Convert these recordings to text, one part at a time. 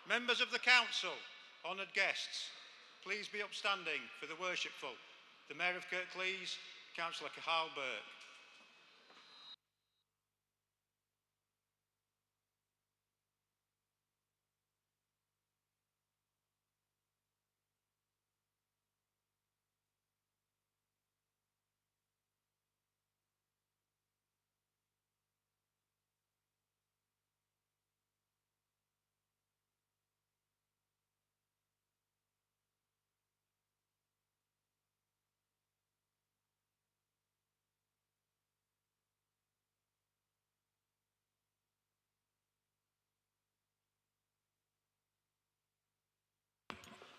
Members of the Council, honoured guests, please be upstanding for the worshipful. The Mayor of Kirklees, Councillor Cahal Burke.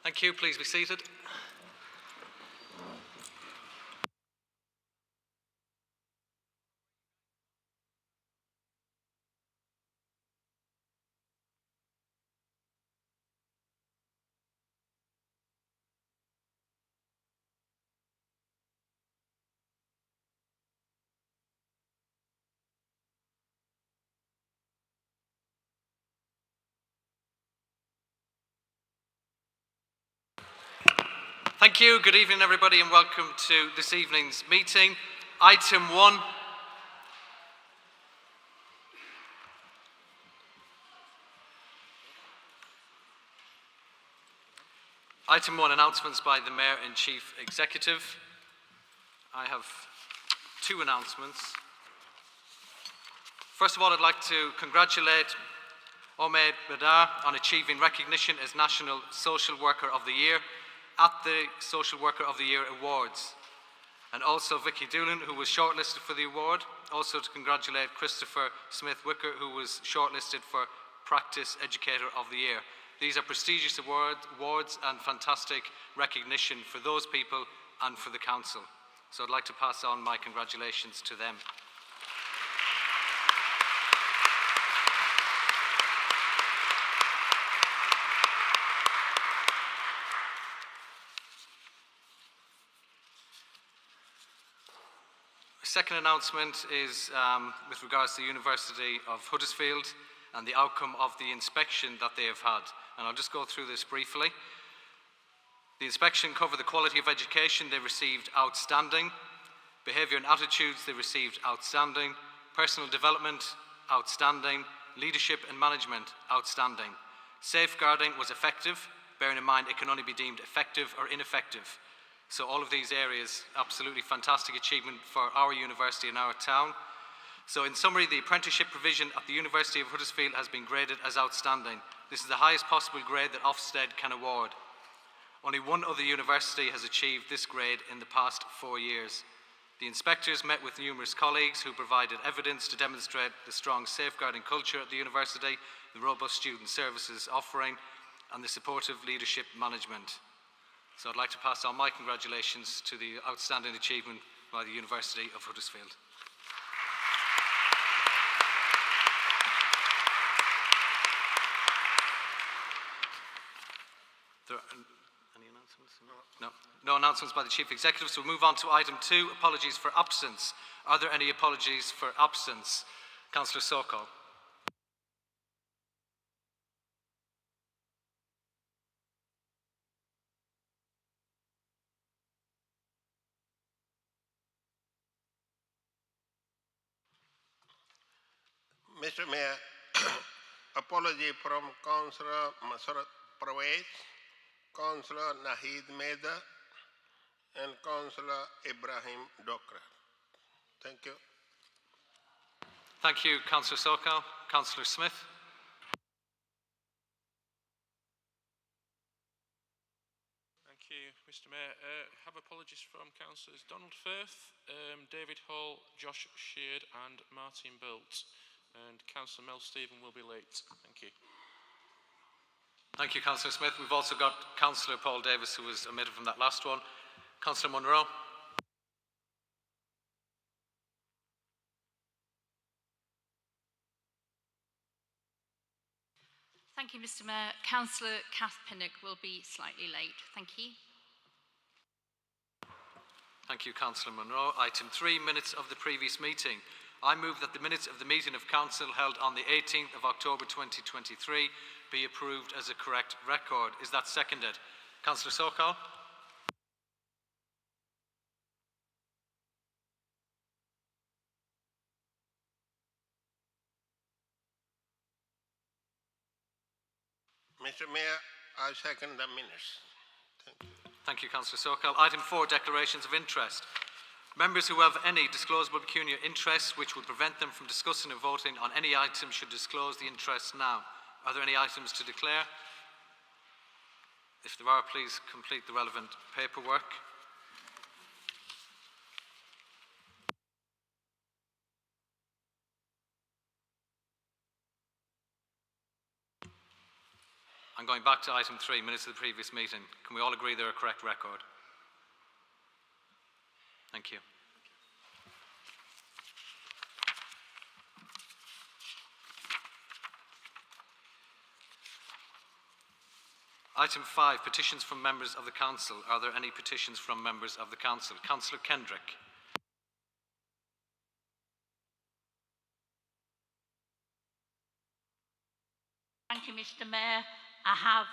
Thank you. Please be seated. Thank you. Good evening, everybody, and welcome to this evening's meeting. Item 1. Item 1, announcements by the Mayor and Chief Executive. I have 2 announcements. First of all, I'd like to congratulate Ahmed Badar on achieving recognition as National Social Worker of the Year at the Social Worker of the Year Awards, and also Vicky Doolan, who was shortlisted for the award. Also to congratulate Christopher Smith-Wicker, who was shortlisted for Practice Educator of the Year. These are prestigious awards and fantastic recognition for those people and for the Council. So I'd like to pass on my congratulations to them. Second announcement is with regards to the University of Huddersfield and the outcome of the inspection that they have had. And I'll just go through this briefly. The inspection covered the quality of education. They received outstanding. Behaviour and attitudes, they received outstanding. Personal development, outstanding. Leadership and management, outstanding. Safeguarding was effective, bearing in mind it can only be deemed effective or ineffective. So all of these areas, absolutely fantastic achievement for our university and our town. So in summary, the apprenticeship provision at the University of Huddersfield has been graded as outstanding. This is the highest possible grade that Ofsted can award. Only one other university has achieved this grade in the past 4 years. The inspectors met with numerous colleagues who provided evidence to demonstrate the strong safeguarding culture at the university, the robust student services offering, and the supportive leadership management. So I'd like to pass on my congratulations to the outstanding achievement by the University of Huddersfield. There are any announcements? No. No announcements by the Chief Executive, so we'll move on to item 2, apologies for absence. Are there any apologies for absence? Councillor Sokol. Mr. Mayor, apology from Councillor Masarat Parvez, Councillor Nahid Meda, and Councillor Ibrahim Dokra. Thank you. Thank you, Councillor Sokal. Councillor Smith. Thank you, Mr. Mayor. Have apologies from Councillors Donald Firth, David Hall, Josh Sheard and Martin Bolt. And Councillor Mel Stephen will be late. Thank you. Thank you, Councillor Smith. We've also got Councillor Paul Davis, who was omitted from that last one. Councillor Munro. Thank you, Mr. Mayor. Councillor Kath Pinnock will be slightly late. Thank you. Thank you, Councillor Munro. Item 3, minutes of the previous meeting. I move that the minutes of the meeting of Council held on the 18th of October 2023 be approved as a correct record. Is that seconded? Councillor Sokal? Mr. Mayor, I second the minutes. Thank you. Thank you, Councillor Sokal. Item 4, declarations of interest. Members who have any disclosable pecuniary interests which would prevent them from discussing and voting on any item should disclose the interests now. Are there any items to declare? If there are, please complete the relevant paperwork. I'm going back to item 3, minutes of the previous meeting. Can we all agree they're a correct record? Thank you. Item 5, petitions from members of the Council. Are there any petitions from members of the Council? Councillor Kendrick. Thank you, Mr. Mayor. I have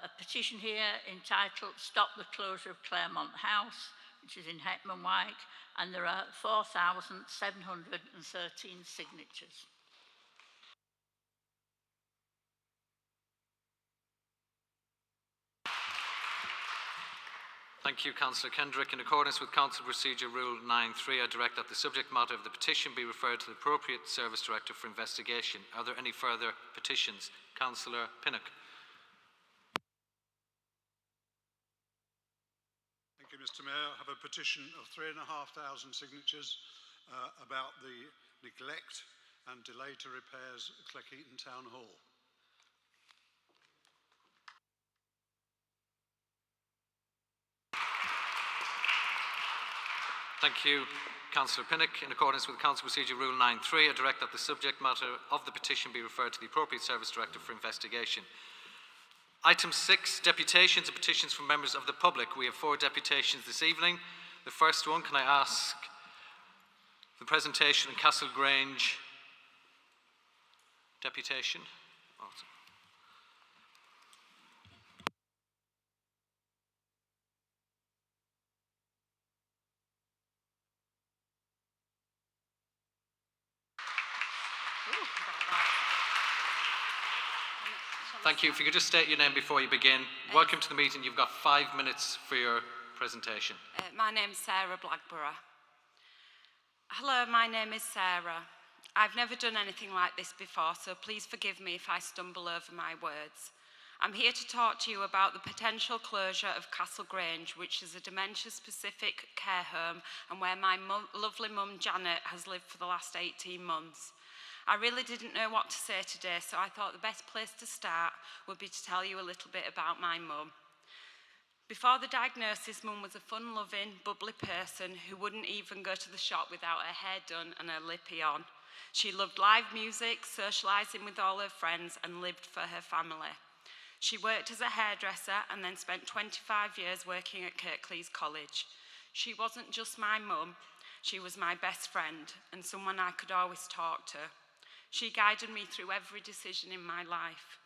a petition here entitled Stop the Closure of Claremont House, which is in Hetman White, and there are 4,713 signatures. Thank you, Councillor Kendrick. In accordance with Council Procedure Rule 9.3, I direct that the subject matter of the petition be referred to the appropriate Service Director for investigation. Are there any further petitions? Councillor Pinnock. Thank you, Mr. Mayor. I have a petition of 3,500 signatures about the neglect and delay to repairs at Cleckheaton Town Hall. Thank you, Councillor Pinnock. In accordance with Council Procedure Rule 9.3, I direct that the subject matter of the petition be referred to the appropriate Service Director for investigation. Item 6, deputations and petitions from members of the public. We have 4 deputations this evening. The first one, can I ask the presentation in Castle Grange deputation? Oh, Thank you. If you could just state your name before you begin. Welcome to the meeting. You've got 5 minutes for your presentation. My name's Sarah Blackborough. Hello, my name is Sarah. I've never done anything like this before, so please forgive me if I stumble over my words. I'm here to talk to you about the potential closure of Castle Grange, which is a dementia-specific care home and where my lovely mum Janet has lived for the last 18 months. I really didn't know what to say today, so I thought the best place to start would be to tell you a little bit about my mum. Before the diagnosis, Mum was a fun-loving, bubbly person who wouldn't even go to the shop without her hair done and her lippy on. She loved live music, socialising with all her friends, and lived for her family. She worked as a hairdresser and then spent 25 years working at Kirklees College. She wasn't just my mum, she was my best friend and someone I could always talk to. She guided me through every decision in my life.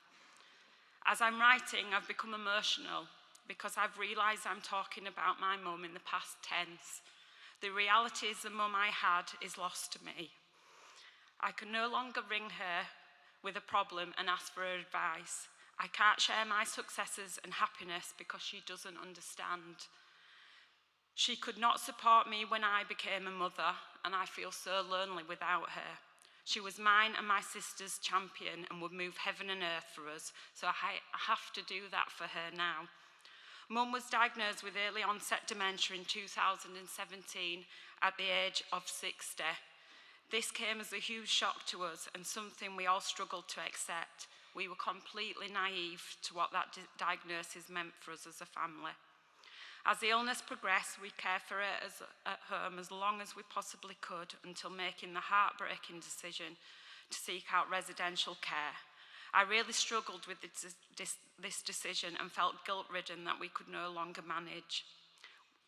As I'm writing, I've become emotional because I've realised I'm talking about my mum in the past tense. The reality is the mum I had is lost to me. I can no longer ring her with a problem and ask for her advice. I can't share my successes and happiness because she doesn't understand. She could not support me when I became a mother, and I feel so lonely without her. She was mine and my sister's champion and would move heaven and earth for us, so I have to do that for her now. Mum was diagnosed with early onset dementia in 2017 at the age of 60. This came as a huge shock to us and something we all struggled to accept. We were completely naive to what that diagnosis meant for us as a family. As the illness progressed, we cared for her at home as long as we possibly could until making the heartbreaking decision to seek out residential care. I really struggled with this decision and felt guilt-ridden that we could no longer manage.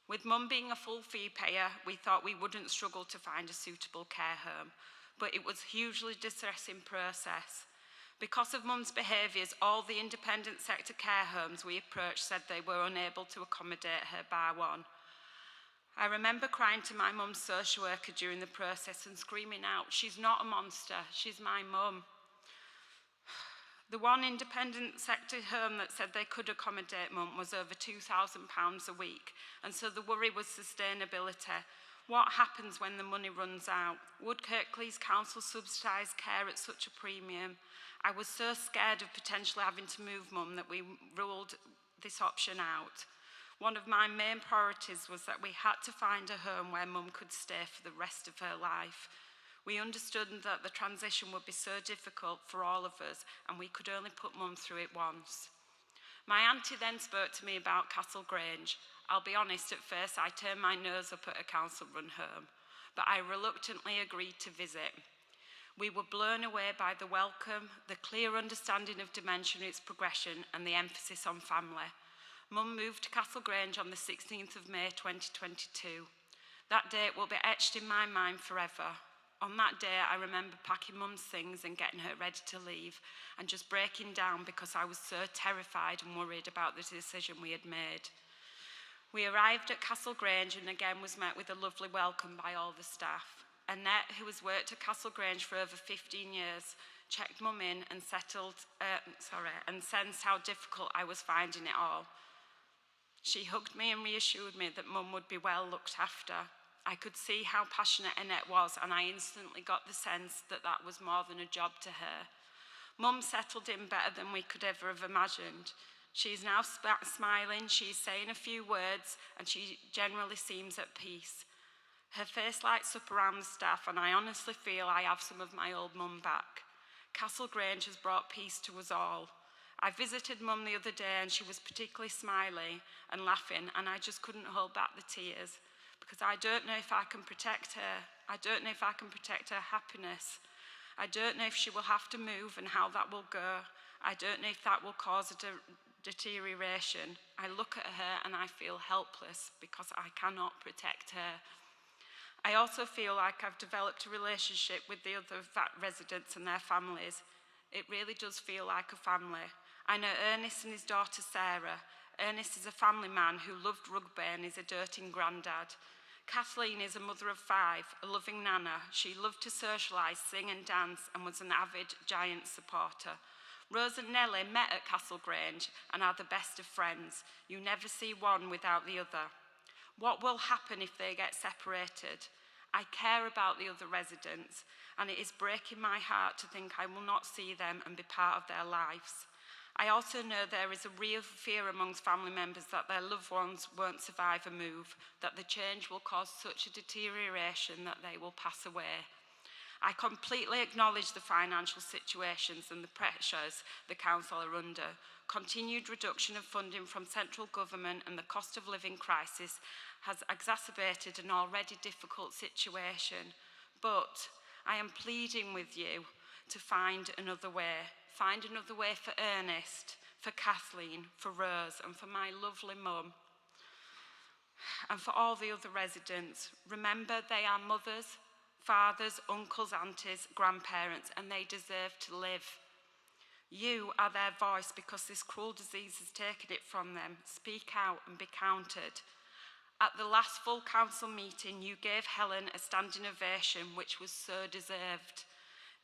With Mum being a full fee payer, we thought we wouldn't struggle to find a suitable care home. but it was a hugely distressing process. Because of Mum's behaviours, all the independent sector care homes we approached said they were unable to accommodate her bar one. I remember crying to my mum's social worker during the process and screaming out, "She's not a monster, she's my mum." The one independent sector home that said they could accommodate Mum was over £2,000 a week, and so the worry was sustainability. What happens when the money runs out? Would Kirklees Council subsidise care at such a premium? I was so scared of potentially having to move Mum that we ruled this option out. One of my main priorities was that we had to find a home where Mum could stay for the rest of her life. We understood that the transition would be so difficult for all of us, and we could only put Mum through it once. My auntie then spoke to me about Castle Grange. I'll be honest, at first I turned my nose up at a council-run home, but I reluctantly agreed to visit. We were blown away by the welcome, the clear understanding of dementia and its progression, and the emphasis on family. Mum moved to Castle Grange on the 16th of May 2022. That date will be etched in my mind forever. On that day, I remember packing Mum's things and getting her ready to leave, and just breaking down because I was so terrified and worried about the decision we had made. We arrived at Castle Grange and again was met with a lovely welcome by all the staff. Annette, who has worked at Castle Grange for over 15 years, checked Mum in and sensed how difficult I was finding it all. She hugged me and reassured me that Mum would be well looked after. I could see how passionate Annette was, and I instantly got the sense that that was more than a job to her. Mum settled in better than we could ever have imagined. She's now smiling, she's saying a few words, and she generally seems at peace. Her face lights up around the staff, and I honestly feel I have some of my old Mum back. Castle Grange has brought peace to us all. I visited Mum the other day and she was particularly smiley and laughing, and I just couldn't hold back the tears because I don't know if I can protect her. I don't know if I can protect her happiness. I don't know if she will have to move and how that will go. I don't know if that will cause a deterioration. I look at her and I feel helpless because I cannot protect her. I also feel like I've developed a relationship with the other residents and their families. It really does feel like a family. I know Ernest and his daughter Sarah. Ernest is a family man who loved rugby and is a doting granddad. Kathleen is a mother of 5, a loving nana. She loved to socialise, sing and dance, and was an avid Giants supporter. Rose and Nellie met at Castle Grange and are the best of friends. You never see one without the other. What will happen if they get separated? I care about the other residents, and it is breaking my heart to think I will not see them and be part of their lives. I also know there is a real fear amongst family members that their loved ones won't survive a move, that the change will cause such a deterioration that they will pass away. I completely acknowledge the financial situations and the pressures the council are under. Continued reduction of funding from central government and the cost of living crisis has exacerbated an already difficult situation. But I am pleading with you to find another way. Find another way for Ernest, for Kathleen, for Rose, and for my lovely mum, and for all the other residents. Remember, they are mothers, fathers, uncles, aunties, grandparents, and they deserve to live. You are their voice because this cruel disease has taken it from them. Speak out and be counted. At the last full council meeting, you gave Helen a standing ovation, which was so deserved.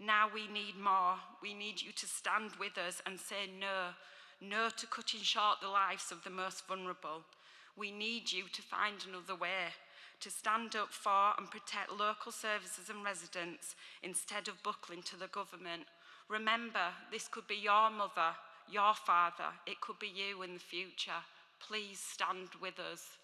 Now we need more. We need you to stand with us and say no. No to cutting short the lives of the most vulnerable. We need you to find another way, to stand up for and protect local services and residents instead of buckling to the government. Remember, this could be your mother, your father. It could be you in the future. Please stand with us.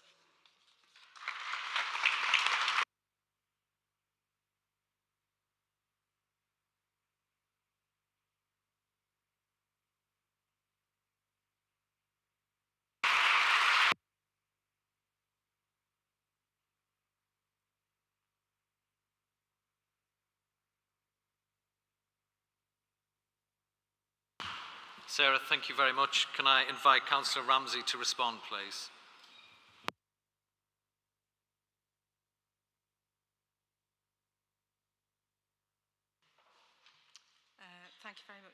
Sarah, thank you very much. Can I invite Councillor Ramsey to respond, please?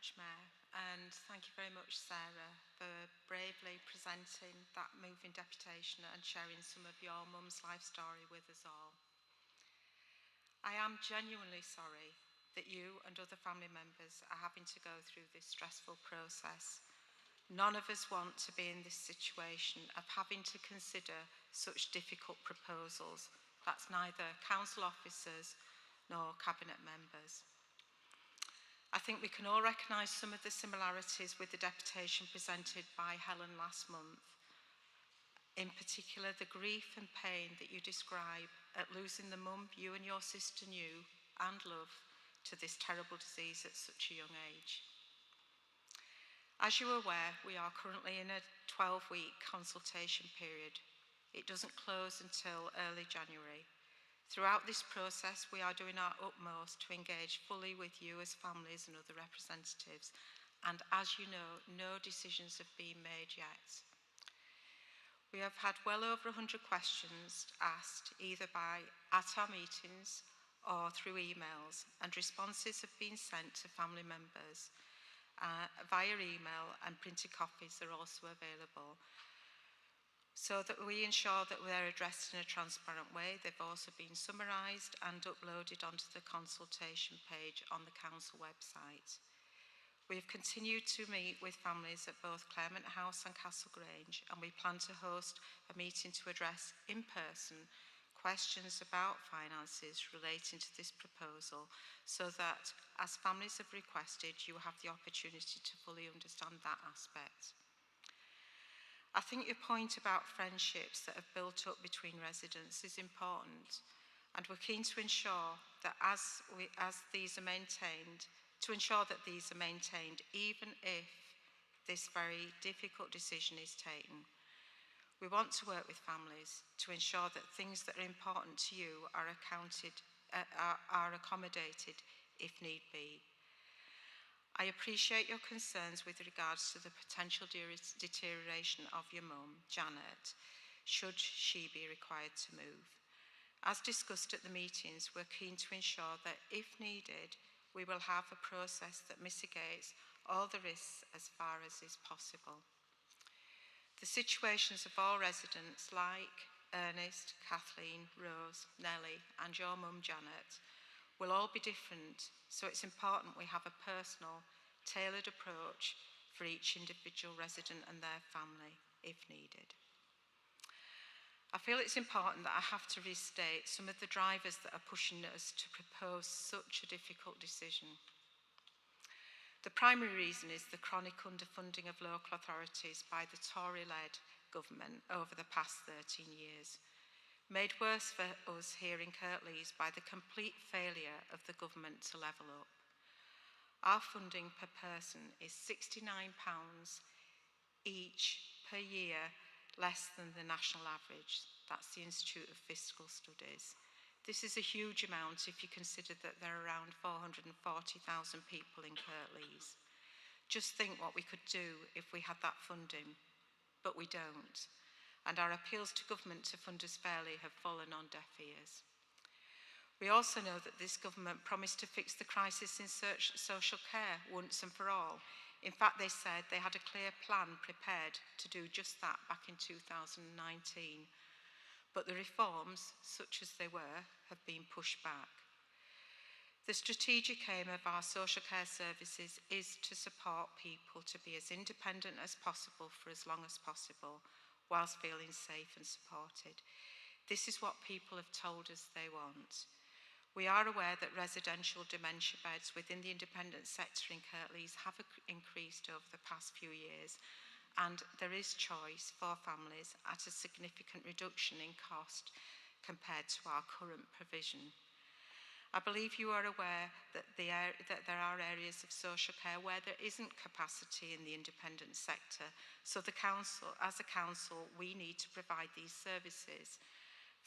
much, Mayor, and thank you very much, Sarah, for bravely presenting that moving deputation and sharing some of your mum's life story with us all. I am genuinely sorry that you and other family members are having to go through this stressful process. None of us want to be in this situation of having to consider such difficult proposals. That's neither council officers nor cabinet members. I think we can all recognise some of the similarities with the deputation presented by Helen last month. In particular, the grief and pain that you describe at losing the mum you and your sister knew and loved to this terrible disease at such a young age. As you are aware, we are currently in a 12-week consultation period. It doesn't close until early January. Throughout this process, we are doing our utmost to engage fully with you as families and other representatives. And as you know, no decisions have been made yet. We have had well over 100 questions asked, either at our meetings or through emails, and responses have been sent to family members via email, and printed copies are also available. So that we ensure that they're addressed in a transparent way, they've also been summarised and uploaded onto the consultation page on the council website. We have continued to meet with families at both Claremont House and Castle Grange, and we plan to host a meeting to address in person questions about finances relating to this proposal, so that, as families have requested, you have the opportunity to fully understand that aspect. I think your point about friendships that have built up between residents is important, and we're keen to ensure that these are maintained, even if this very difficult decision is taken. We want to work with families to ensure that things that are important to you are accommodated if need be. I appreciate your concerns with regards to the potential deterioration of your mum, Janet, should she be required to move. As discussed at the meetings, we're keen to ensure that, if needed, we will have a process that mitigates all the risks as far as is possible. The situations of all residents, like Ernest, Kathleen, Rose, Nellie, and your mum, Janet, will all be different, so it's important we have a personal, tailored approach for each individual resident and their family, if needed. I feel it's important that I have to restate some of the drivers that are pushing us to propose such a difficult decision. The primary reason is the chronic underfunding of local authorities by the Tory-led government over the past 13 years. Made worse for us here in Kirklees by the complete failure of the government to level up. Our funding per person is £69 each per year, less than the national average. That's the Institute of Fiscal Studies. This is a huge amount if you consider that there are around 440,000 people in Kirklees. Just think what we could do if we had that funding, but we don't. And our appeals to government to fund us fairly have fallen on deaf ears. We also know that this government promised to fix the crisis in social care once and for all. In fact, they said they had a clear plan prepared to do just that back in 2019. But the reforms, such as they were, have been pushed back. The strategic aim of our social care services is to support people to be as independent as possible for as long as possible, whilst feeling safe and supported. This is what people have told us they want. We are aware that residential dementia beds within the independent sector in Kirklees have increased over the past few years, and there is choice for families at a significant reduction in cost compared to our current provision. I believe you are aware that there are areas of social care where there isn't capacity in the independent sector, so as a council, we need to provide these services.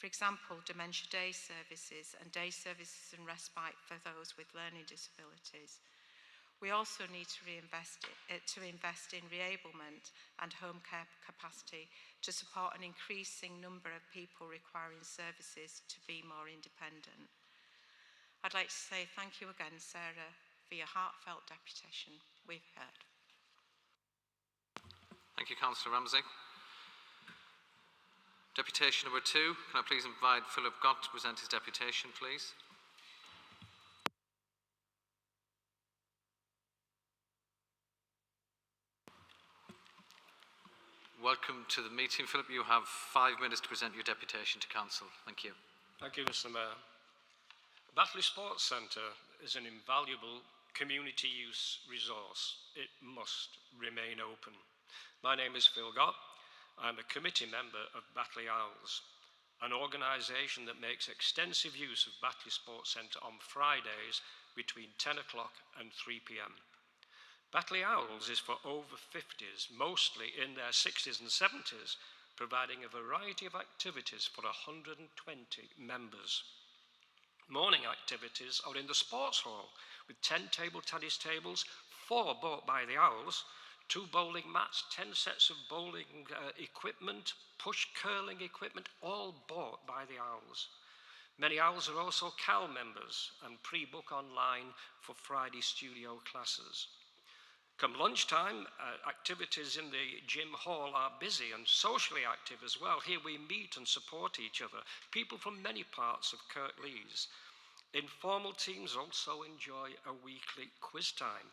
For example, dementia day services and day services and respite for those with learning disabilities. We also need to invest in reablement and home care capacity to support an increasing number of people requiring services to be more independent. I'd like to say thank you again, Sarah, for your heartfelt deputation. We've heard. Thank you, Councillor Ramsey. Deputation number 2, can I please invite Philip Gott to present his deputation, please? Welcome to the meeting, Philip. You have 5 minutes to present your deputation to Council. Thank you. Thank you, Mr. Mayor. Batley Sports Center is an invaluable community use resource. It must remain open. My name is Phil Gott. I'm a committee member of Batley Owls, an organisation that makes extensive use of Batley Sports Center on Fridays between 10 o'clock and 3 p.m. Batley Owls is for over 50s, mostly in their 60s and 70s, providing a variety of activities for 120 members. Morning activities are in the sports hall with 10 table tennis tables, 4 bought by the Owls, 2 bowling mats, 10 sets of bowling equipment, push curling equipment, all bought by the Owls. Many Owls are also CAL members and pre-book online for Friday studio classes. Come lunchtime, activities in the gym hall are busy and socially active as well. Here we meet and support each other, people from many parts of Kirklees. Informal teams also enjoy a weekly quiz time.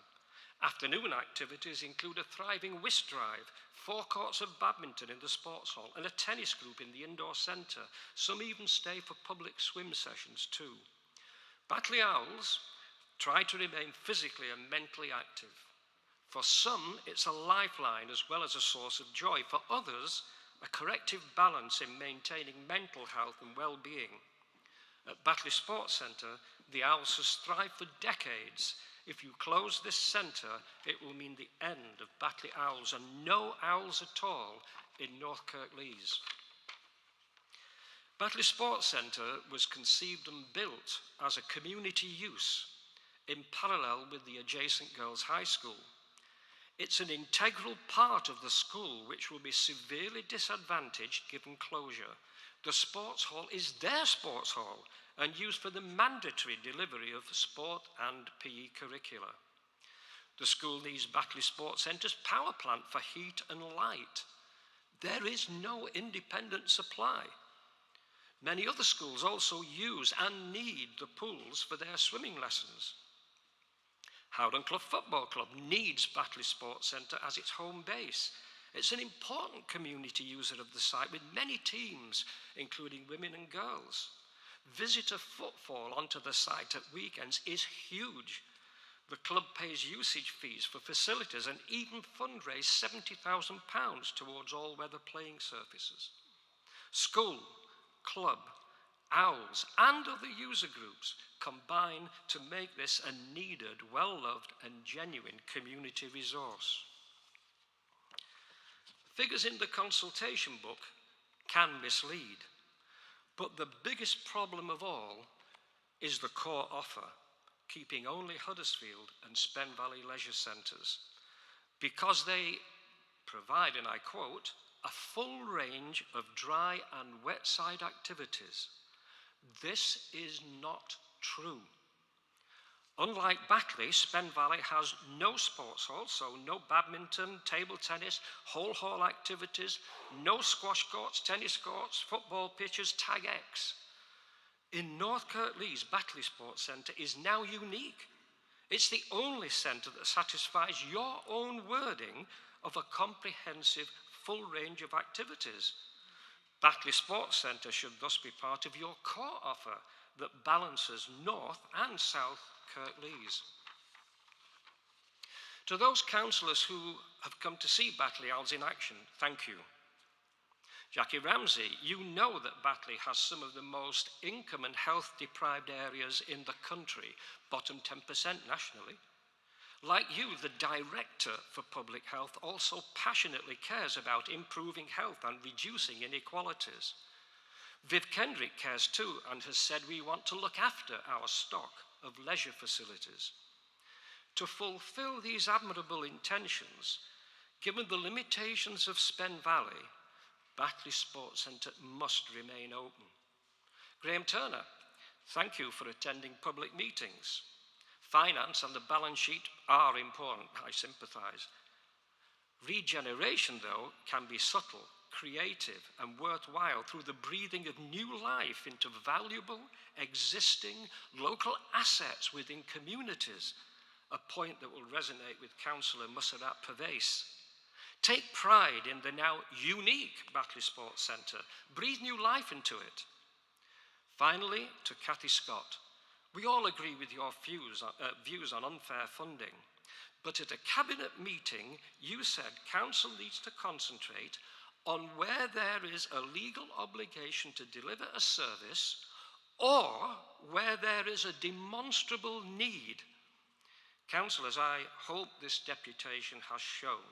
Afternoon activities include a thriving whist drive, 4 courts of badminton in the sports hall, and a tennis group in the indoor centre. Some even stay for public swim sessions too. Batley Owls try to remain physically and mentally active. For some, it's a lifeline as well as a source of joy. For others, a corrective balance in maintaining mental health and well-being. At Batley Sports Center, the Owls has thrived for decades. If you close this centre, it will mean the end of Batley Owls and no Owls at all in North Kirklees. Batley Sports Center was conceived and built as a community use in parallel with the adjacent Girls' High School. It's an integral part of the school which will be severely disadvantaged given closure. The sports hall is their sports hall and used for the mandatory delivery of sport and PE curricula. The school needs Batley Sports Centre's power plant for heat and light. There is no independent supply. Many other schools also use and need the pools for their swimming lessons. Howden Clough Football Club needs Batley Sports Centre as its home base. It's an important community user of the site with many teams, including women and girls. Visitor footfall onto the site at weekends is huge. The club pays usage fees for facilities and even fundraise £70,000 towards all-weather playing surfaces. School, club, Owls and other user groups combine to make this a needed, well-loved and genuine community resource. Figures in the consultation book can mislead, but the biggest problem of all is the core offer, keeping only Huddersfield and Spen Valley leisure centres, because they provide, and I quote, a full range of dry and wet side activities. This is not true. Unlike Batley, Spen Valley has no sports hall, so no badminton, table tennis, whole hall activities, no squash courts, tennis courts, football pitches, tag X. In North Kirklees, Batley Sports Centre is now unique. It's the only centre that satisfies your own wording of a comprehensive, full range of activities. Batley Sports Centre should thus be part of your core offer that balances North and South Kirklees. To those councillors who have come to see Batley Owls in action, thank you. Jackie Ramsey, you know that Batley has some of the most income and health deprived areas in the country, bottom 10% nationally. Like you, the Director for Public Health also passionately cares about improving health and reducing inequalities. Viv Kendrick cares too and has said we want to look after our stock of leisure facilities. To fulfill these admirable intentions, given the limitations of Spen Valley, Batley Sports Centre must remain open. Graham Turner, thank you for attending public meetings. Finance and the balance sheet are important. I sympathise. Regeneration, though, can be subtle, creative and worthwhile through the breathing of new life into valuable, existing local assets within communities, a point that will resonate with Councillor Mussarat Pervez. Take pride in the now unique Batley Sports Center. Breathe new life into it. Finally, to Cathy Scott, we all agree with your views on unfair funding, but at a cabinet meeting, you said council needs to concentrate on where there is a legal obligation to deliver a service or where there is a demonstrable need. Councillors, I hope this deputation has shown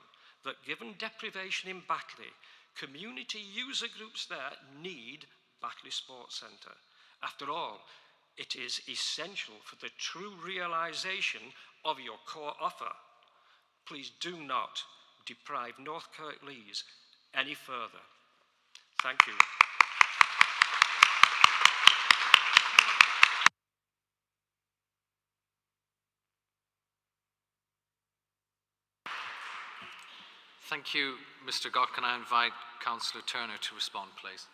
that given deprivation in Batley, community user groups there need Batley Sports Centre. After all, it is essential for the true realisation of your core offer. Please do not deprive North Kirklees any further. Thank you. Thank you, Mr. Gott. Can I invite Councillor Turner to respond, please?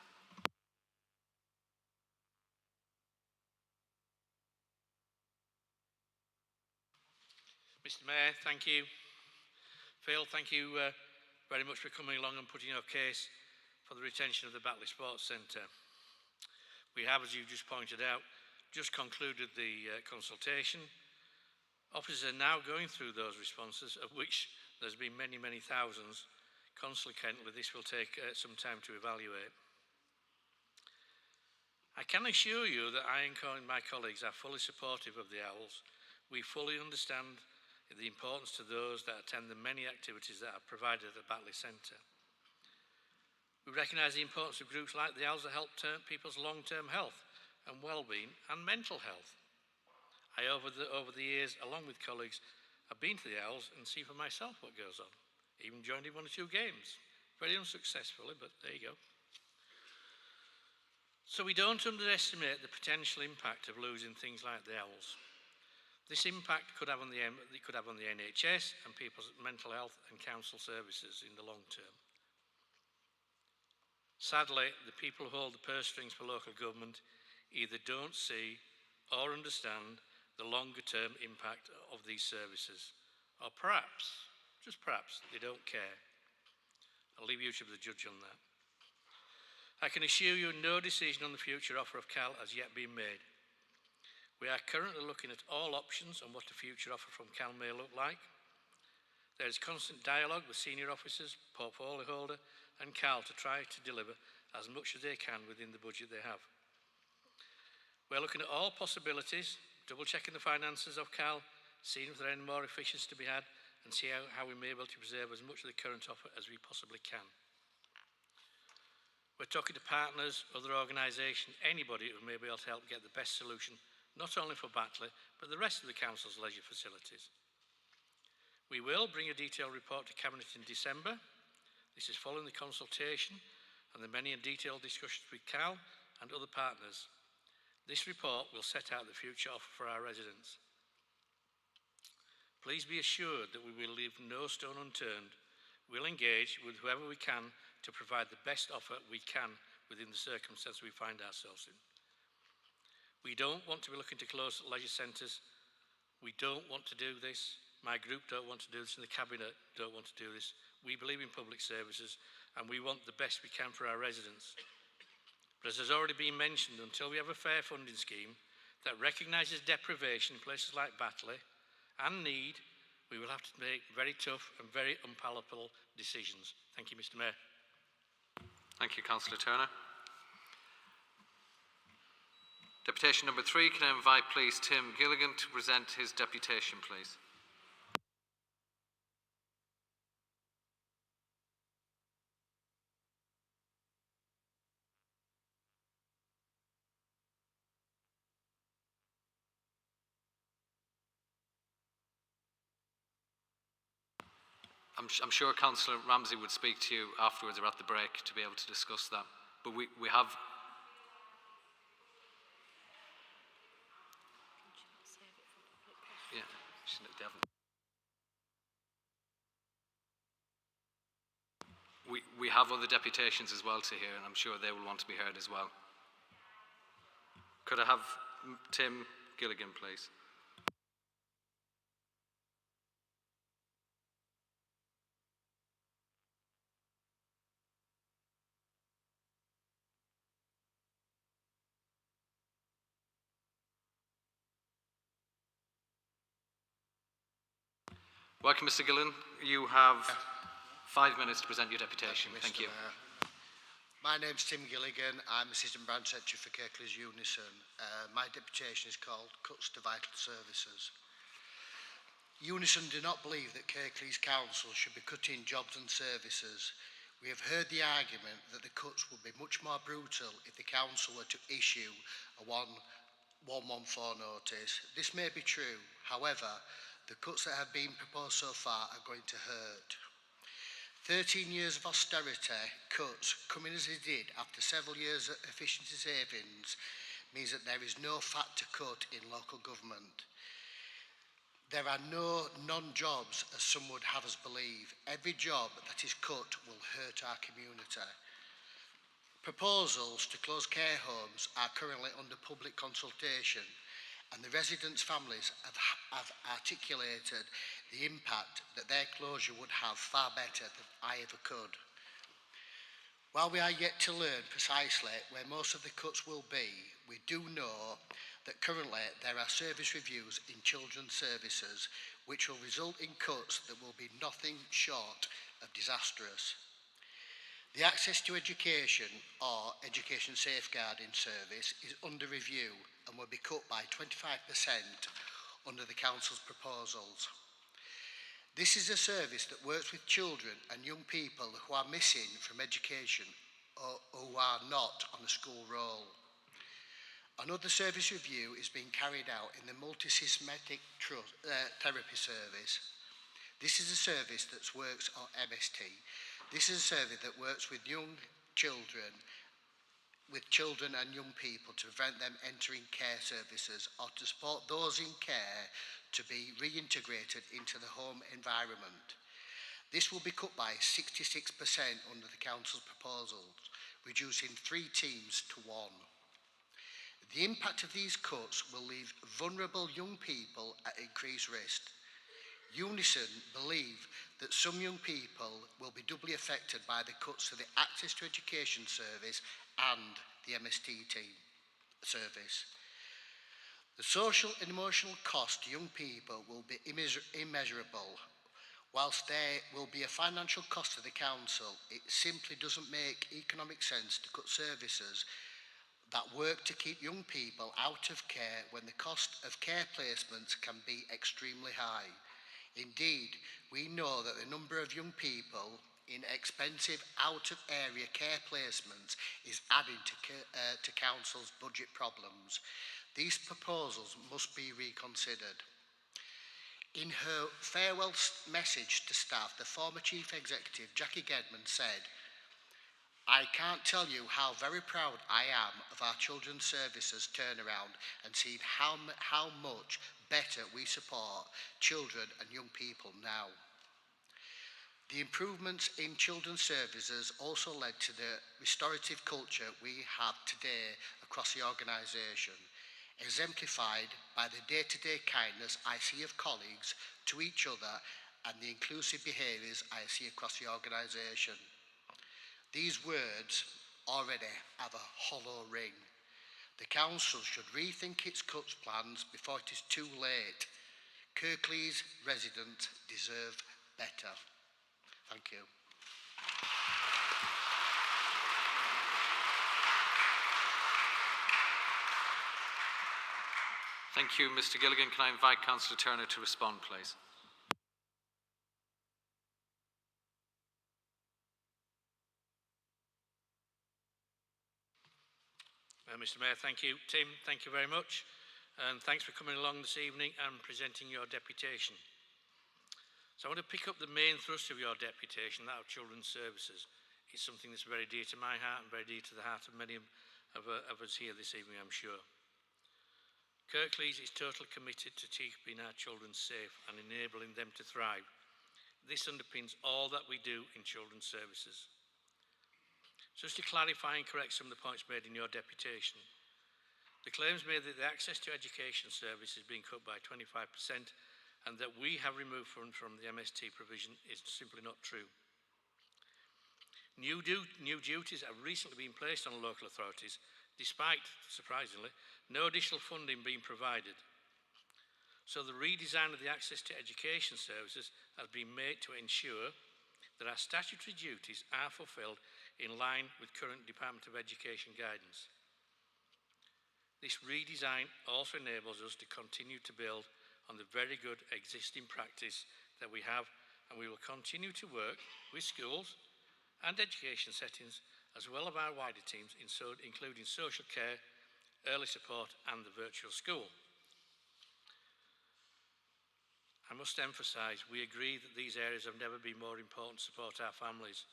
Mr. Mayor, thank you. Phil, thank you very much for coming along and putting your case for the retention of the Batley Sports Centre. We have, as you just pointed out, just concluded the consultation. Officers are now going through those responses, of which there's been many, many thousands. Consequently, this will take some time to evaluate. I can assure you that I and my colleagues are fully supportive of the Owls. We fully understand the importance to those that attend the many activities that are provided at the Batley Centre. We recognise the importance of groups like the Owls that help people's long-term health and well-being and mental health. I, over the years, along with colleagues, have been to the Owls and see for myself what goes on. Even joined in 1 or 2 games. Very unsuccessfully, but there you go. So we don't underestimate the potential impact of losing things like the Owls. This impact could have on the NHS and people's mental health and council services in the long term. Sadly, the people who hold the purse strings for local government either don't see or understand the longer term impact of these services, or perhaps, just perhaps, they don't care. I'll leave you to be the judge on that. I can assure you no decision on the future offer of Cal has yet been made. We are currently looking at all options on what the future offer from Cal may look like. There is constant dialogue with senior officers, portfolio holder and Cal to try to deliver as much as they can within the budget they have. We're looking at all possibilities, double checking the finances of Cal, seeing if there are any more efficiencies to be had and see how we may be able to preserve as much of the current offer as we possibly can. We're talking to partners, other organisations, anybody who may be able to help get the best solution not only for Batley, but the rest of the council's leisure facilities. We will bring a detailed report to Cabinet in December. This is following the consultation and the many and detailed discussions with Cal and other partners. This report will set out the future offer for our residents. Please be assured that we will leave no stone unturned. We'll engage with whoever we can to provide the best offer we can within the circumstances we find ourselves in. We don't want to be looking to close leisure centres. We don't want to do this. My group don't want to do this, and the Cabinet don't want to do this. We believe in public services, and we want the best we can for our residents. But as has already been mentioned, until we have a fair funding scheme that recognises deprivation in places like Batley and need, we will have to make very tough and very unpalatable decisions. Thank you, Mr. Mayor. Thank you, Councillor Turner. Deputation number 3, can I invite please Tim Gilligan to present his deputation, please. I'm sure Councillor Ramsey would speak to you afterwards or at the break to be able to discuss that. But we have... Yeah. We have other deputations as well to hear, and I'm sure they will want to be heard as well. Could I have Tim Gilligan, please? Welcome, Mr. Gillen. You have 5 minutes to present your deputation. Thank you. Mayor. My name's Tim Gilligan. I'm Assistant Branch Secretary for Kirklees Unison. My deputation is called Cuts to Vital Services. Unison do not believe that Kirklees Council should be cutting jobs and services. We have heard the argument that the cuts would be much more brutal if the council were to issue a 114 notice. This may be true. However, the cuts that have been proposed so far are going to hurt. 13 years of austerity cuts, coming as they did after several years of efficiency savings, means that there is no fat to cut in local government. There are no non-jobs, as some would have us believe. Every job that is cut will hurt our community. Proposals to close care homes are currently under public consultation, and the residents' families have articulated the impact that their closure would have far better than I ever could. While we are yet to learn precisely where most of the cuts will be, we do know that currently there are service reviews in children's services which will result in cuts that will be nothing short of disastrous. The access to education or education safeguarding service is under review and will be cut by 25% under the Council's proposals. This is a service that works with children and young people who are missing from education or who are not on a school roll. Another service review is being carried out in the multisystematic therapy service. This is a service that works on MST. This is a service that works with children and young people to prevent them entering care services or to support those in care to be reintegrated into the home environment. This will be cut by 66% under the Council's proposals, reducing 3 teams to 1. The impact of these cuts will leave vulnerable young people at increased risk. Unison believe that some young people will be doubly affected by the cuts to the Access to Education service and the MST team service. The social and emotional cost to young people will be immeasurable. Whilst there will be a financial cost to the council, it simply doesn't make economic sense to cut services that work to keep young people out of care when the cost of care placements can be extremely high. Indeed, we know that the number of young people in expensive out-of-area care placements is adding to council's budget problems. These proposals must be reconsidered. In her farewell message to staff, the former Chief Executive, Jackie Gedman, said, "I can't tell you how very proud I am of our children's services turnaround and seeing how much better we support children and young people now." The improvements in children's services also led to the restorative culture we have today across the organisation, exemplified by the day-to-day kindness I see of colleagues to each other and the inclusive behaviours I see across the organisation. These words already have a hollow ring. The council should rethink its cuts plans before it is too late. Kirklees residents deserve better. Thank you. Thank you, Mr. Gilligan. Can I invite Councillor Turner to respond, please? Mr. Mayor, thank you. Tim, thank you very much. And thanks for coming along this evening and presenting your deputation. So I want to pick up the main thrust of your deputation, that of children's services. It's something that's very dear to my heart and very dear to the heart of many of us here this evening, I'm sure. Kirklees is totally committed to keeping our children safe and enabling them to thrive. This underpins all that we do in children's services. Just to clarify and correct some of the points made in your deputation, the claims made that the access to education service is being cut by 25% and that we have removed funds from the MST provision is simply not true. New duties have recently been placed on local authorities, despite, surprisingly, no additional funding being provided. So the redesign of the access to education services has been made to ensure that our statutory duties are fulfilled in line with current Department of Education guidance. This redesign also enables us to continue to build on the very good existing practice that we have, and we will continue to work with schools and education settings as well as our wider teams, including social care, early support and the virtual school. I must emphasise, we agree that these areas have never been more important to support our families.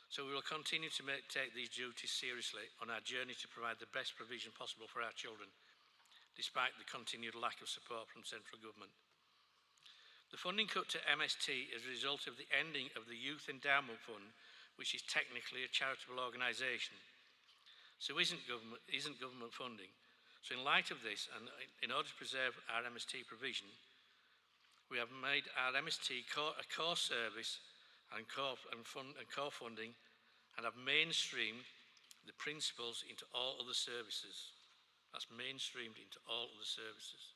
So we will continue to take these duties seriously on our journey to provide the best provision possible for our children, despite the continued lack of support from central government. The funding cut to MST is a result of the ending of the Youth Endowment Fund, which is technically a charitable organisation. So isn't government funding. So in light of this, and in order to preserve our MST provision, we have made our MST a core service and core funding, and have mainstreamed the principles into all other services. That's mainstreamed into all other services.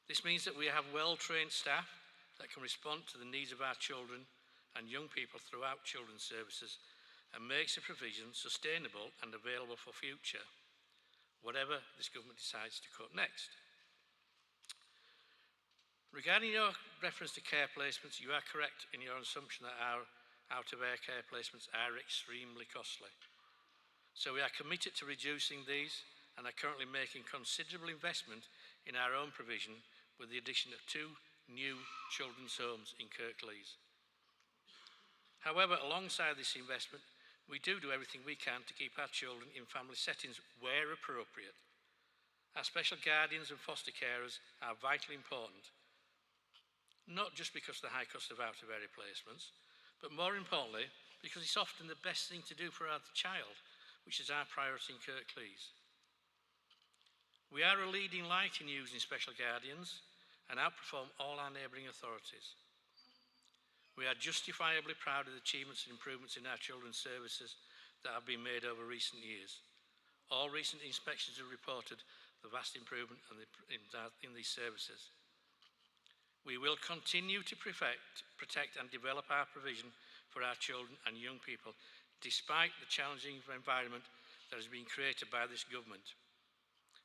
This means that we have well-trained staff that can respond to the needs of our children and young people throughout children's services, and makes the provision sustainable and available for future, whatever this government decides to cut next. Regarding your reference to care placements, you are correct in your assumption that our out-of-air care placements are extremely costly. So we are committed to reducing these and are currently making considerable investment in our own provision with the addition of 2 new children's homes in Kirklees. However, alongside this investment, we do everything we can to keep our children in family settings where appropriate. Our special guardians and foster carers are vitally important, not just because of the high cost of out-of-area placements, but more importantly, because it's often the best thing to do for our child, which is our priority in Kirklees. We are a leading light in using special guardians and outperform all our neighbouring authorities. We are justifiably proud of the achievements and improvements in our children's services that have been made over recent years. All recent inspections have reported the vast improvement in these services. We will continue to protect and develop our provision for our children and young people, despite the challenging environment that has been created by this government,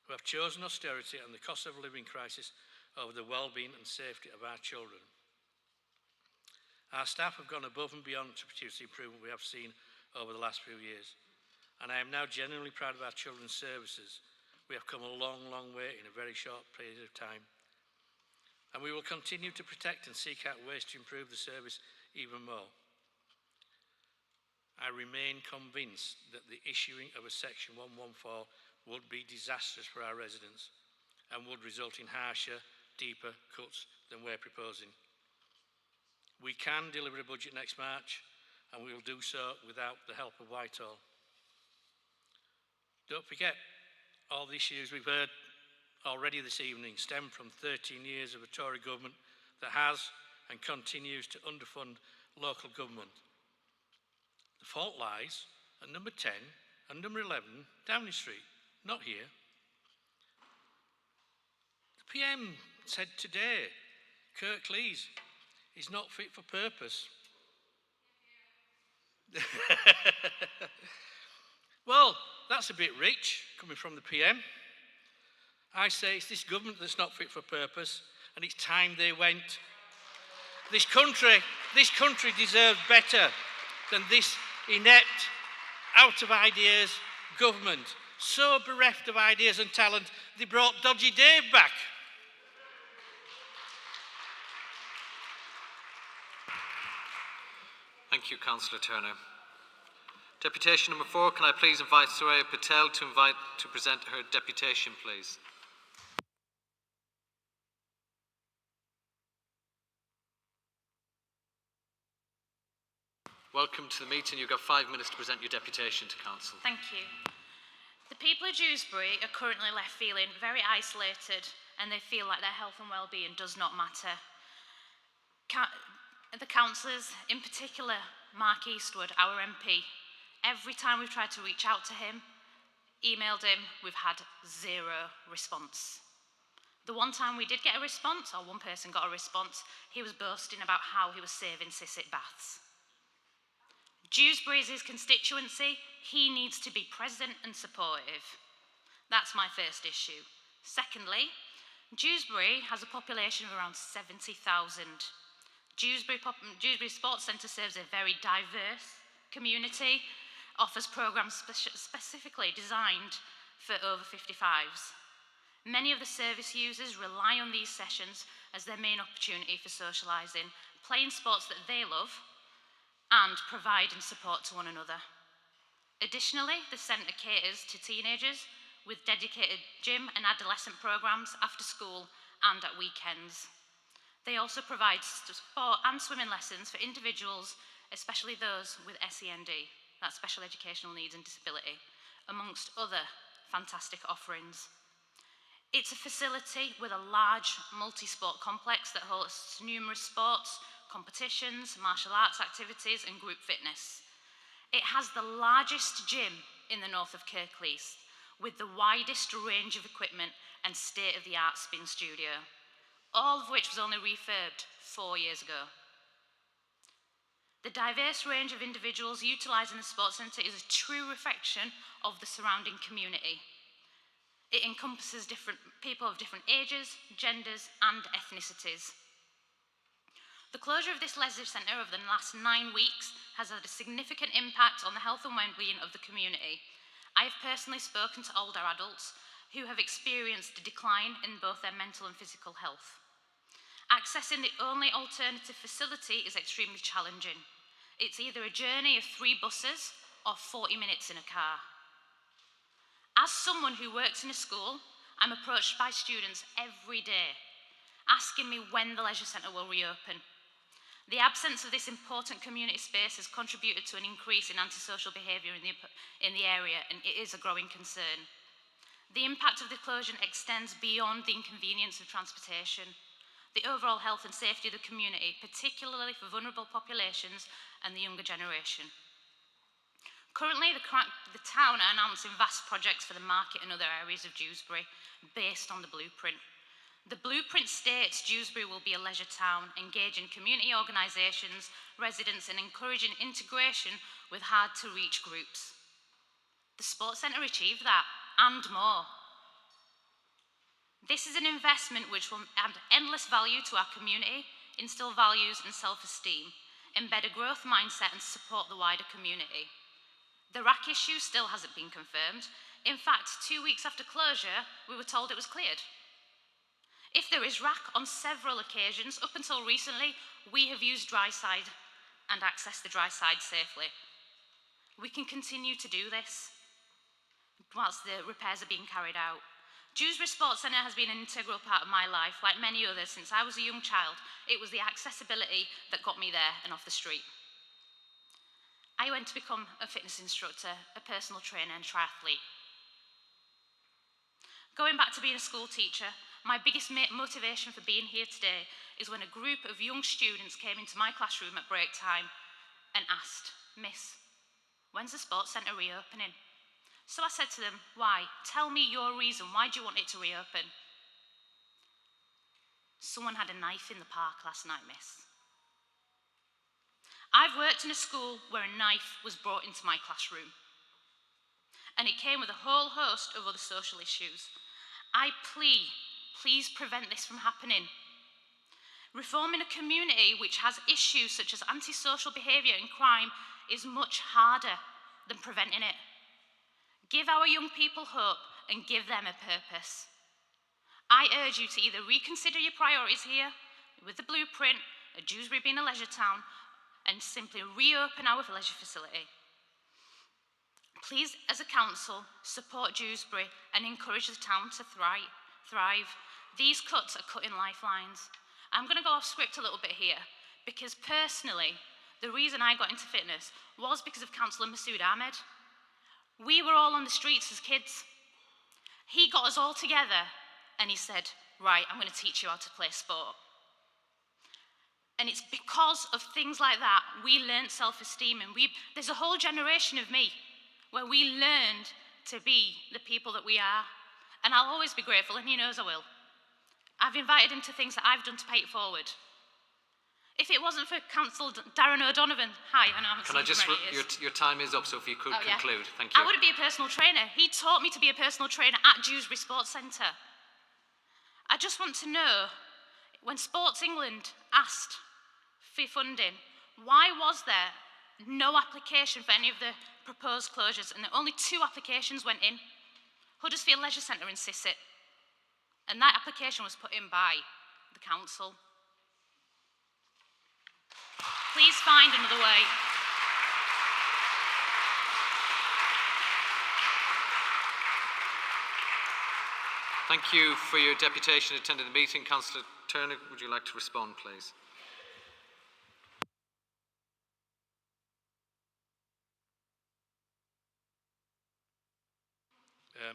who have chosen austerity and the cost of living crisis over the well-being and safety of our children. Our staff have gone above and beyond to produce the improvement we have seen over the last few years, and I am now genuinely proud of our children's services. We have come a long, long way in a very short period of time. And we will continue to protect and seek out ways to improve the service even more. I remain convinced that the issuing of a Section 114 would be disastrous for our residents and would result in harsher, deeper cuts than we're proposing. We can deliver a budget next March, and we will do so without the help of Whitehall. Don't forget, all the issues we've heard already this evening stem from 13 years of a Tory government that has and continues to underfund local government. The fault lies at number 10 and number 11 Downing Street, not here. The PM said today, Kirklees is not fit for purpose. Well, that's a bit rich coming from the PM. I say it's this government that's not fit for purpose, and it's time they went. This country deserves better than this inept, out of ideas government. So bereft of ideas and talent, they brought Dodgy Dave back. Thank you, Councillor Turner. Deputation number 4, can I please invite Suraya Patel to present her deputation, please? Welcome to the meeting. You've got 5 minutes to present your deputation to Council. Thank you. The people of Dewsbury are currently left feeling very isolated and they feel like their health and well-being does not matter. The councillors, in particular Mark Eastwood, our MP, every time we've tried to reach out to him, emailed him, we've had zero response. The one time we did get a response, or one person got a response, he was boasting about how he was saving Sisset baths. Dewsbury is his constituency. He needs to be present and supportive. That's my first issue. Secondly, Dewsbury has a population of around 70,000. Dewsbury Sports Center serves a very diverse community, offers programs specifically designed for over 55s. Many of the service users rely on these sessions as their main opportunity for socialising, playing sports that they love, and providing support to one another. Additionally, the centre caters to teenagers with dedicated gym and adolescent programs after school and at weekends. They also provide sport and swimming lessons for individuals, especially those with SEND, that's special educational needs and disability, amongst other fantastic offerings. It's a facility with a large multi-sport complex that hosts numerous sports, competitions, martial arts activities and group fitness. It has the largest gym in the north of Kirklees, with the widest range of equipment and state-of-the-art spin studio, all of which was only refurbed 4 years ago. The diverse range of individuals utilising the sports centre is a true reflection of the surrounding community. It encompasses different people of different ages, genders and ethnicities. The closure of this leisure centre over the last 9 weeks has had a significant impact on the health and well-being of the community. I have personally spoken to older adults who have experienced a decline in both their mental and physical health. Accessing the only alternative facility is extremely challenging. It's either a journey of 3 buses or 40 minutes in a car. As someone who works in a school, I'm approached by students every day asking me when the leisure centre will reopen. The absence of this important community space has contributed to an increase in antisocial behaviour in the area, and it is a growing concern. The impact of the closure extends beyond the inconvenience of transportation. The overall health and safety of the community, particularly for vulnerable populations and the younger generation. Currently, the town are announcing vast projects for the market and other areas of Dewsbury based on the blueprint. The blueprint states Dewsbury will be a leisure town, engaging community organisations, residents and encouraging integration with hard-to-reach groups. The sports centre achieved that, and more. This is an investment which will add endless value to our community, instill values and self-esteem, embed a growth mindset and support the wider community. The RAC issue still hasn't been confirmed. In fact, 2 weeks after closure, we were told it was cleared. If there is RAC on several occasions, up until recently, we have used dry side and accessed the dry side safely. We can continue to do this whilst the repairs are being carried out. Dewsbury Sports Center has been an integral part of my life, like many others since I was a young child. It was the accessibility that got me there and off the street. I went to become a fitness instructor, a personal trainer and triathlete. Going back to being a school teacher, my biggest motivation for being here today is when a group of young students came into my classroom at break time and asked, "Miss, when's the sports centre reopening?" So I said to them, "Why? Tell me your reason. Why do you want it to reopen?" "Someone had a knife in the park last night, miss." I've worked in a school where a knife was brought into my classroom, and it came with a whole host of other social issues. I please prevent this from happening. Reforming a community which has issues such as antisocial behaviour and crime is much harder than preventing it. Give our young people hope and give them a purpose. I urge you to either reconsider your priorities here with the blueprint, at Dewsbury being a leisure town, and simply reopen our leisure facility. Please, as a council, support Dewsbury and encourage the town to thrive. These cuts are cutting lifelines. I'm going to go off script a little bit here, because personally, the reason I got into fitness was because of Councillor Masood Ahmed. We were all on the streets as kids. He got us all together and he said, right, I'm going to teach you how to play sport. And it's because of things like that we learned self-esteem, and there's a whole generation of me where we learned to be the people that we are. And I'll always be grateful, and he knows I will. I've invited him to things that I've done to pay it forward. If it wasn't for Councillor Darren O'Donovan, hi, I know I haven't Can I seen just, you for 8 years. your time is up, so if you could Oh, yeah. conclude. Thank you. I wouldn't be a personal trainer. He taught me to be a personal trainer at Dewsbury Sports Center. I just want to know, when Sports England asked for funding, why was there no application for any of the proposed closures, and only 2 applications went in? Huddersfield Leisure Centre in Sisset, and that application was put in by the council. Please find another way. Thank you for your deputation attending the meeting. Councillor Turner, would you like to respond, please?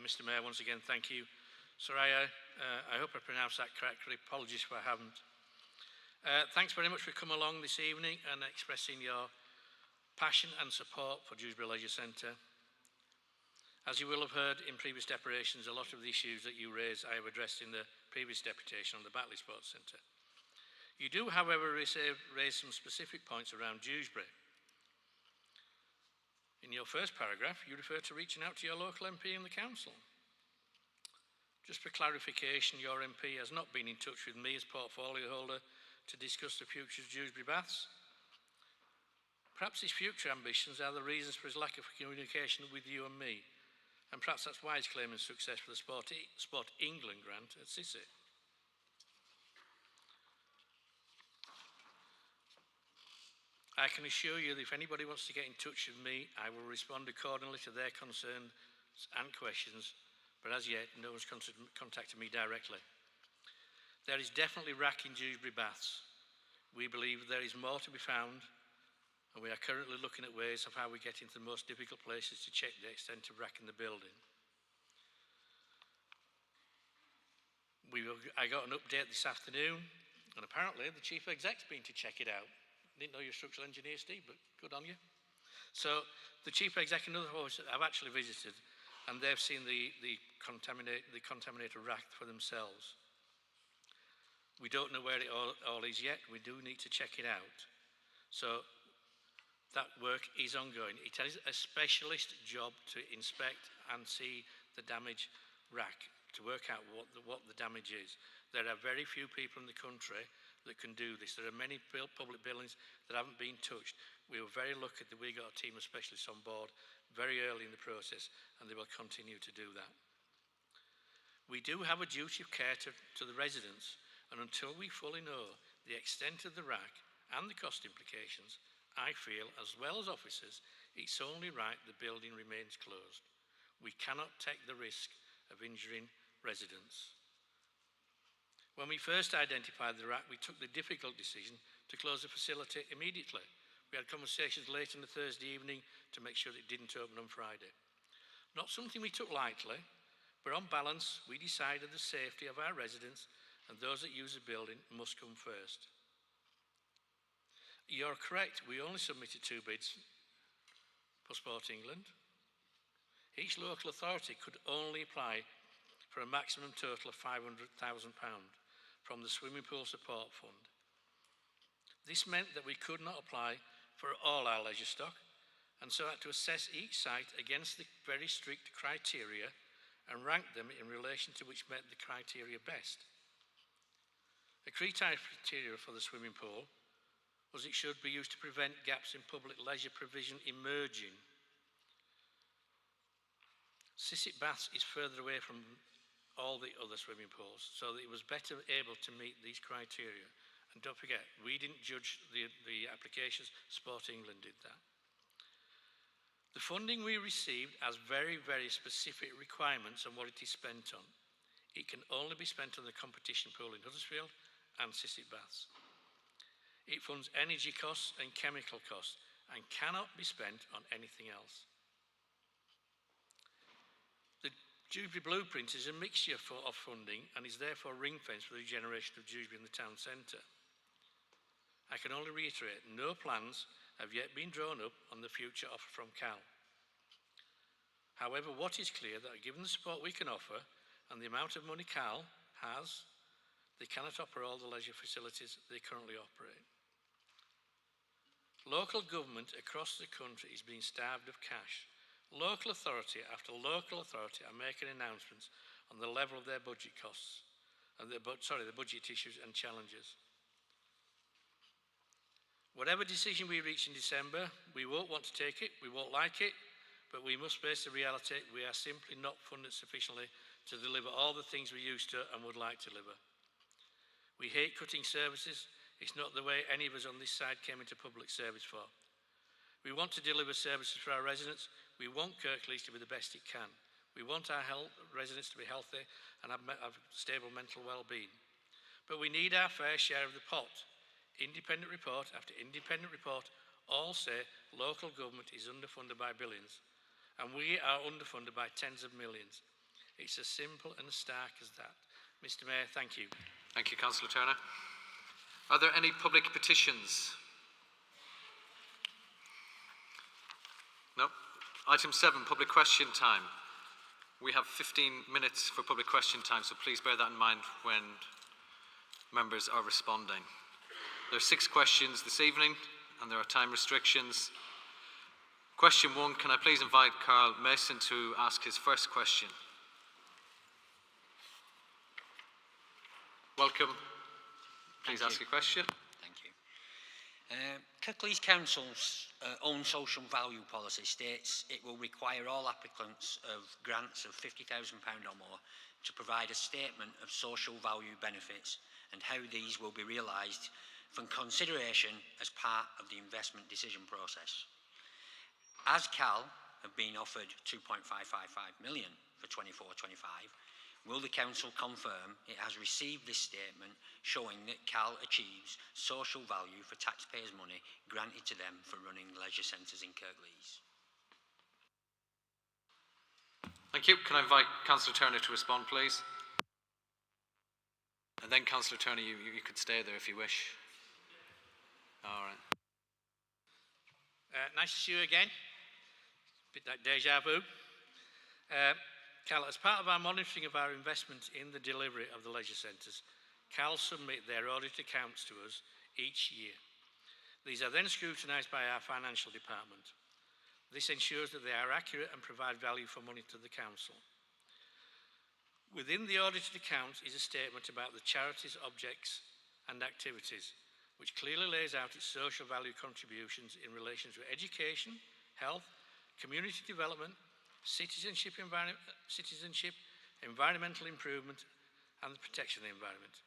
Mr. Mayor, once again, thank you. Soraya, I hope I pronounced that correctly. Apologies if I haven't. Thanks very much for coming along this evening and expressing your passion and support for Dewsbury Leisure Centre. As you will have heard in previous deputations, a lot of the issues that you raise I have addressed in the previous deputation on the Batley Sports Center. You do, however, raise some specific points around Dewsbury. In your first paragraph, you refer to reaching out to your local MP in the council. Just for clarification, your MP has not been in touch with me as portfolio holder to discuss the future of Dewsbury Baths. Perhaps his future ambitions are the reasons for his lack of communication with you and me, and perhaps that's why he's claiming success for the Sport England grant at Sisset. I can assure you that if anybody wants to get in touch with me, I will respond accordingly to their concerns and questions, but as yet, no one's contacted me directly. There is definitely rack in Dewsbury Baths. We believe there is more to be found, and we are currently looking at ways of how we get into the most difficult places to check the extent of rack in the building. I got an update this afternoon, and apparently the chief exec's been to check it out. Didn't know you're a structural engineer, Steve, but good on you. So the chief exec and other officers have actually visited, and they've seen the contaminated rack for themselves. We don't know where it all is yet. We do need to check it out. So that work is ongoing. It is a specialist job to inspect and see the damaged rack, to work out what the damage is. There are very few people in the country that can do this. There are many public buildings that haven't been touched. We were very lucky that we got a team of specialists on board very early in the process, and they will continue to do that. We do have a duty of care to the residents, and until we fully know the extent of the rack and the cost implications, I feel, as well as officers, it's only right the building remains closed. We cannot take the risk of injuring residents. When we first identified the rack, we took the difficult decision to close the facility immediately. We had conversations late on the Thursday evening to make sure it didn't open on Friday. Not something we took lightly, but on balance, we decided the safety of our residents and those that use the building must come first. You're correct, we only submitted 2 bids for Sport England. Each local authority could only apply for a maximum total of £500,000 from the Swimming Pool Support Fund. This meant that we could not apply for all our leisure stock, and so had to assess each site against the very strict criteria and rank them in relation to which met the criteria best. The criteria for the swimming pool was it should be used to prevent gaps in public leisure provision emerging. Sisset Baths is further away from all the other swimming pools, so that it was better able to meet these criteria. And don't forget, we didn't judge the applications, Sport England did that. The funding we received has very, very specific requirements on what it is spent on. It can only be spent on the competition pool in Huddersfield and Sisset Baths. It funds energy costs and chemical costs and cannot be spent on anything else. The Dewsbury Blueprint is a mixture of funding and is therefore ring-fenced for the regeneration of Dewsbury in the town centre. I can only reiterate, no plans have yet been drawn up on the future offer from CAL. However, what is clear that given the support we can offer and the amount of money CAL has, they cannot offer all the leisure facilities they currently operate. Local government across the country is being starved of cash. Local authority after local authority are making announcements on the level of their budget costs, and the budget issues and challenges. Whatever decision we reach in December, we won't want to take it, we won't like it, but we must face the reality we are simply not funded sufficiently to deliver all the things we used to and would like to deliver. We hate cutting services. It's not the way any of us on this side came into public service for. We want to deliver services for our residents. We want Kirklees to be the best it can. We want our residents to be healthy and have stable mental well-being. But we need our fair share of the pot. Independent report after independent report all say local government is underfunded by billions, and we are underfunded by tens of millions. It's as simple and as stark as that. Mr. Mayor, thank you. Thank you, Councillor Turner. Are there any public petitions? No. Item 7, public question time. We have 15 minutes for public question time, so please bear that in mind when members are responding. There are 6 questions this evening, and there are time restrictions. Question 1, can I please invite Carl Mason to ask his first question? Welcome. Please ask your question. Thank you. Kirklees Council's own social value policy states it will require all applicants of grants of £50,000 or more to provide a statement of social value benefits and how these will be realised from consideration as part of the investment decision process. As CAL have been offered 2.555 million for 24-25, will the Council confirm it has received this statement showing that CAL achieves social value for taxpayers' money granted to them for running leisure centres in Kirklees? Thank you. Can I invite Councillor Turner to respond, please? And then, Councillor Turner, you could stay there if you wish. All right. Nice to see you again. Bit like deja vu. CAL, as part of our monitoring of our investment in the delivery of the leisure centres, CAL submit their audit accounts to us each year. These are then scrutinised by our financial department. This ensures that they are accurate and provide value for money to the Council. Within the audited accounts is a statement about the charity's objects and activities, which clearly lays out its social value contributions in relation to education, health, community development, citizenship, environmental improvement, and the protection of the environment,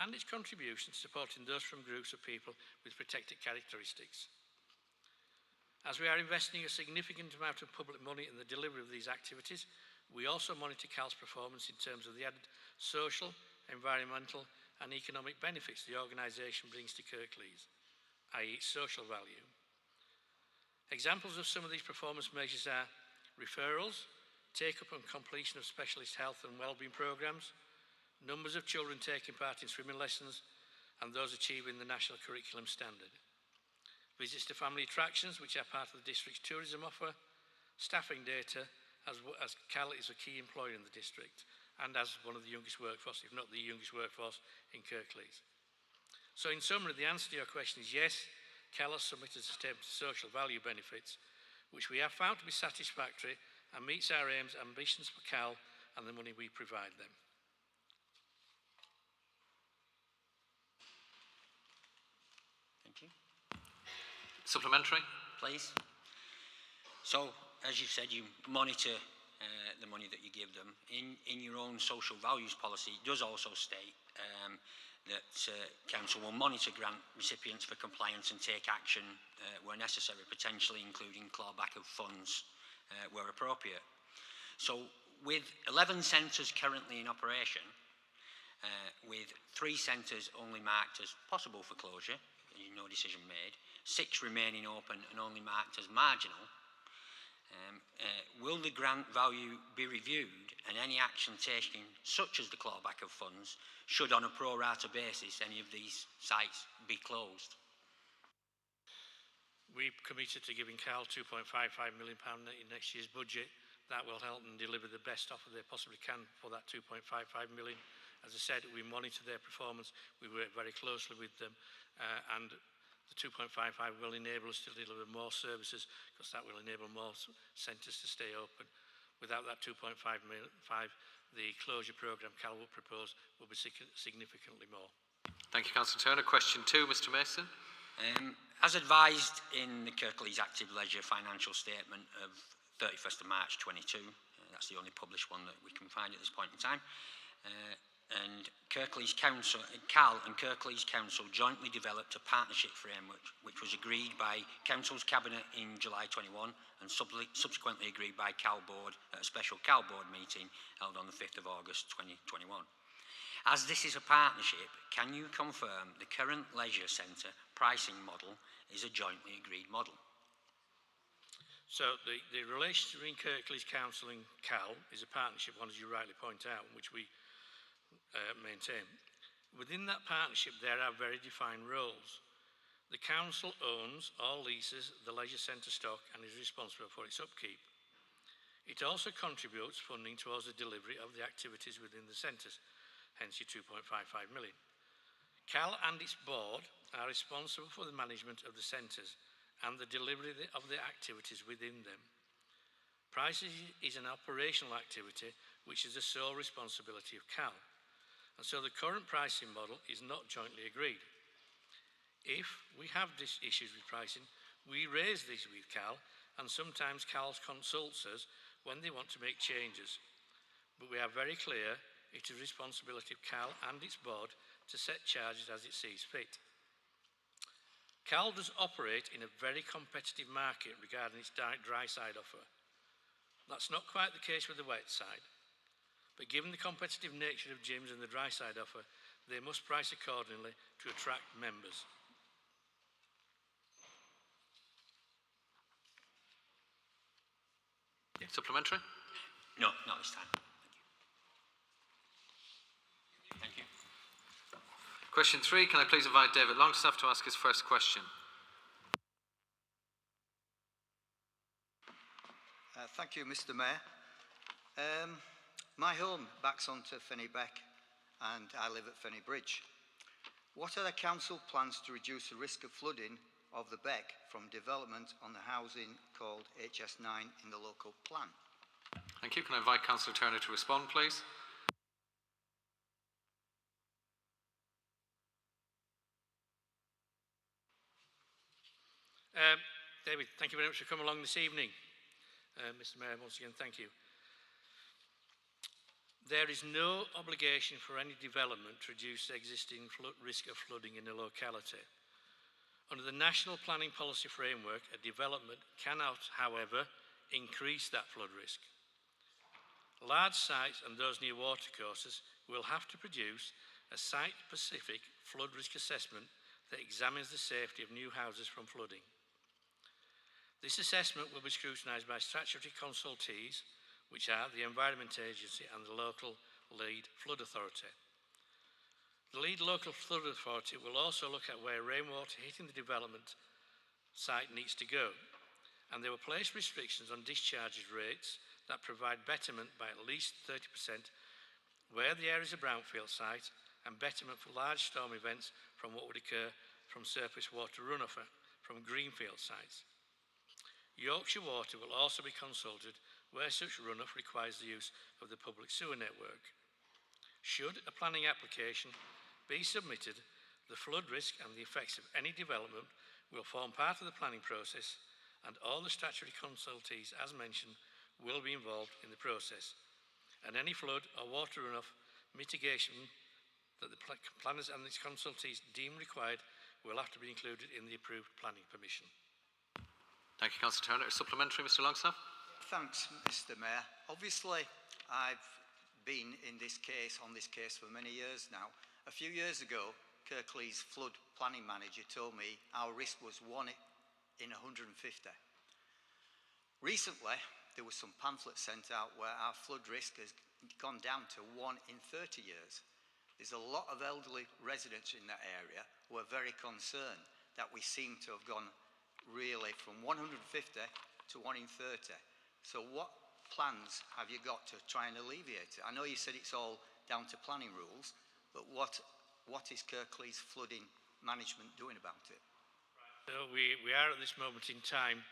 and its contributions supporting those from groups of people with protected characteristics. As we are investing a significant amount of public money in the delivery of these activities, we also monitor CAL's performance in terms of the added social, environmental, and economic benefits the organisation brings to Kirklees, i.e. social value. Examples of some of these performance measures are referrals, take-up and completion of specialist health and wellbeing programmes, numbers of children taking part in swimming lessons, and those achieving the national curriculum standard. Visits to family attractions, which are part of the district's tourism offer, staffing data, as CAL is a key employer in the district, and as one of the youngest workforce, if not the youngest workforce, in Kirklees. So in summary, the answer to your question is yes, CAL has submitted a statement of social value benefits, which we have found to be satisfactory and meets our aims and ambitions for CAL and the money we provide them. Thank you. Supplementary? Please. So, as you said, you monitor the money that you give them. In your own social values policy, it does also state that Council will monitor grant recipients for compliance and take action where necessary, potentially including clawback of funds where appropriate. So with 11 centres currently in operation, with 3 centres only marked as possible for closure no decision made. 6 remaining open and only marked as marginal. Will the grant value be reviewed and any action taken, such as the clawback of funds, should on a pro rata basis any of these sites be closed? We've committed to giving Cal £2.55 million in next year's budget. That will help them deliver the best offer they possibly can for that £2.55 million. As I said, we monitor their performance, we work very closely with them, and the 2.55 will enable us to deliver more services, because that will enable more centres to stay open. Without that 2.5, the closure programme Cal will propose will be significantly more. Thank you, Councillor Turner. Question 2, Mr Mason. As advised in the Kirklees Active Leisure financial statement of 31st of March 22, that's the only published one that we can find at this point in time, and Kirklees Council, Cal and Kirklees Council jointly developed a partnership framework which was agreed by Council's Cabinet in July 21 and subsequently agreed by Cal Board at a special Cal Board meeting held on the 5th of August 2021. As this is a partnership, can you confirm the current leisure centre pricing model is a jointly agreed model? So the relationship between Kirklees Council and Cal is a partnership one, as you rightly point out, which we maintain. Within that partnership, there are very defined roles. The council owns or leases the leisure centre stock and is responsible for its upkeep. It also contributes funding towards the delivery of the activities within the centres, hence your 2.55 million. Cal and its board are responsible for the management of the centres and the delivery of the activities within them. Pricing is an operational activity which is the sole responsibility of Cal, and so the current pricing model is not jointly agreed. If we have issues with pricing, we raise this with Cal, and sometimes Cal consults us when they want to make changes. But we are very clear it is the responsibility of Cal and its board to set charges as it sees fit. Cal does operate in a very competitive market regarding its dry side offer. That's not quite the case with the wet side. But given the competitive nature of gyms and the dry side offer, they must price accordingly to attract members. Supplementary? No, not this time. Thank you. Question 3, can I please invite David Longstaff to ask his first question? Thank you, Mr Mayor. My home backs onto Fenny Beck and I live at Fenny Bridge. What are the council plans to reduce the risk of flooding of the Beck from development on the housing called HS9 in the local plan? Thank you. Can I invite Councillor Turner to respond, please? David, thank you very much for coming along this evening. Mr Mayor, once again, thank you. There is no obligation for any development to reduce the existing risk of flooding in a locality. Under the National Planning Policy Framework, a development cannot, however, increase that flood risk. Large sites and those near watercourses will have to produce a site-specific flood risk assessment that examines the safety of new houses from flooding. This assessment will be scrutinised by statutory consultees, which are the Environment Agency and the local lead flood authority. The lead local flood authority will also look at where rainwater hitting the development site needs to go, and they will place restrictions on discharge rates that provide betterment by at least 30% where the area is a brownfield site, and betterment for large storm events from what would occur from surface water runoff from greenfield sites. Yorkshire Water will also be consulted where such runoff requires the use of the public sewer network. Should a planning application be submitted, the flood risk and the effects of any development will form part of the planning process, and all the statutory consultees, as mentioned, will be involved in the process. And any flood or water runoff mitigation that the planners and its consultees deem required will have to be included in the approved planning permission. Thank you, Councillor Turner. Supplementary, Mr Longstaff. Thanks, Mr Mayor. Obviously, I've been in this case, on this case for many years now. A few years ago, Kirklees flood planning manager told me our risk was 1 in 150. Recently, there was some pamphlets sent out where our flood risk has gone down to 1 in 30 years. There's a lot of elderly residents in that area who are very concerned that we seem to have gone really from 150 to 1 in 30. So what plans have you got to try and alleviate it? I know you said it's all down to planning rules, but what is Kirklees flooding management doing about it? So we are at this moment in time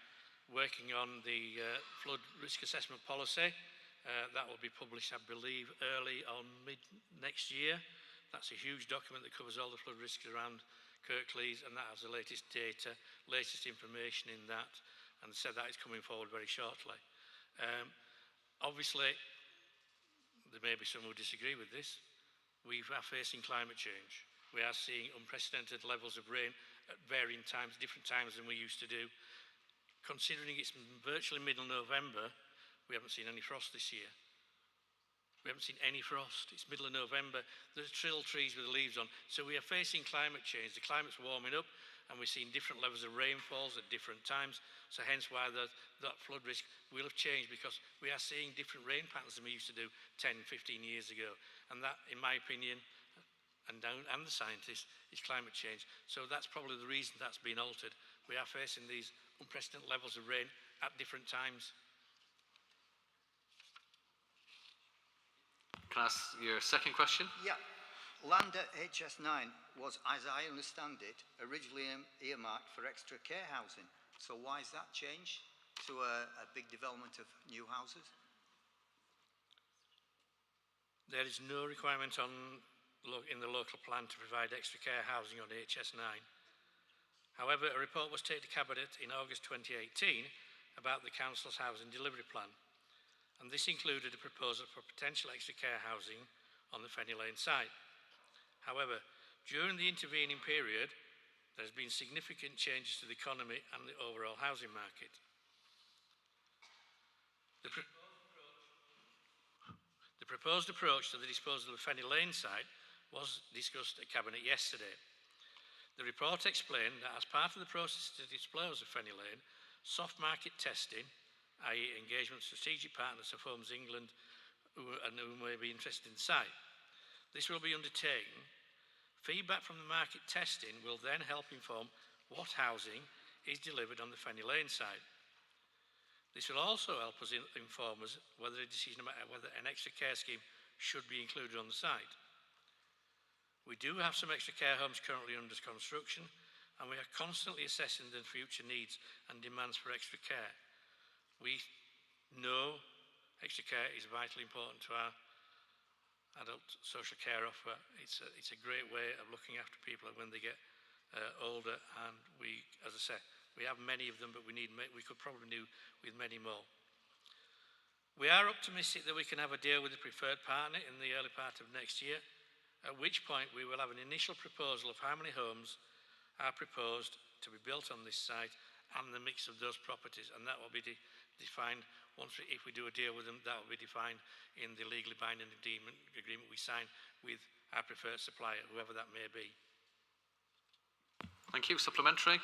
working on the flood risk assessment policy. That will be published, I believe, early on mid next year. That's a huge document that covers all the flood risks around Kirklees, and that has the latest data, latest information in that, and said that is coming forward very shortly. Obviously, there may be some who disagree with this. We are facing climate change. We are seeing unprecedented levels of rain at varying times, different times than we used to do. Considering it's virtually middle November, we haven't seen any frost this year. We haven't seen any frost. It's middle of November. There's trill trees with the leaves on. So we are facing climate change. The climate's warming up, and we're seeing different levels of rainfalls at different times. So hence why that flood risk will have changed, because we are seeing different rain patterns than we used to do 10, 15 years ago. And that, in my opinion, and the scientists, is climate change. So that's probably the reason that's been altered. We are facing these unprecedented levels of rain at different times. Can I ask your second question? Yeah. Land at HS9 was, as I understand it, originally earmarked for extra care housing. So why is that changed to a big development of new houses? There is no requirement in the local plan to provide extra care housing on HS9. However, a report was taken to Cabinet in August 2018 about the Council's housing delivery plan, and this included a proposal for potential extra care housing on the Fenny Lane site. However, during the intervening period, there has been significant changes to the economy and the overall housing market. The proposed approach to the disposal of the Fenny Lane site was discussed at Cabinet yesterday. The report explained that as part of the process to dispose of Fenny Lane, soft market testing, i.e. engagement with strategic partners of Homes England who may be interested in the site, this will be undertaken. Feedback from the market testing will then help inform what housing is delivered on the Fenny Lane site. This will also help us inform us whether a decision about whether an extra care scheme should be included on the site. We do have some extra care homes currently under construction, and we are constantly assessing the future needs and demands for extra care. We know extra care is vitally important to our adult social care offer. It's a great way of looking after people when they get older, and we, as I said, we have many of them, but we could probably do with many more. We are optimistic that we can have a deal with the preferred partner in the early part of next year, at which point we will have an initial proposal of how many homes are proposed to be built on this site and the mix of those properties, and that will be defined if we do a deal with them. That will be defined in the legally binding agreement we sign with our preferred supplier, whoever that may be. Thank you. Supplementary?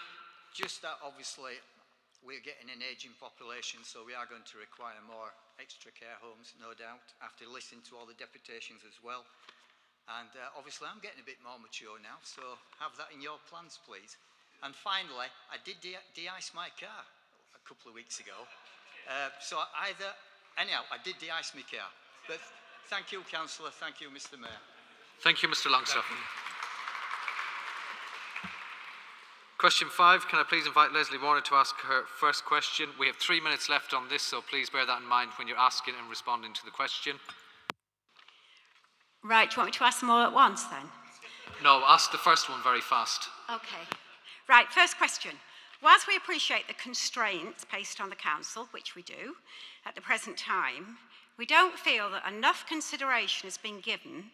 Just that obviously we're getting an ageing population, so we are going to require more extra care homes, no doubt, after listening to all the deputations as well. And obviously I'm getting a bit more mature now, so have that in your plans, please. And finally, I did de-ice my car a couple of weeks ago. Anyhow, I did de-ice my car. But thank you, Councillor. Thank you, Mr. Mayor. Thank you, Mr. Longstaff. Question 5, can I please invite Leslie Warner to ask her first question? We have 3 minutes left on this, so please bear that in mind when you're asking and responding to the question. Right, do you want me to ask them all at once then? No, ask the first one very fast. Okay. Right, first question. Whilst we appreciate the constraints placed on the council, which we do at the present time, we don't feel that enough consideration has been given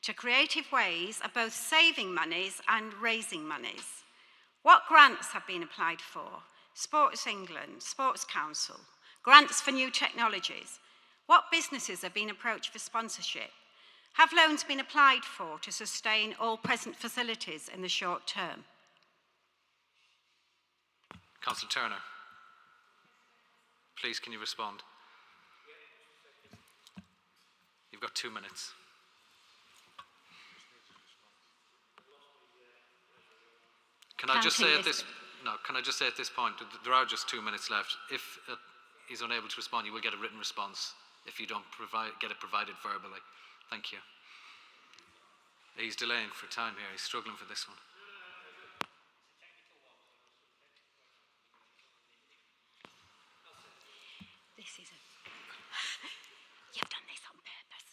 to creative ways of both saving monies and raising monies. What grants have been applied for? Sports England, Sports Council, grants for new technologies. What businesses have been approached for sponsorship? Have loans been applied for to sustain all present facilities in the short term? Councillor Turner, please can you respond? You've got 2 minutes. Can I just say at this point, there are just 2 minutes left. If he's unable to respond, you will get a written response if you don't get it provided verbally. Thank you. He's delaying for time here. He's struggling for this one. You've done this on purpose.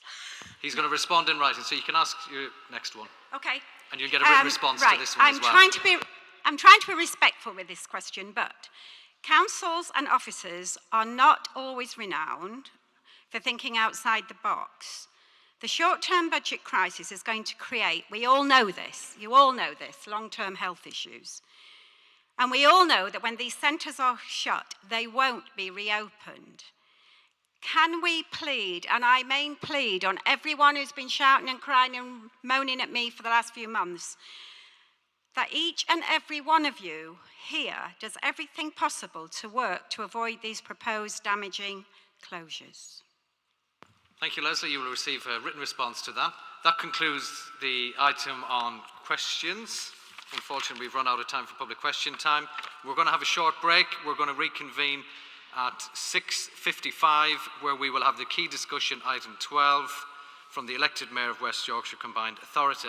He's going to respond in writing, so you can ask your next one. Okay. And you'll get a written response to this one as well. I'm trying to be respectful with this question, but councils and officers are not always renowned for thinking outside the box. The short-term budget crisis is going to create, we all know this, you all know this, long-term health issues. And we all know that when these centres are shut, they won't be reopened. Can we plead, and I main plead on everyone who's been shouting and crying and moaning at me for the last few months, that each and every one of you here does everything possible to work to avoid these proposed damaging closures. Thank you, Leslie. You will receive a written response to that. That concludes the item on questions. Unfortunately, we've run out of time for public question time. We're going to have a short break. We're going to reconvene at 6:55, where we will have the key discussion, item 12, from the elected Mayor of West Yorkshire Combined Authority.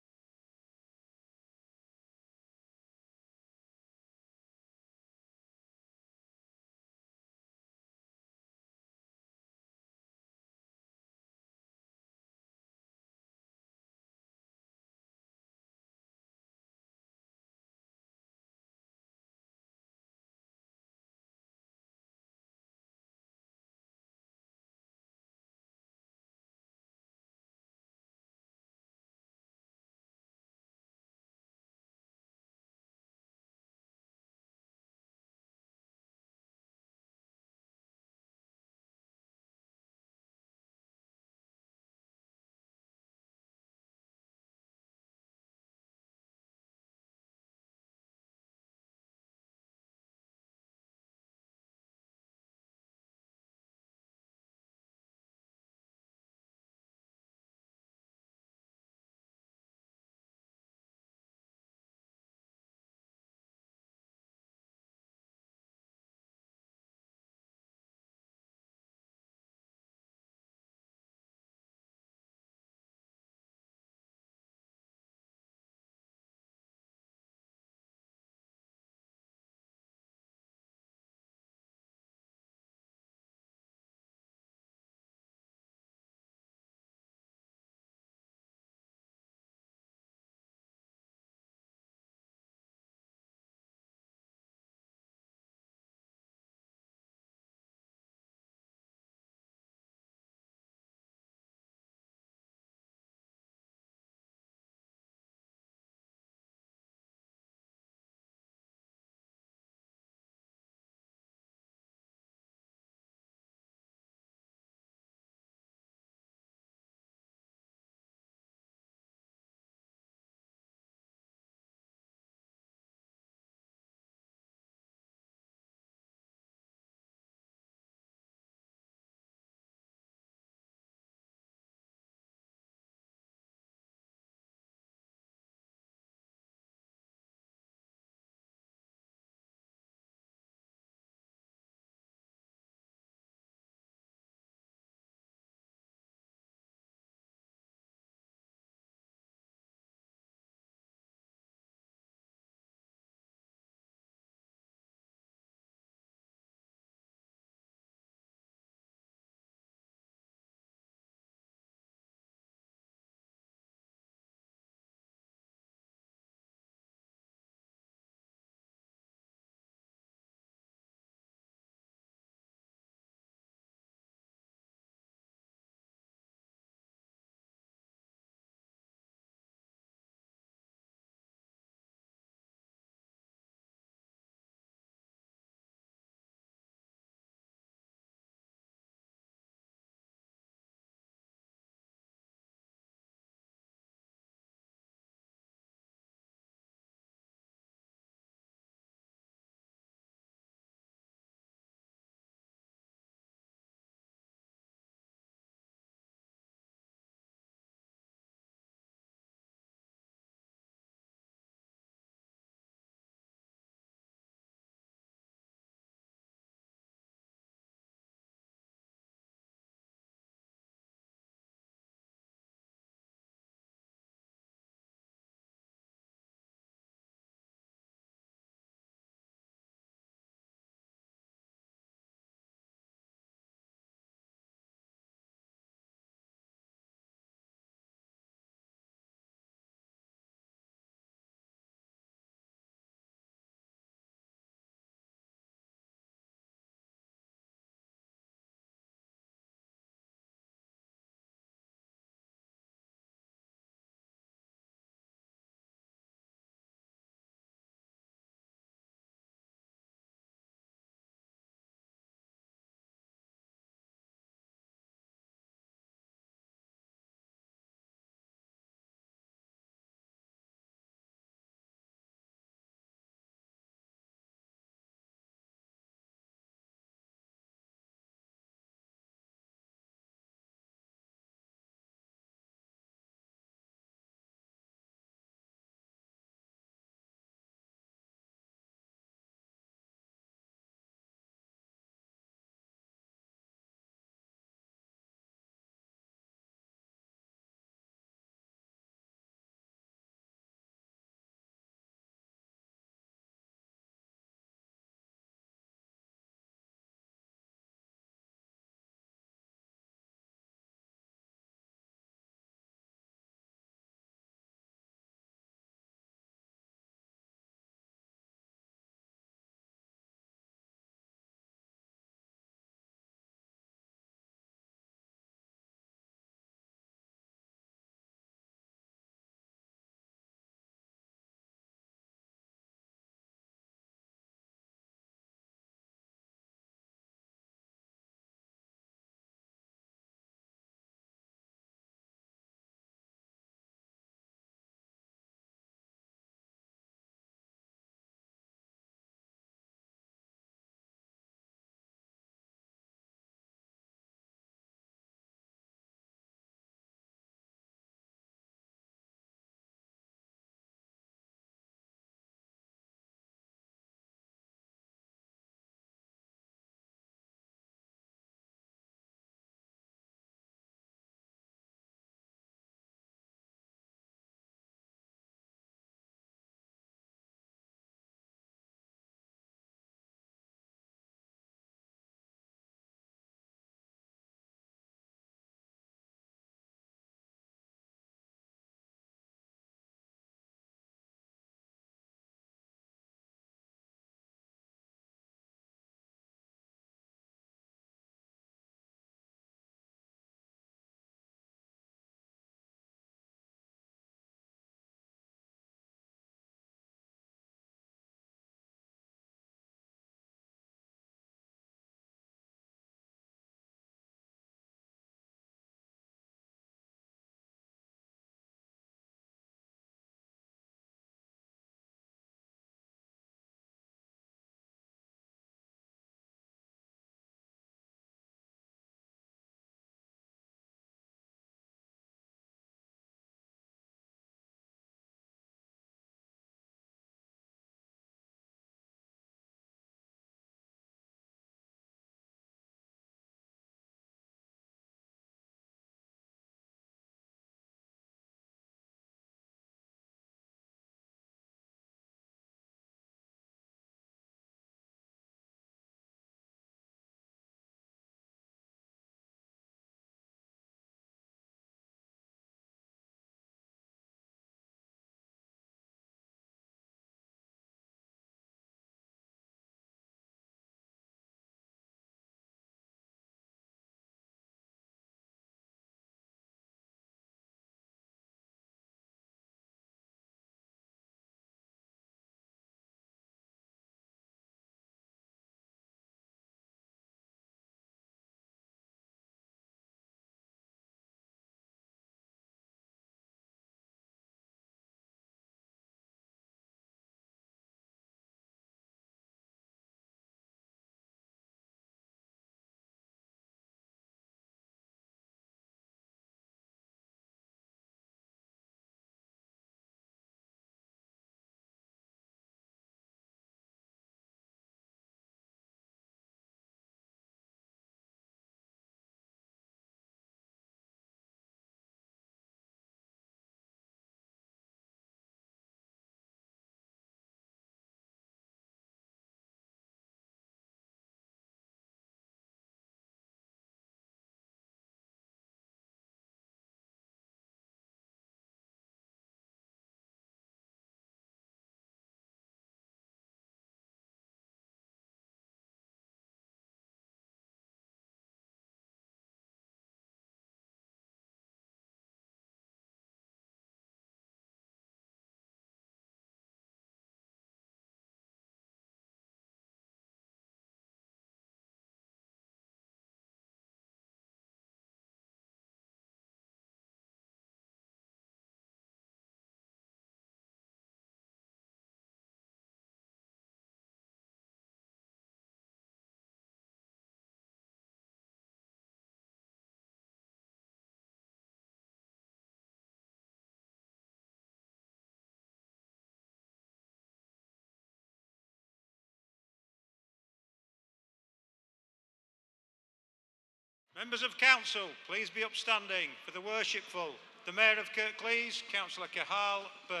Members of Council, please be upstanding for the worshipful, the Mayor of Kirklees, Councillor Cahal Burke.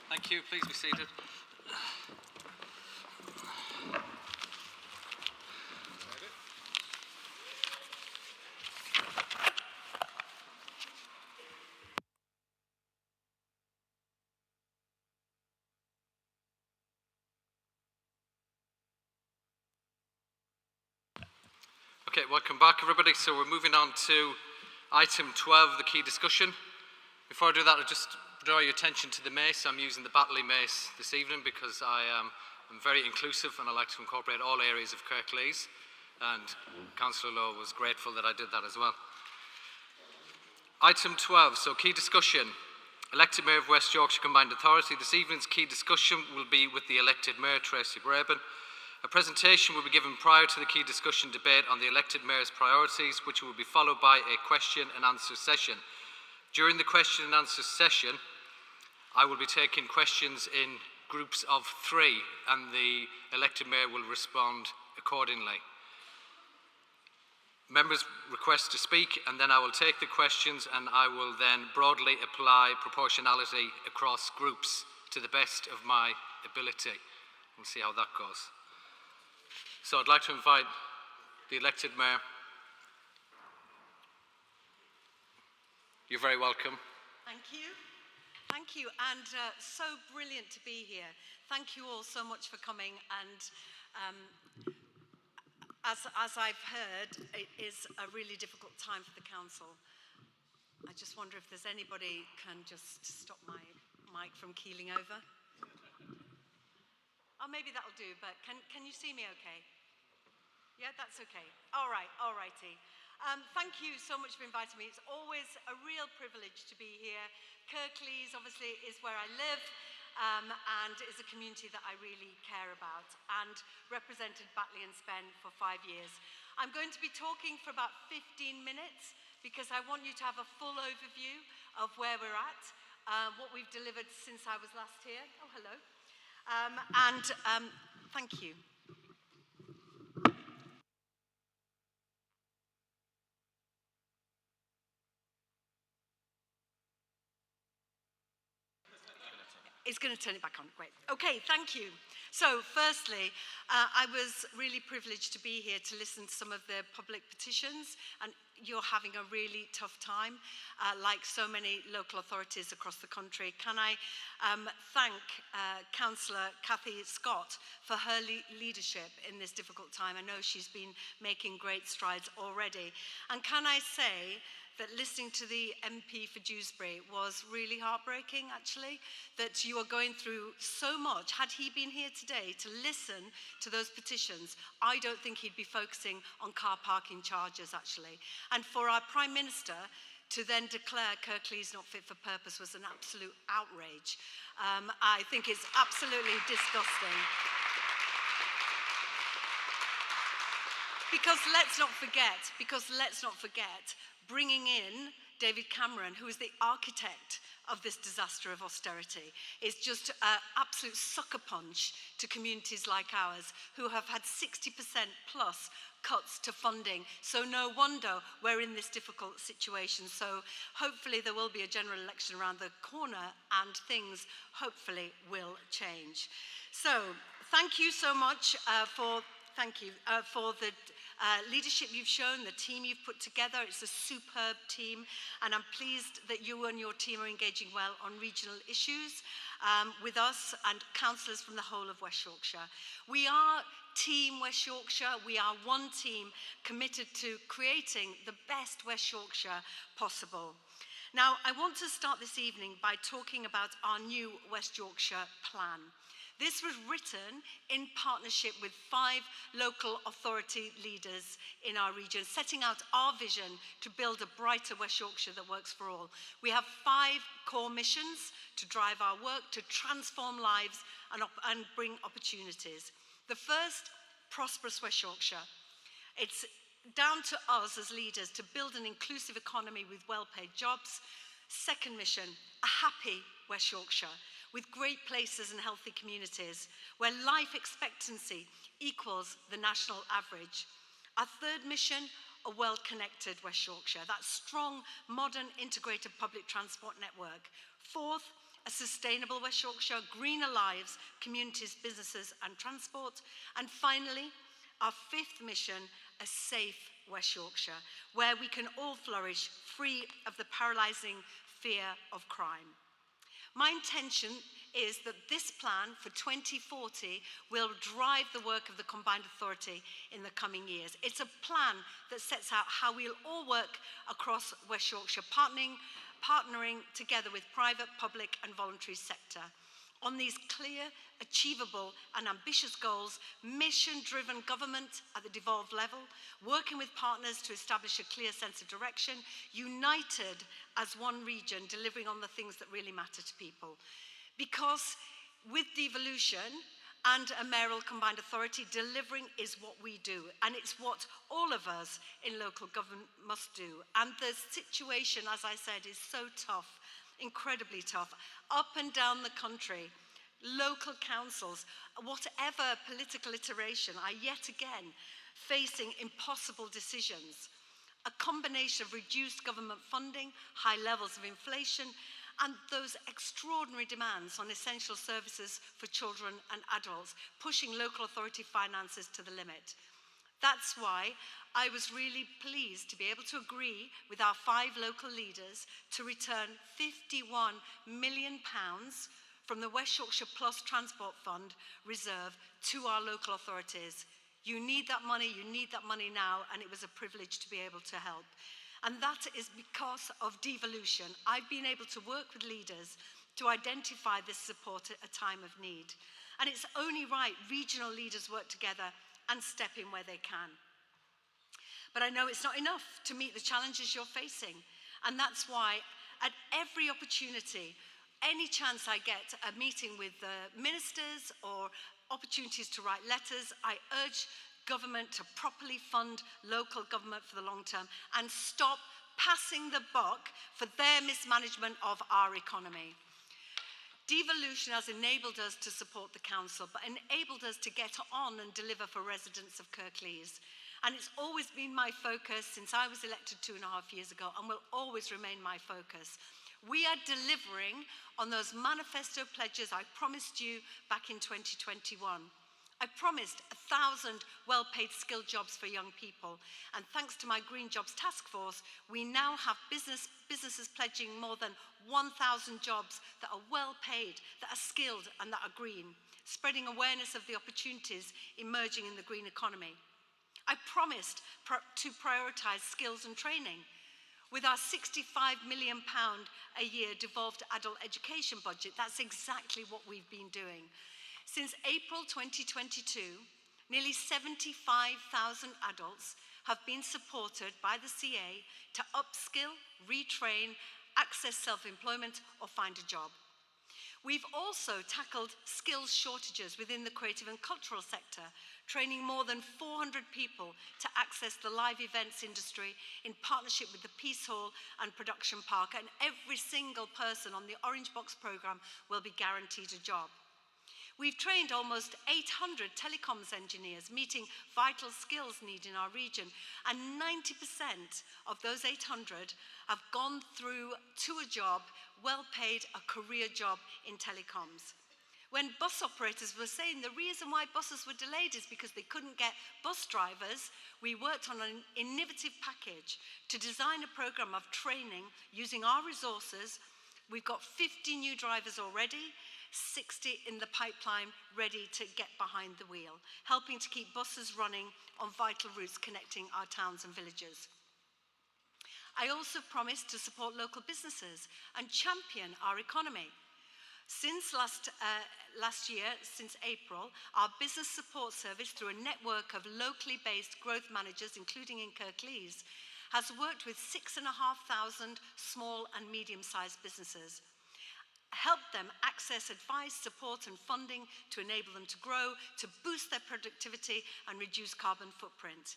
Thank you. Please be seated. Okay, welcome back everybody. So we're moving on to item 12, the key discussion. Before I do that, I'll just draw your attention to the mace. I'm using the Batley mace this evening because I'm very inclusive and I like to incorporate all areas of Kirklees, and Councillor Lowe was grateful that I did that as well. Item 12, so key discussion. Elected Mayor of West Yorkshire Combined Authority. This evening's key discussion will be with the elected Mayor, Tracy Braben. A presentation will be given prior to the key discussion debate on the elected Mayor's priorities, which will be followed by a question and answer session. During the question and answer session, I will be taking questions in groups of 3 and the elected Mayor will respond accordingly. Members request to speak and then I will take the questions and I will then broadly apply proportionality across groups to the best of my ability. We'll see how that goes. So I'd like to invite the elected Mayor. You're very welcome. Thank you. Thank you, and so brilliant to be here. Thank you all so much for coming, and as I've heard, it is a really difficult time for the council. I just wonder if there's anybody can just stop my mic from keeling over. Oh, maybe that'll do, but can you see me okay? Yeah, that's okay. All right, all righty. Thank you so much for inviting me. It's always a real privilege to be here. Kirklees, obviously, is where I live and is a community that I really care about, and represented Batley and Spen for 5 years. I'm going to be talking for about 15 minutes because I want you to have a full overview of where we're at, what we've delivered since I was last here. Oh, hello. Thank you. It's going to turn it back on. Great. Okay, thank you. So, firstly, I was really privileged to be here to listen to some of the public petitions, and you're having a really tough time, like so many local authorities across the country. Can I thank Councillor Cathy Scott for her leadership in this difficult time? I know she's been making great strides already. And can I say that listening to the MP for Dewsbury was really heartbreaking, actually, that you are going through so much. Had he been here today to listen to those petitions, I don't think he'd be focusing on car parking charges, actually. And for our Prime Minister to then declare Kirklees not fit for purpose was an absolute outrage. I think it's absolutely disgusting. Because let's not forget, bringing in David Cameron, who is the architect of this disaster of austerity, is just an absolute sucker punch to communities like ours who have had 60% plus cuts to funding. So no wonder we're in this difficult situation. So hopefully there will be a general election around the corner and things hopefully will change. So thank you so much for the leadership you've shown, the team you've put together. It's a superb team, and I'm pleased that you and your team are engaging well on regional issues with us and councillors from the whole of West Yorkshire. We are Team West Yorkshire. We are one team committed to creating the best West Yorkshire possible. Now, I want to start this evening by talking about our new West Yorkshire plan. This was written in partnership with 5 local authority leaders in our region, setting out our vision to build a brighter West Yorkshire that works for all. We have 5 core missions to drive our work, to transform lives and bring opportunities. The first, prosperous West Yorkshire. It's down to us as leaders to build an inclusive economy with well-paid jobs. Second mission, a happy West Yorkshire with great places and healthy communities where life expectancy equals the national average. Our third mission, a well-connected West Yorkshire, that strong, modern, integrated public transport network. Fourth, a sustainable West Yorkshire, greener lives, communities, businesses and transport. And finally, our fifth mission, a safe West Yorkshire, where we can all flourish free of the paralysing fear of crime. My intention is that this plan for 2040 will drive the work of the Combined Authority in the coming years. It's a plan that sets out how we'll all work across West Yorkshire, partnering together with private, public and voluntary sector on these clear, achievable and ambitious goals, mission-driven government at the devolved level, working with partners to establish a clear sense of direction, united as one region, delivering on the things that really matter to people. Because with devolution and a mayoral combined authority, delivering is what we do, and it's what all of us in local government must do. And the situation, as I said, is so tough, incredibly tough. Up and down the country, local councils, whatever political iteration, are yet again facing impossible decisions. A combination of reduced government funding, high levels of inflation, and those extraordinary demands on essential services for children and adults, pushing local authority finances to the limit. That's why I was really pleased to be able to agree with our 5 local leaders to return £51 million from the West Yorkshire Plus Transport Fund reserve to our local authorities. You need that money now, and it was a privilege to be able to help. And that is because of devolution. I've been able to work with leaders to identify this support at a time of need. And it's only right regional leaders work together and step in where they can. But I know it's not enough to meet the challenges you're facing. And that's why at every opportunity, any chance I get a meeting with the ministers or opportunities to write letters, I urge government to properly fund local government for the long term and stop passing the buck for their mismanagement of our economy. Devolution has enabled us to support the council, but enabled us to get on and deliver for residents of Kirklees. And it's always been my focus since I was elected 2.5 years ago, and will always remain my focus. We are delivering on those manifesto pledges I promised you back in 2021. I promised 1,000 well-paid skilled jobs for young people. And thanks to my Green Jobs Task Force, we now have businesses pledging more than 1,000 jobs that are well-paid, that are skilled and that are green, spreading awareness of the opportunities emerging in the green economy. I promised to prioritise skills and training. With our £65 million a year devolved adult education budget, that's exactly what we've been doing. Since April 2022, nearly 75,000 adults have been supported by the CA to upskill, retrain, access self-employment or find a job. We've also tackled skills shortages within the creative and cultural sector, training more than 400 people to access the live events industry in partnership with the Peace Hall and Production Park, and every single person on the Orange Box programme will be guaranteed a job. We've trained almost 800 telecoms engineers, meeting vital skills needed in our region, and 90% of those 800 have gone through to a job, well paid, a career job in telecoms. When bus operators were saying the reason why buses were delayed is because they couldn't get bus drivers, we worked on an innovative package to design a programme of training using our resources. We've got 50 new drivers already, 60 in the pipeline ready to get behind the wheel, helping to keep buses running on vital routes connecting our towns and villages. I also promised to support local businesses and champion our economy. Since last year, since April, our business support service, through a network of locally based growth managers, including in Kirklees, has worked with 6,500 small and medium-sized businesses, helped them access advice, support and funding to enable them to grow, to boost their productivity and reduce carbon footprint.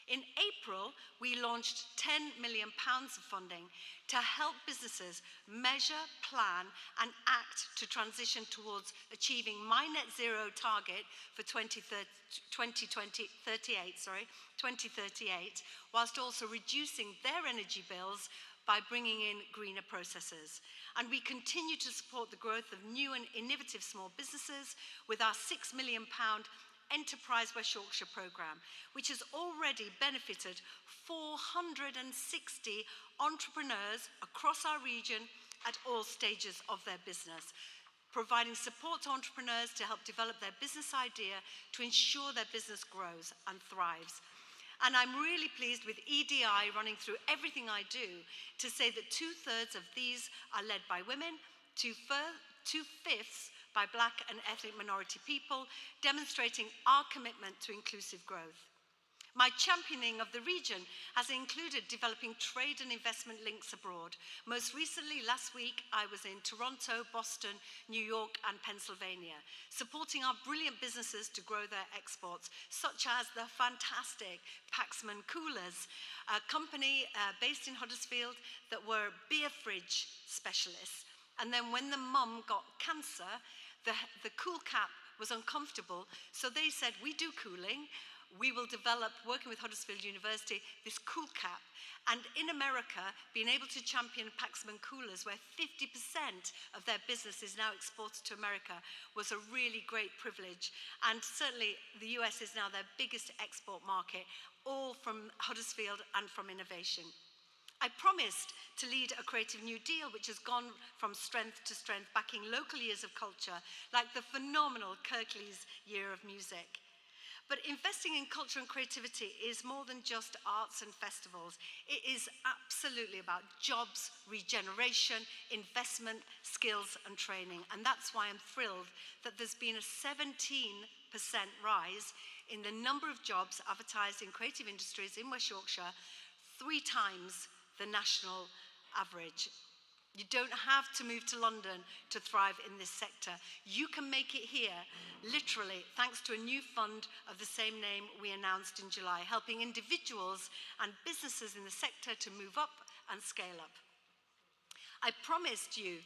In April, we launched £10 million of funding to help businesses measure, plan and act to transition towards achieving my net zero target for 2038, whilst also reducing their energy bills by bringing in greener processes. And we continue to support the growth of new and innovative small businesses with our £6 million Enterprise West Yorkshire programme, which has already benefited 460 entrepreneurs across our region at all stages of their business, providing support to entrepreneurs to help develop their business idea to ensure their business grows and thrives. And I'm really pleased with EDI running through everything I do to say that 2/3 of these are led by women, 2/5 by Black and ethnic minority people, demonstrating our commitment to inclusive growth. My championing of the region has included developing trade and investment links abroad. Most recently, last week, I was in Toronto, Boston, New York and Pennsylvania, supporting our brilliant businesses to grow their exports, such as the fantastic Paxman Coolers, a company based in Huddersfield that were beer fridge specialists. And then when the mum got cancer, the cool cap was uncomfortable, so they said, we do cooling, we will develop, working with Huddersfield University, this cool cap. And in America, being able to champion Paxman Coolers, where 50% of their business is now exported to America, was a really great privilege. And certainly the US is now their biggest export market, all from Huddersfield and from innovation. I promised to lead a creative new deal which has gone from strength to strength, backing local years of culture like the phenomenal Kirklees Year of Music. But investing in culture and creativity is more than just arts and festivals. It is absolutely about jobs, regeneration, investment, skills and training. And that's why I'm thrilled that there's been a 17% rise in the number of jobs advertised in creative industries in West Yorkshire, 3 times the national average. You don't have to move to London to thrive in this sector. You can make it here, literally, thanks to a new fund of the same name we announced in July, helping individuals and businesses in the sector to move up and scale up. I promised you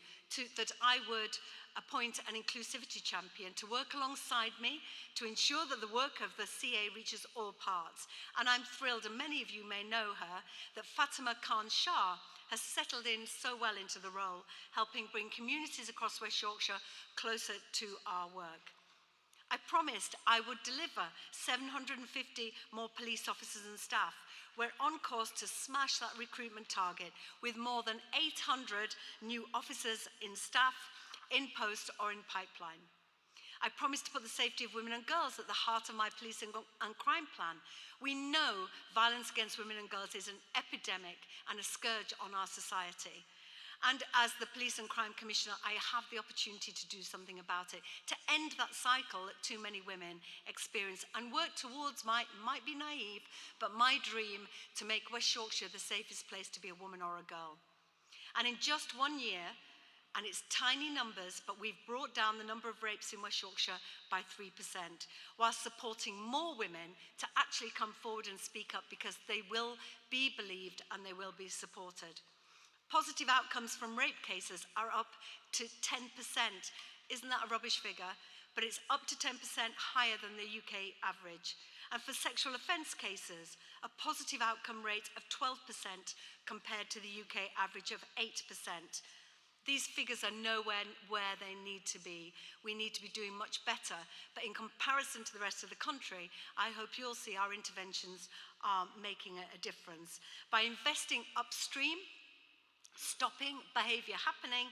that I would appoint an inclusivity champion to work alongside me to ensure that the work of the CA reaches all parts. And I'm thrilled, and many of you may know her, that Fatima Khan Shah has settled in so well into the role, helping bring communities across West Yorkshire closer to our work. I promised I would deliver 750 more police officers and staff. We're on course to smash that recruitment target with more than 800 new officers in staff, in post or in pipeline. I promised to put the safety of women and girls at the heart of my police and crime plan. We know violence against women and girls is an epidemic and a scourge on our society. And as the Police and Crime Commissioner, I have the opportunity to do something about it, to end that cycle that too many women experience and work towards might be naive, but my dream to make West Yorkshire the safest place to be a woman or a girl. And in just 1 year, and it's tiny numbers, but we've brought down the number of rapes in West Yorkshire by 3%, while supporting more women to actually come forward and speak up, because they will be believed and they will be supported. Positive outcomes from rape cases are up to 10%. Isn't that a rubbish figure? But it's up to 10% higher than the UK average. And for sexual offence cases, a positive outcome rate of 12% compared to the UK average of 8%. These figures are nowhere where they need to be. We need to be doing much better. But in comparison to the rest of the country, I hope you'll see our interventions are making a difference. By investing upstream, stopping behaviour happening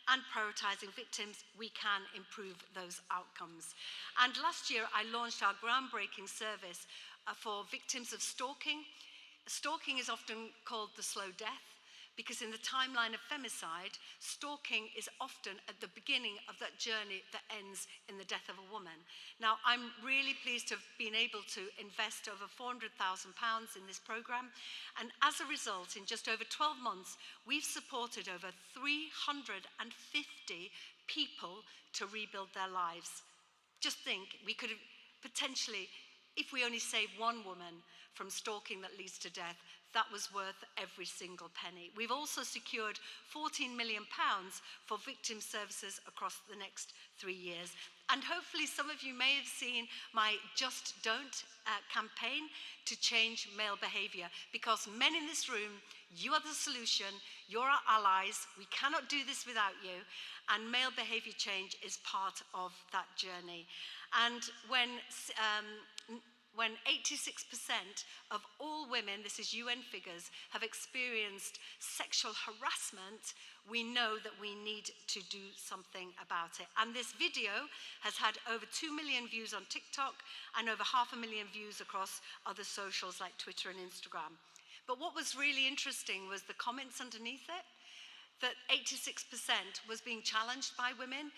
and prioritising victims, we can improve those outcomes. And last year, I launched our groundbreaking service for victims of stalking. Stalking is often called the slow death, because in the timeline of femicide, stalking is often at the beginning of that journey that ends in the death of a woman. Now, I'm really pleased to have been able to invest over £400,000 in this programme, and as a result, in just over 12 months, we've supported over 350 people to rebuild their lives. Just think, we could have potentially, if we only save one woman from stalking that leads to death, that was worth every single penny. We've also secured £14 million for victim services across the next 3 years. And hopefully some of you may have seen my Just Don't campaign to change male behaviour, because men in this room, you are the solution, you're our allies, we cannot do this without you, and male behaviour change is part of that journey. And when 86% of all women, this is UN figures, have experienced sexual harassment, we know that we need to do something about it. And this video has had over 2 million views on TikTok and over 500,000 views across other socials like Twitter and Instagram. But what was really interesting was the comments underneath it, that 86% was being challenged by women.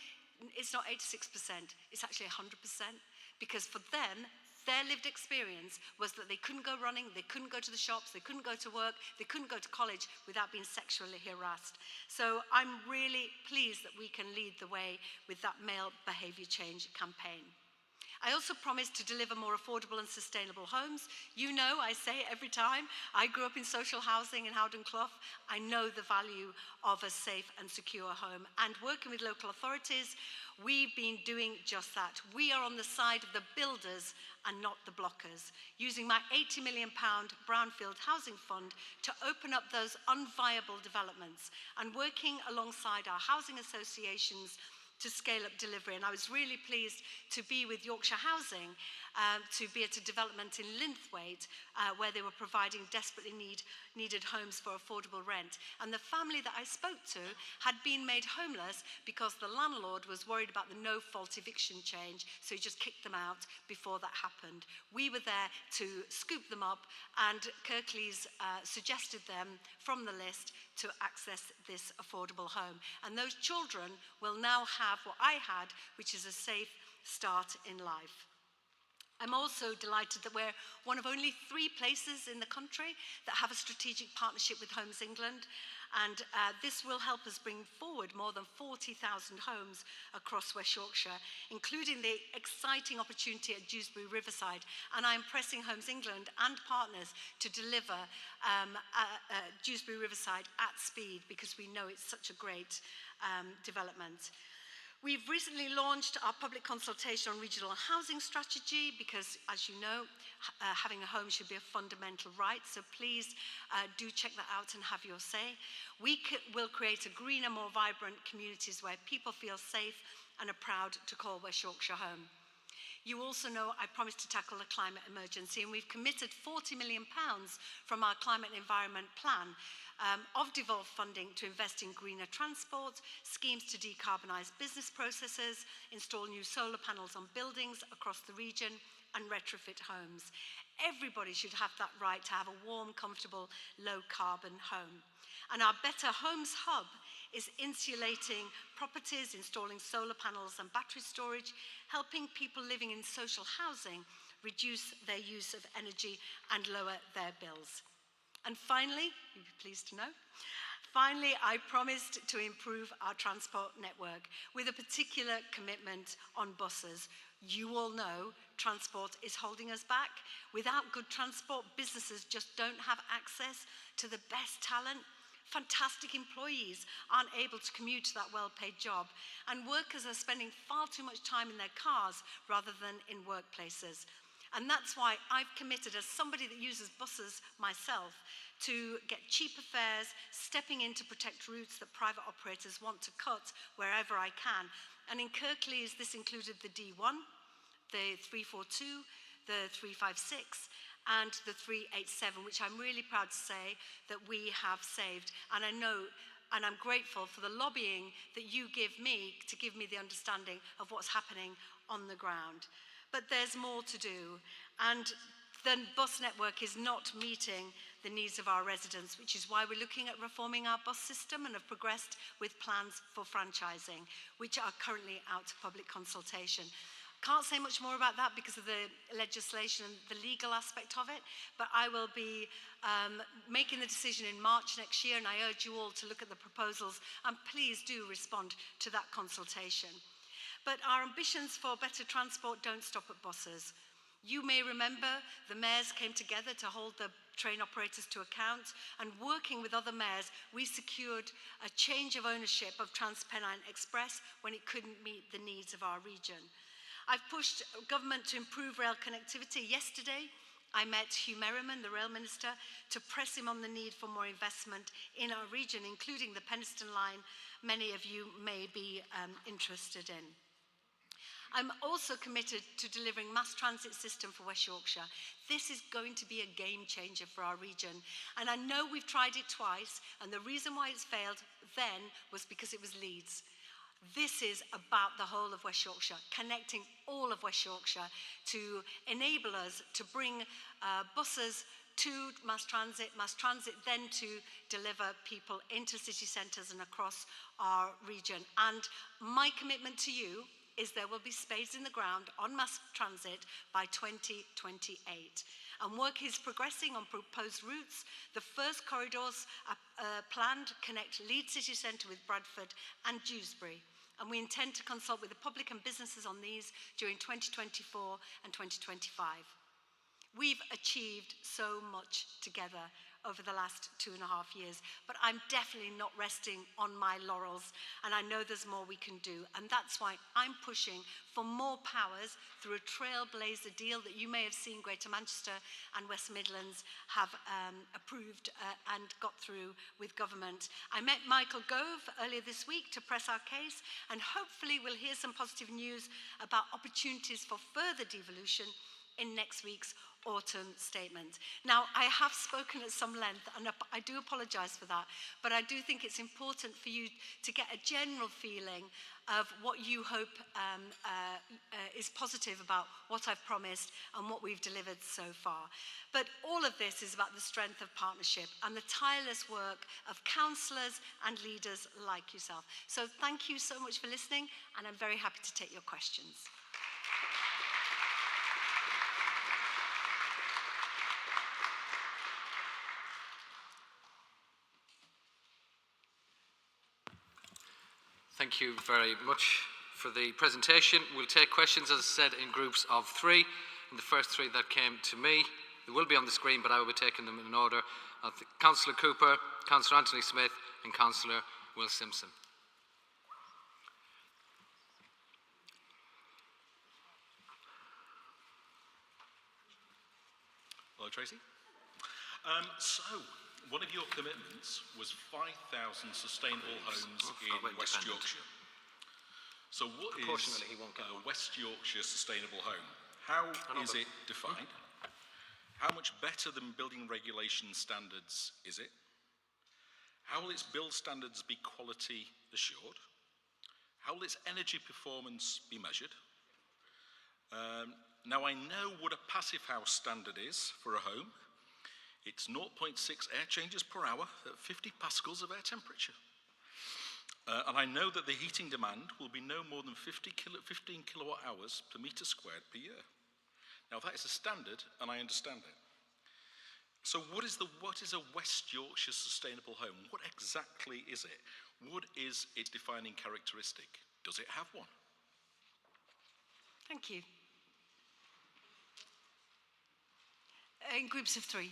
It's not 86%, it's actually 100%, because for them, their lived experience was that they couldn't go running, they couldn't go to the shops, they couldn't go to work, they couldn't go to college without being sexually harassed. So I'm really pleased that we can lead the way with that male behaviour change campaign. I also promised to deliver more affordable and sustainable homes. You know, I say it every time, I grew up in social housing in Howden Clough. I know the value of a safe and secure home. And working with local authorities, we've been doing just that. We are on the side of the builders and not the blockers, using my £80 million Brownfield Housing Fund to open up those unviable developments and working alongside our housing associations to scale up delivery. And I was really pleased to be with Yorkshire Housing to be at a development in Linthwaite where they were providing desperately needed homes for affordable rent. And the family that I spoke to had been made homeless because the landlord was worried about the no-fault eviction change, so he just kicked them out before that happened. We were there to scoop them up, and Kirklees suggested them from the list to access this affordable home. And those children will now have what I had, which is a safe start in life. I'm also delighted that we're one of only 3 places in the country that have a strategic partnership with Homes England, and this will help us bring forward more than 40,000 homes across West Yorkshire, including the exciting opportunity at Dewsbury Riverside. And I'm pressing Homes England and partners to deliver Dewsbury Riverside at speed, because we know it's such a great development. We've recently launched our public consultation on regional housing strategy because, as you know, having a home should be a fundamental right, so please do check that out and have your say. We will create a greener, more vibrant communities where people feel safe and are proud to call West Yorkshire home. You also know I promised to tackle the climate emergency, and we've committed £40 million from our climate and environment plan of devolved funding to invest in greener transport, schemes to decarbonise business processes, install new solar panels on buildings across the region, and retrofit homes. Everybody should have that right to have a warm, comfortable, low-carbon home. And our Better Homes Hub is insulating properties, installing solar panels and battery storage, helping people living in social housing reduce their use of energy and lower their bills. And finally, you'll be pleased to know, I promised to improve our transport network with a particular commitment on buses. You all know transport is holding us back. Without good transport, businesses just don't have access to the best talent. Fantastic employees aren't able to commute to that well-paid job, and workers are spending far too much time in their cars rather than in workplaces. And that's why I've committed, as somebody that uses buses myself, to get cheaper fares, stepping in to protect routes that private operators want to cut wherever I can. And in Kirklees, this included the D1, the 342, the 356, and the 387, which I'm really proud to say that we have saved. And I know, and I'm grateful for the lobbying that you give me to give me the understanding of what's happening on the ground. But there's more to do, and the bus network is not meeting the needs of our residents, which is why we're looking at reforming our bus system and have progressed with plans for franchising, which are currently out to public consultation. Can't say much more about that because of the legislation and the legal aspect of it, but I will be making the decision in March next year, and I urge you all to look at the proposals and please do respond to that consultation. But our ambitions for better transport don't stop at buses. You may remember the mayors came together to hold the train operators to account, and working with other mayors, we secured a change of ownership of TransPennine Express when it couldn't meet the needs of our region. I've pushed government to improve rail connectivity. Yesterday, I met Hugh Merriman, the rail minister, to press him on the need for more investment in our region, including the Penistone line many of you may be interested in. I'm also committed to delivering mass transit system for West Yorkshire. This is going to be a game changer for our region. And I know we've tried it twice, and the reason why it's failed then was because it was Leeds. This is about the whole of West Yorkshire, connecting all of West Yorkshire to enable us to bring buses to mass transit then to deliver people into city centres and across our region. And my commitment to you is there will be spades in the ground on mass transit by 2028. And work is progressing on proposed routes. The first corridors are planned to connect Leeds City Centre with Bradford and Dewsbury. And we intend to consult with the public and businesses on these during 2024 and 2025. We've achieved so much together over the last 2.5 years, but I'm definitely not resting on my laurels, and I know there's more we can do, and that's why I'm pushing for more powers through a trailblazer deal that you may have seen Greater Manchester and West Midlands have approved and got through with government. I met Michael Gove earlier this week to press our case, and hopefully we'll hear some positive news about opportunities for further devolution in next week's autumn statement. Now, I have spoken at some length, and I do apologise for that, but I do think it's important for you to get a general feeling of what you hope is positive about what I've promised and what we've delivered so far. But all of this is about the strength of partnership and the tireless work of councillors and leaders like yourself. So thank you so much for listening, and I'm very happy to take your questions. Thank you very much for the presentation. We'll take questions, as I said, in groups of 3. And the first 3 that came to me, they will be on the screen, but I will be taking them in order. Councillor Cooper, Councillor Anthony Smith, and Councillor Will Simpson. Hello, Tracy. So, one of your commitments was 5,000 sustainable homes in West Yorkshire. So what is a West Yorkshire sustainable home? How is it defined? How much better than building regulation standards is it? How will its build standards be quality assured? How will its energy performance be measured? Now I know what a passive house standard is for a home. It's 0.6 air changes per hour at 50 pascals of air temperature. And I know that the heating demand will be no more than 15 kilowatt hours per metre squared per year. Now that is a standard, and I understand it. So what is a West Yorkshire sustainable home? What exactly is it? What is its defining characteristic? Does it have one? Thank you. In groups of 3.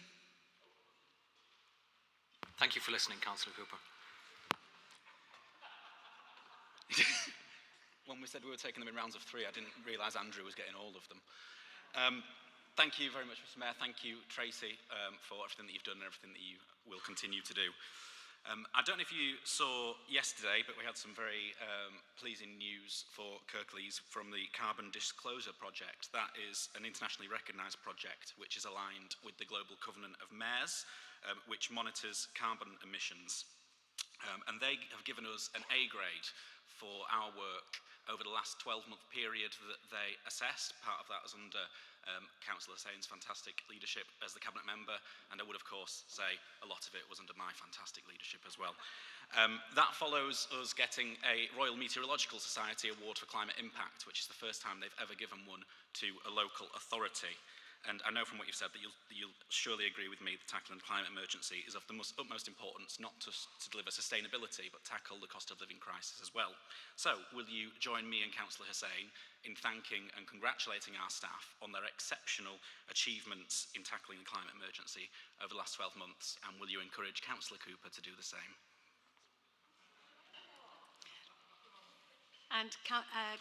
Thank you for listening, Councillor Cooper. When we said we were taking them in rounds of 3, I didn't realise Andrew was getting all of them. Thank you very much, Mr. Mayor. Thank you, Tracy, for everything that you've done and everything that you will continue to do. I don't know if you saw yesterday, but we had some very pleasing news for Kirklees from the Carbon Disclosure Project. That is an internationally recognised project which is aligned with the Global Covenant of Mayors, which monitors carbon emissions. And they have given us an A grade for our work over the last 12-month period that they assessed. Part of that was under Councillor Hussein's fantastic leadership as the Cabinet member, and I would of course say a lot of it was under my fantastic leadership as well. That follows us getting a Royal Meteorological Society Award for Climate Impact, which is the first time they've ever given one to a local authority. And I know from what you've said that you'll surely agree with me that tackling the climate emergency is of the utmost importance, not just to deliver sustainability, but tackle the cost of living crisis as well. So, will you join me and Councillor Hussein in thanking and congratulating our staff on their exceptional achievements in tackling the climate emergency over the last 12 months, and will you encourage Councillor Cooper to do the same? And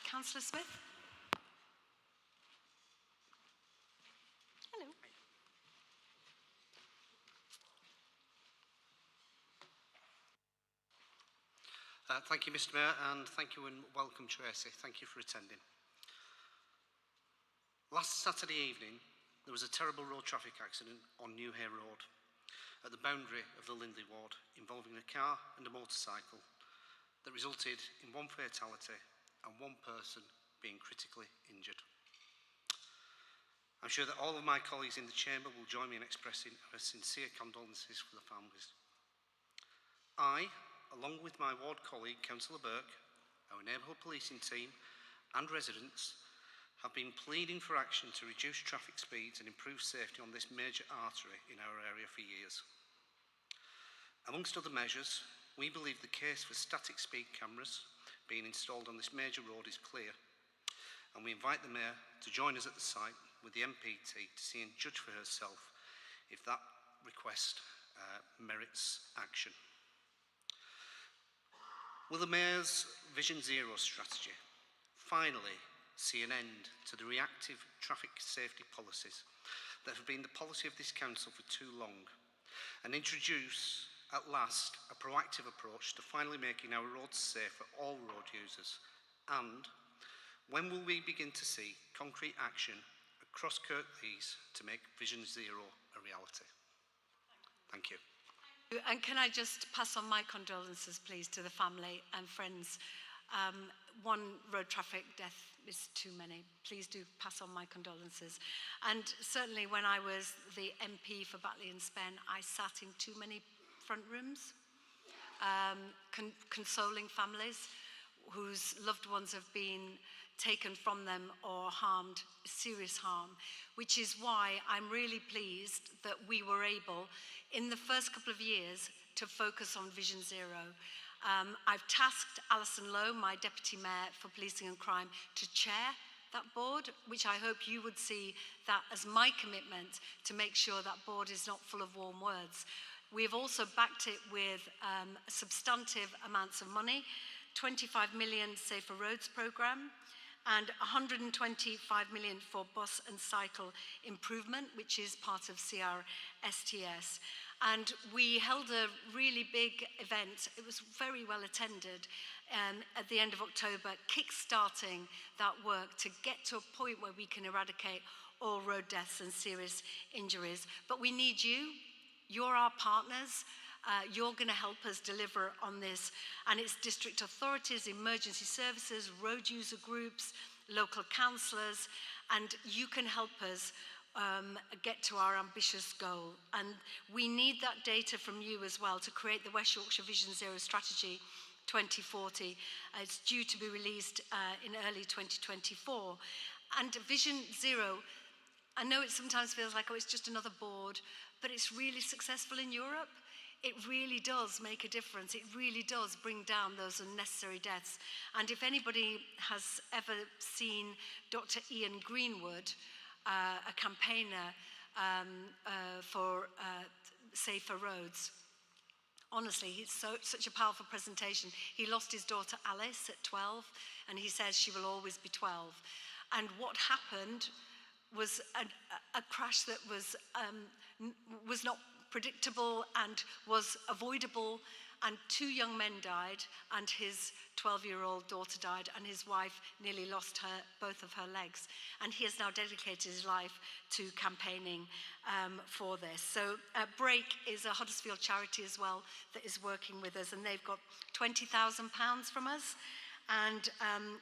Councillor Smith? Hello. Thank you, Mr. Mayor, and thank you and welcome, Tracy. Thank you for attending. Last Saturday evening, there was a terrible road traffic accident on Newhay Road at the boundary of the Lindley ward involving a car and a motorcycle that resulted in one fatality and one person being critically injured. I'm sure that all of my colleagues in the chamber will join me in expressing our sincere condolences for the families. I, along with my ward colleague, Councillor Burke, our neighbourhood policing team and residents, have been pleading for action to reduce traffic speeds and improve safety on this major artery in our area for years. Amongst other measures, we believe the case for static speed cameras being installed on this major road is clear, and we invite the Mayor to join us at the site with the MPT to see and judge for herself if that request merits action. Will the Mayor's Vision Zero strategy finally see an end to the reactive traffic safety policies that have been the policy of this council for too long, and introduce at last a proactive approach to finally making our roads safe for all road users? And when will we begin to see concrete action across Kirklees to make Vision Zero a reality? Thank you. And can I just pass on my condolences, please, to the family and friends. One road traffic death is too many. Please do pass on my condolences. And certainly when I was the MP for Batley and Spen, I sat in too many front rooms, consoling families whose loved ones have been taken from them or harmed, serious harm, which is why I'm really pleased that we were able, in the first couple of years, to focus on Vision Zero. I've tasked Alison Lowe, my Deputy Mayor for Policing and Crime, to chair that board, which I hope you would see that as my commitment to make sure that board is not full of warm words. We have also backed it with substantive amounts of money, 25 million Safer Roads programme, and 125 million for bus and cycle improvement, which is part of CRSTS. And we held a really big event. It was very well attended at the end of October, kick-starting that work to get to a point where we can eradicate all road deaths and serious injuries. But we need you. You're our partners. You're going to help us deliver on this. And it's district authorities, emergency services, road user groups, local councillors, and you can help us get to our ambitious goal. And we need that data from you as well to create the West Yorkshire Vision Zero Strategy 2040. It's due to be released in early 2024. And Vision Zero, I know it sometimes feels like, oh, it's just another board, but it's really successful in Europe. It really does make a difference. It really does bring down those unnecessary deaths. And if anybody has ever seen Dr. Ian Greenwood, a campaigner for Safer Roads, honestly, it's such a powerful presentation. He lost his daughter Alice at 12, and he says she will always be 12. And what happened was a crash that was not predictable and was avoidable, and 2 young men died, and his 12-year-old daughter died, and his wife nearly lost both of her legs. And he has now dedicated his life to campaigning for this. So Break is a Huddersfield charity as well that is working with us, and they've got £20,000 from us. And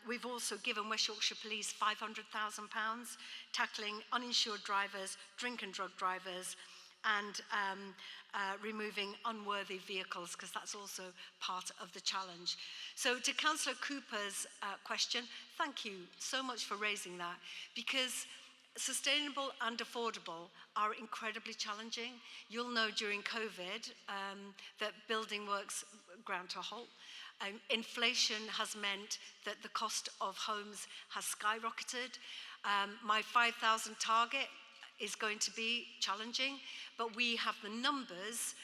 we've also given West Yorkshire Police £500,000, tackling uninsured drivers, drink and drug drivers, and removing unworthy vehicles, because that's also part of the challenge. So to Councillor Cooper's question, thank you so much for raising that, because sustainable and affordable are incredibly challenging. You'll know during COVID that building works ground to a halt. Inflation has meant that the cost of homes has skyrocketed. My 5,000 target is going to be challenging, but we have the numbers.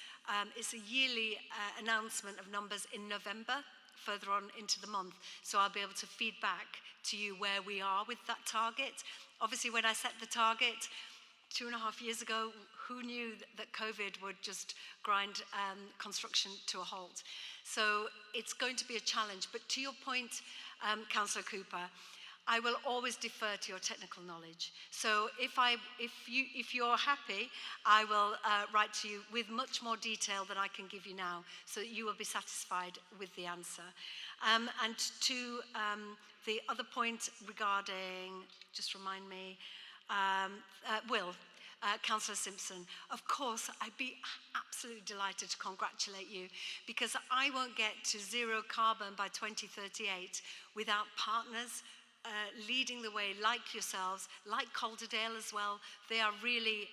It's a yearly announcement of numbers in November, further on into the month. So I'll be able to feed back to you where we are with that target. Obviously, when I set the target 2.5 years ago, who knew that COVID would just grind construction to a halt? So it's going to be a challenge. But to your point, Councillor Cooper, I will always defer to your technical knowledge. So if you're happy, I will write to you with much more detail than I can give you now, so that you will be satisfied with the answer. And to the other point regarding, just remind me, Councillor Simpson, of course, I'd be absolutely delighted to congratulate you, because I won't get to zero carbon by 2038 without partners leading the way, like yourselves, like Calderdale as well. They are really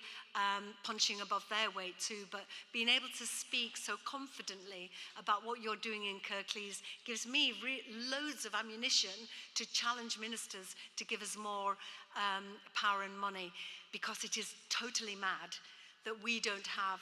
punching above their weight too, but being able to speak so confidently about what you're doing in Kirklees gives me loads of ammunition to challenge ministers to give us more power and money, because it is totally mad that we don't have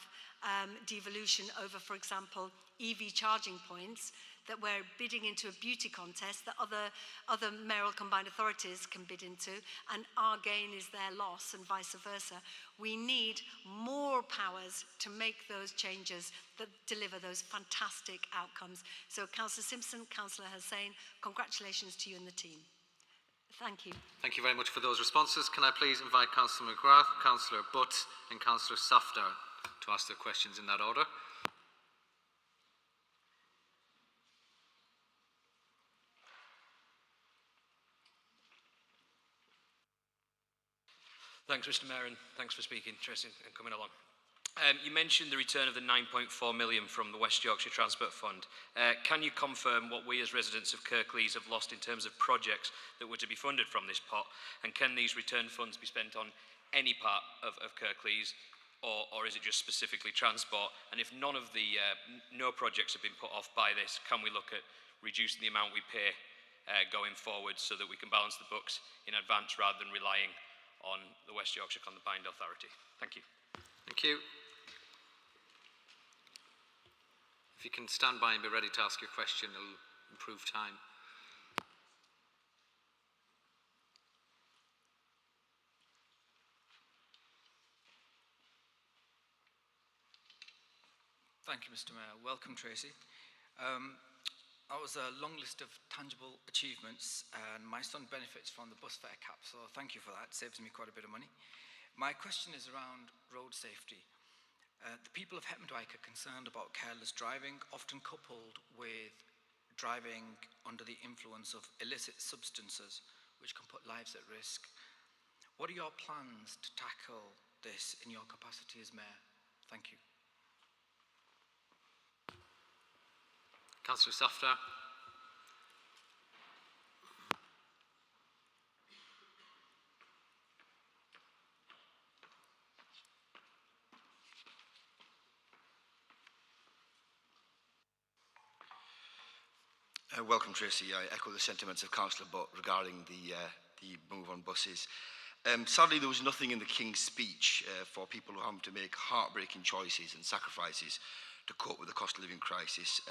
devolution over, for example, EV charging points, that we're bidding into a beauty contest that other mayoral combined authorities can bid into, and our gain is their loss and vice versa. We need more powers to make those changes that deliver those fantastic outcomes. So Councillor Simpson, Councillor Hussain, congratulations to you and the team. Thank you. Thank you very much for those responses. Can I please invite Councillor McGrath, Councillor Butt and Councillor Softer to ask their questions in that order. Thanks, Mr. Mayor, and thanks for speaking, Tracy, and coming along. You mentioned the return of the 9.4 million from the West Yorkshire Transport Fund. Can you confirm what we as residents of Kirklees have lost in terms of projects that were to be funded from this pot? And can these return funds be spent on any part of Kirklees, or is it just specifically transport? And if none of the no projects have been put off by this, can we look at reducing the amount we pay going forward, so that we can balance the books in advance rather than relying on the West Yorkshire Combined Authority? Thank you. Thank you. If you can stand by and be ready to ask your question, it'll improve time. Thank you, Mr. Mayor. Welcome, Tracy. That was a long list of tangible achievements, and my son benefits from the bus fare cap, so thank you for that. It saves me quite a bit of money. My question is around road safety. The people of Hetmondwike are concerned about careless driving, often coupled with driving under the influence of illicit substances, which can put lives at risk. What are your plans to tackle this in your capacity as Mayor? Thank you. Councillor Softer. Welcome, Tracy. I echo the sentiments of Councillor Butt regarding the move on buses. Sadly, there was nothing in the King's speech for people who have to make heartbreaking choices and sacrifices to cope with the cost of living crisis.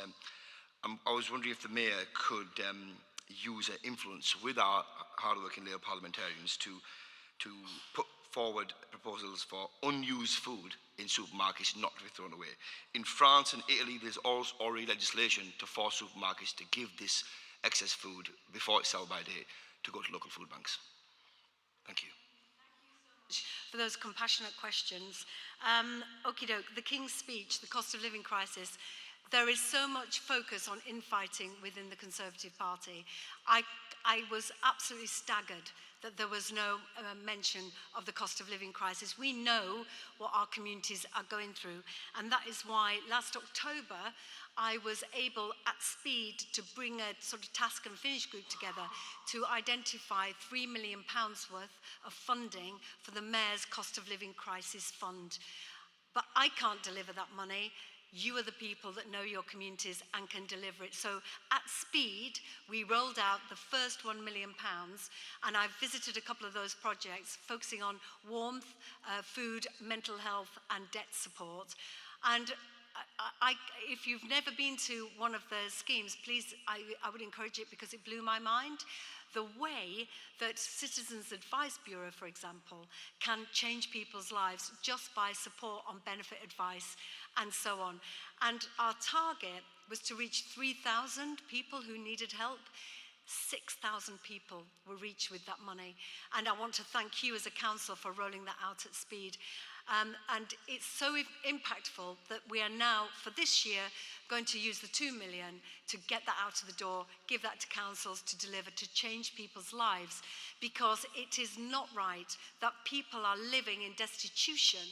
I was wondering if the Mayor could use her influence with our hard-working Labour parliamentarians to put forward proposals for unused food in supermarkets not to be thrown away. In France and Italy, there's also already legislation to force supermarkets to give this excess food before it's sold by date to go to local food banks. Thank you. For those compassionate questions. Okie doke, the King's speech, the cost of living crisis, there is so much focus on infighting within the Conservative Party. I was absolutely staggered that there was no mention of the cost of living crisis. We know what our communities are going through, and that is why last October I was able at speed to bring a sort of task and finish group together to identify £3 million worth of funding for the Mayor's Cost of Living Crisis Fund. But I can't deliver that money. You are the people that know your communities and can deliver it. So at speed, we rolled out the first £1 million, and I've visited a couple of those projects focusing on warmth, food, mental health and debt support. And if you've never been to one of the schemes, please, I would encourage it because it blew my mind. The way that Citizens Advice Bureau, for example, can change people's lives just by support on benefit advice and so on. And our target was to reach 3,000 people who needed help. 6,000 people were reached with that money. And I want to thank you as a council for rolling that out at speed. And it's so impactful that we are now, for this year, going to use the 2 million to get that out of the door, give that to councils to deliver, to change people's lives, because it is not right that people are living in destitution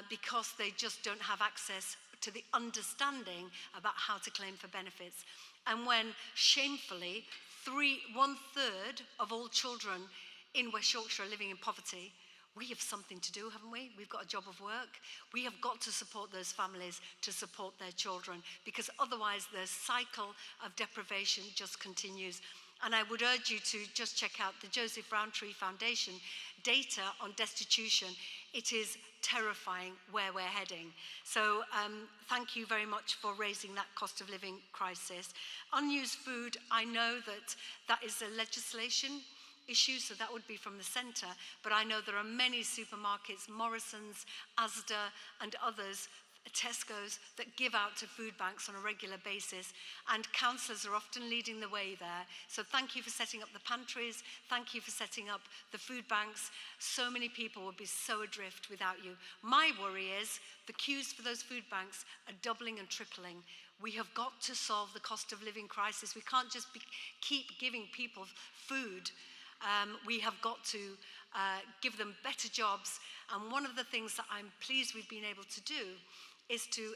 because they just don't have access to the understanding about how to claim for benefits. And when, shamefully, 1/3 of all children in West Yorkshire are living in poverty, we have something to do, haven't we? We've got a job of work. We have got to support those families to support their children, because otherwise the cycle of deprivation just continues. And I would urge you to just check out the Joseph Rowntree Foundation data on destitution. It is terrifying where we're heading. So thank you very much for raising that cost of living crisis. Unused food, I know that that is a legislation issue, so that would be from the centre, but I know there are many supermarkets, Morrison's, Asda and others, Tesco's, that give out to food banks on a regular basis, and councillors are often leading the way there. So thank you for setting up the pantries, thank you for setting up the food banks. So many people would be so adrift without you. My worry is the queues for those food banks are doubling and tripling. We have got to solve the cost of living crisis. We can't just keep giving people food. We have got to give them better jobs. And one of the things that I'm pleased we've been able to do is to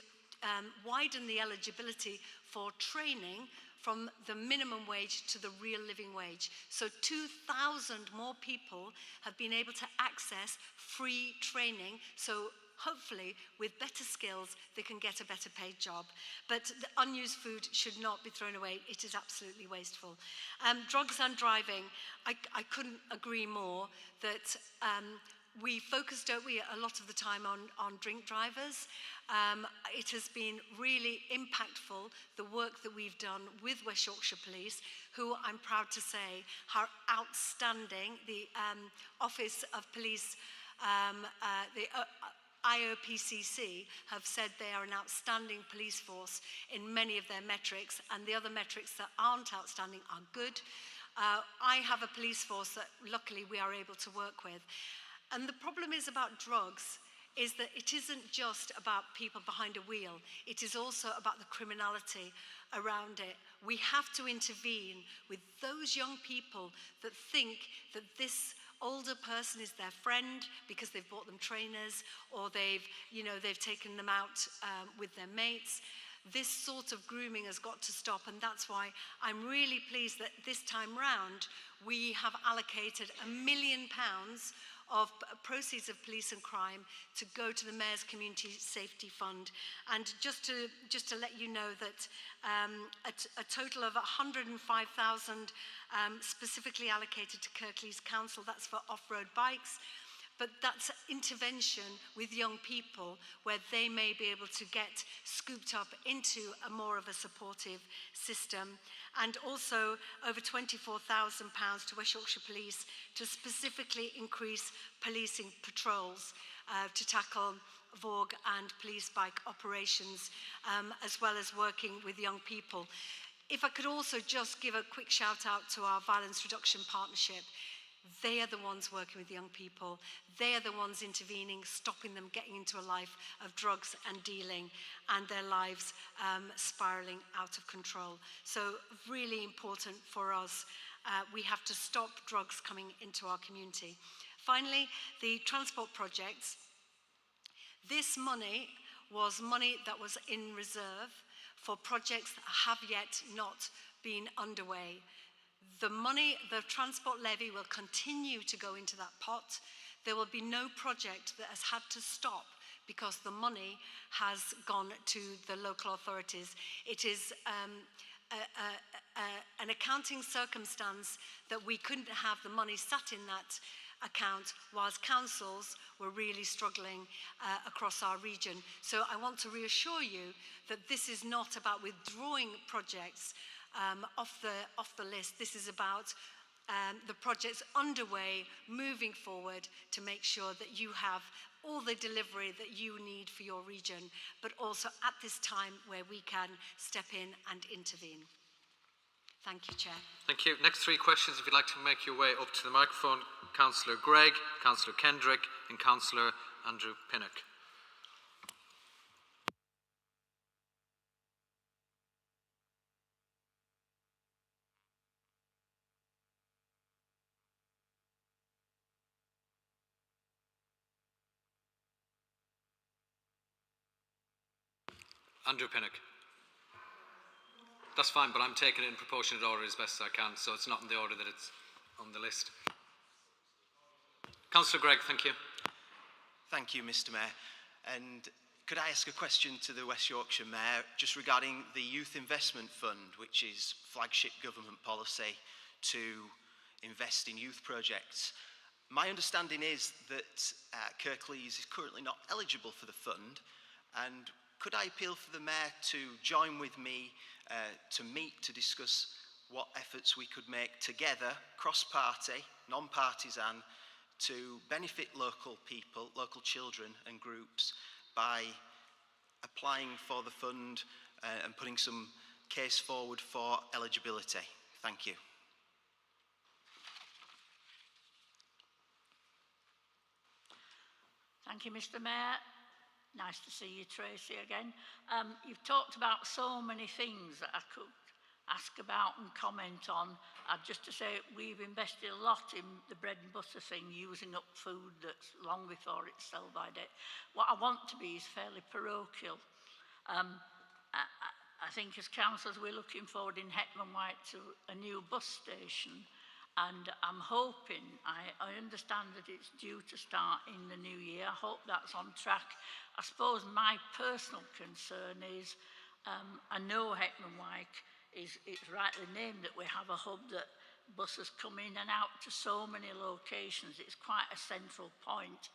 widen the eligibility for training from the minimum wage to the real living wage. So 2,000 more people have been able to access free training. So hopefully, with better skills, they can get a better paid job. But the unused food should not be thrown away. It is absolutely wasteful. Drugs and driving, I couldn't agree more that we focus, don't we, a lot of the time on drink drivers. It has been really impactful, the work that we've done with West Yorkshire Police, who I'm proud to say are outstanding. The Office of Police, the IOPCC have said they are an outstanding police force in many of their metrics, and the other metrics that aren't outstanding are good. I have a police force that luckily we are able to work with. And the problem is about drugs is that it isn't just about people behind a wheel. It is also about the criminality around it. We have to intervene with those young people that think that this older person is their friend because they've bought them trainers, or they've taken them out with their mates. This sort of grooming has got to stop, and that's why I'm really pleased that this time round we have allocated £1 million of proceeds of police and crime to go to the Mayor's Community Safety Fund. And just to let you know that a total of 105,000 specifically allocated to Kirklees Council. That's for off-road bikes. But that's intervention with young people where they may be able to get scooped up into more of a supportive system. And also over £24,000 to West Yorkshire Police to specifically increase policing patrols to tackle VOG and police bike operations, as well as working with young people. If I could also just give a quick shout out to our Violence Reduction Partnership. They are the ones working with young people. They are the ones intervening, stopping them getting into a life of drugs and dealing and their lives spiraling out of control. So really important for us. We have to stop drugs coming into our community. Finally, the transport projects. This money was money that was in reserve for projects that have yet not been underway. The money, the transport levy will continue to go into that pot. There will be no project that has had to stop because the money has gone to the local authorities. It is an accounting circumstance that we couldn't have the money sat in that account whilst councils were really struggling across our region. So I want to reassure you that this is not about withdrawing projects off the list. This is about the projects underway, moving forward to make sure that you have all the delivery that you need for your region, but also at this time where we can step in and intervene. Thank you, Chair. Thank you. Next three questions, if you'd like to make your way up to the microphone. Councillor Gregg, Councillor Kendrick and Councillor Andrew Pinnock. Andrew Pinnock. That's fine, but I'm taking it in proportionate order as best as I can, so it's not in the order that it's on the list. Councillor Gregg, thank you. Thank you, Mr. Mayor. And could I ask a question to the West Yorkshire Mayor just regarding the Youth Investment Fund, which is flagship government policy to invest in youth projects? My understanding is that Kirklees is currently not eligible for the fund, and could I appeal for the Mayor to join with me to meet to discuss what efforts we could make together, cross-party, non-partisan, to benefit local people, local children and groups by applying for the fund and putting some case forward for eligibility? Thank you. Thank you, Mr. Mayor. Nice to see you, Tracy, again. You've talked about so many things that I could ask about and comment on. Just to say, we've invested a lot in the bread and butter thing, using up food that's long before it's sell-by date. What I want to be is fairly parochial. I think as councillors, we're looking forward in Hetman White to a new bus station. And I'm hoping, I understand that it's due to start in the new year. I hope that's on track. I suppose my personal concern is, I know Hetman White it's rightly named that we have a hub that buses come in and out to so many locations. It's quite a central point.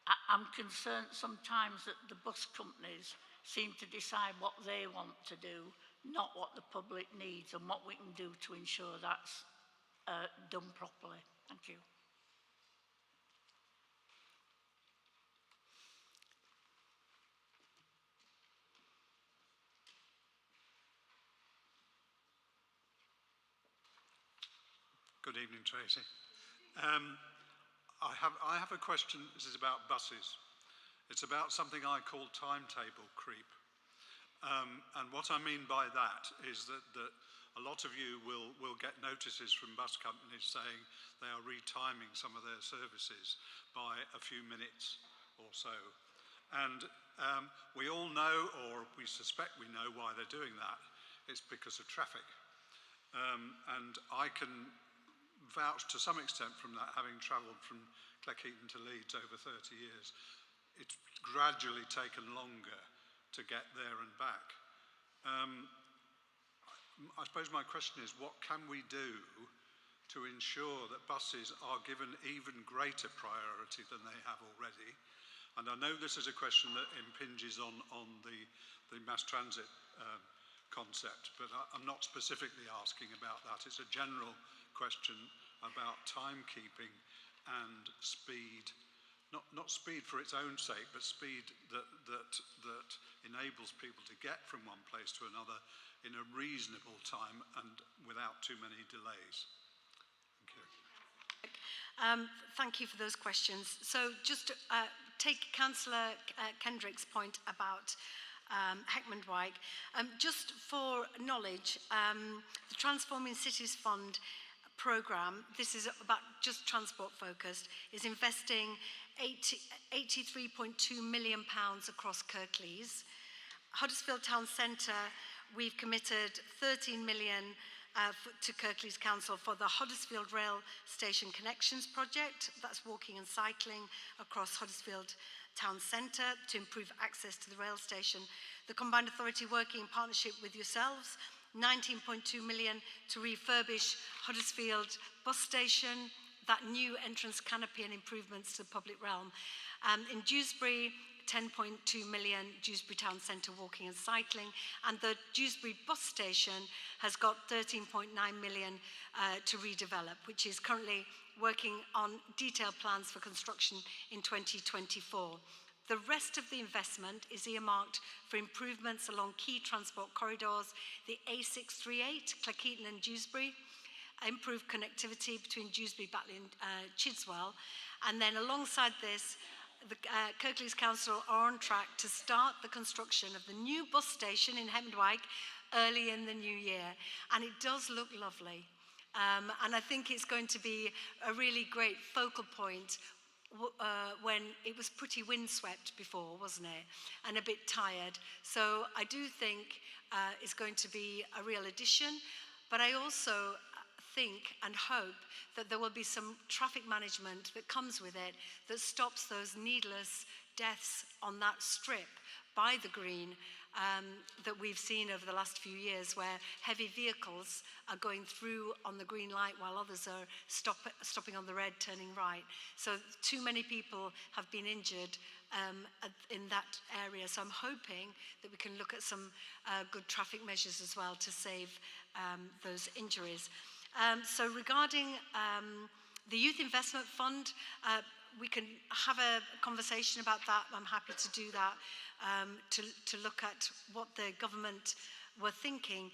I'm concerned sometimes that the bus companies seem to decide what they want to do, not what the public needs and what we can do to ensure that's done properly. Thank you. Good evening, Tracy. I have a question. This is about buses. It's about something I call timetable creep. And what I mean by that is that a lot of you will get notices from bus companies saying they are retiming some of their services by a few minutes or so. And we all know, or we suspect we know why they're doing that. It's because of traffic. And I can vouch to some extent from that, having travelled from Cleckheaton to Leeds over 30 years. It's gradually taken longer to get there and back. I suppose my question is, what can we do to ensure that buses are given even greater priority than they have already? And I know this is a question that impinges on the mass transit concept, but I'm not specifically asking about that. It's a general question about timekeeping and speed. Not speed for its own sake, but speed that enables people to get from one place to another in a reasonable time and without too many delays. Thank you. Thank you for those questions. So just to take Councillor Kendrick's point about Heckmondwike. Just for knowledge, the Transforming Cities Fund programme, this is about just transport focused, is investing £83.2 million across Kirklees. Huddersfield Town Centre, we've committed 13 million to Kirklees Council for the Huddersfield Rail Station Connections project. That's walking and cycling across Huddersfield Town Centre to improve access to the rail station. The Combined Authority working in partnership with yourselves, 19.2 million to refurbish Huddersfield bus station, that new entrance canopy and improvements to the public realm. In Dewsbury, 10.2 million, Dewsbury Town Centre walking and cycling, and the Dewsbury bus station has got 13.9 million to redevelop, which is currently working on detailed plans for construction in 2024. The rest of the investment is earmarked for improvements along key transport corridors, the A638, Cleckheaton and Dewsbury, improved connectivity between Dewsbury, Batley and Chidswell, and then alongside this, the Kirklees Council are on track to start the construction of the new bus station in Heckmondwike early in the new year, and it does look lovely. And I think it's going to be a really great focal point when it was pretty windswept before, wasn't it? And a bit tired. So I do think it's going to be a real addition, but I also think and hope that there will be some traffic management that comes with it that stops those needless deaths on that strip by the green that we've seen over the last few years, where heavy vehicles are going through on the green light while others are stopping on the red, turning right. So too many people have been injured in that area. So I'm hoping that we can look at some good traffic measures as well to save those injuries. So regarding the Youth Investment Fund, we can have a conversation about that. I'm happy to do that, to look at what the government were thinking.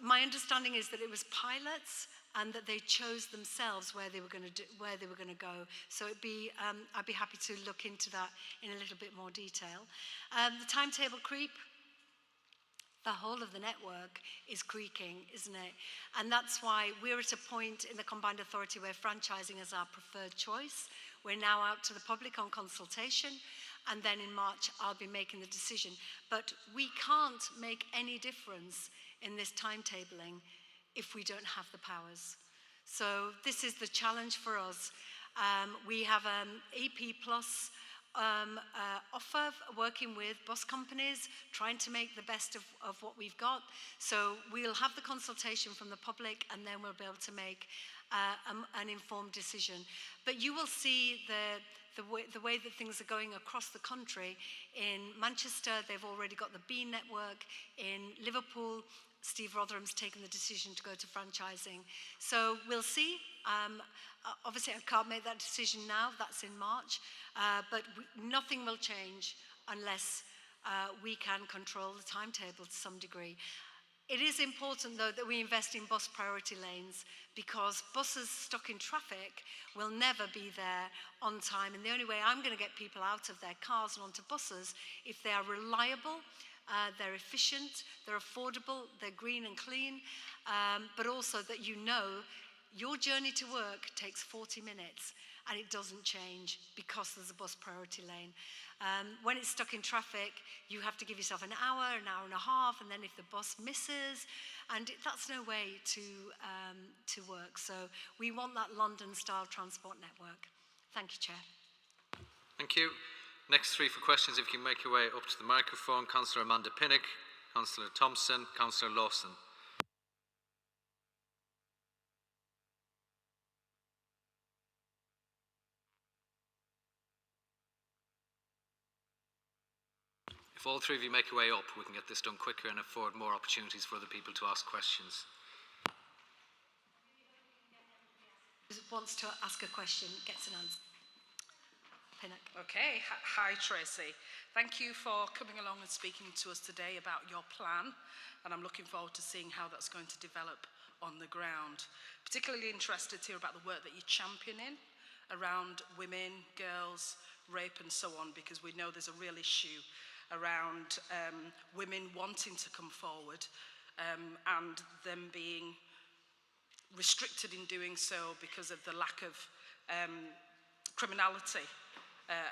My understanding is that it was pilots and that they chose themselves where they were going to go. So I'd be happy to look into that in a little bit more detail. The timetable creep. The whole of the network is creaking, isn't it? And that's why we're at a point in the Combined Authority where franchising is our preferred choice. We're now out to the public on consultation, and then in March I'll be making the decision. But we can't make any difference in this timetabling if we don't have the powers. So this is the challenge for us. We have an EP Plus offer, working with bus companies, trying to make the best of what we've got. So we'll have the consultation from the public, and then we'll be able to make an informed decision. But you will see the way that things are going across the country. In Manchester, they've already got the Bean network. In Liverpool, Steve Rotherham's taken the decision to go to franchising. So we'll see. Obviously, I can't make that decision now. That's in March. But nothing will change unless we can control the timetable to some degree. It is important, though, that we invest in bus priority lanes, because buses stuck in traffic will never be there on time. And the only way I'm going to get people out of their cars and onto buses if they are reliable, they're efficient, they're affordable, they're green and clean, but also that you know your journey to work takes 40 minutes and it doesn't change because there's a bus priority lane. When it's stuck in traffic, you have to give yourself an hour and a half, and then if the bus misses, and that's no way to work. So we want that London-style transport network. Thank you, Chair. Thank you. Next three for questions, if you can make your way up to the microphone. Councillor Amanda Pinnock, Councillor Thompson, Councillor Lawson. If all three of you make your way up, we can get this done quicker and afford more opportunities for other people to ask questions. Who wants to ask a question gets an answer. Pinnock. Okay, hi Tracy. Thank you for coming along and speaking to us today about your plan, and I'm looking forward to seeing how that's going to develop on the ground. Particularly interested to hear about the work that you're championing around women, girls, rape and so on, because we know there's a real issue around women wanting to come forward and them being restricted in doing so because of the lack of criminality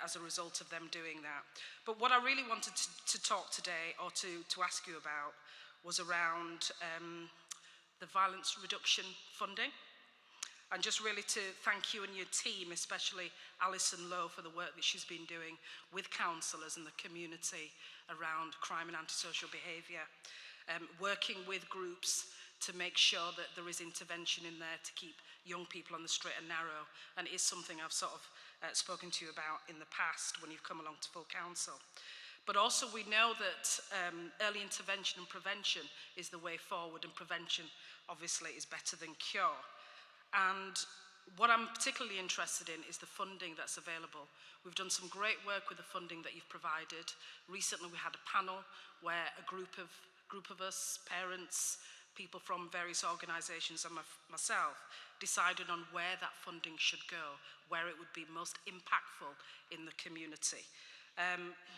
as a result of them doing that. But what I really wanted to talk today, or to ask you about, was around the violence reduction funding. And just really to thank you and your team, especially Alison Lowe, for the work that she's been doing with councillors and the community around crime and antisocial behaviour, working with groups to make sure that there is intervention in there to keep young people on the straight and narrow. And it is something I've sort of spoken to you about in the past when you've come along to full council. But also we know that early intervention and prevention is the way forward, and prevention obviously is better than cure. And what I'm particularly interested in is the funding that's available. We've done some great work with the funding that you've provided. Recently we had a panel where a group of us, parents, people from various organisations and myself, decided on where that funding should go, where it would be most impactful in the community.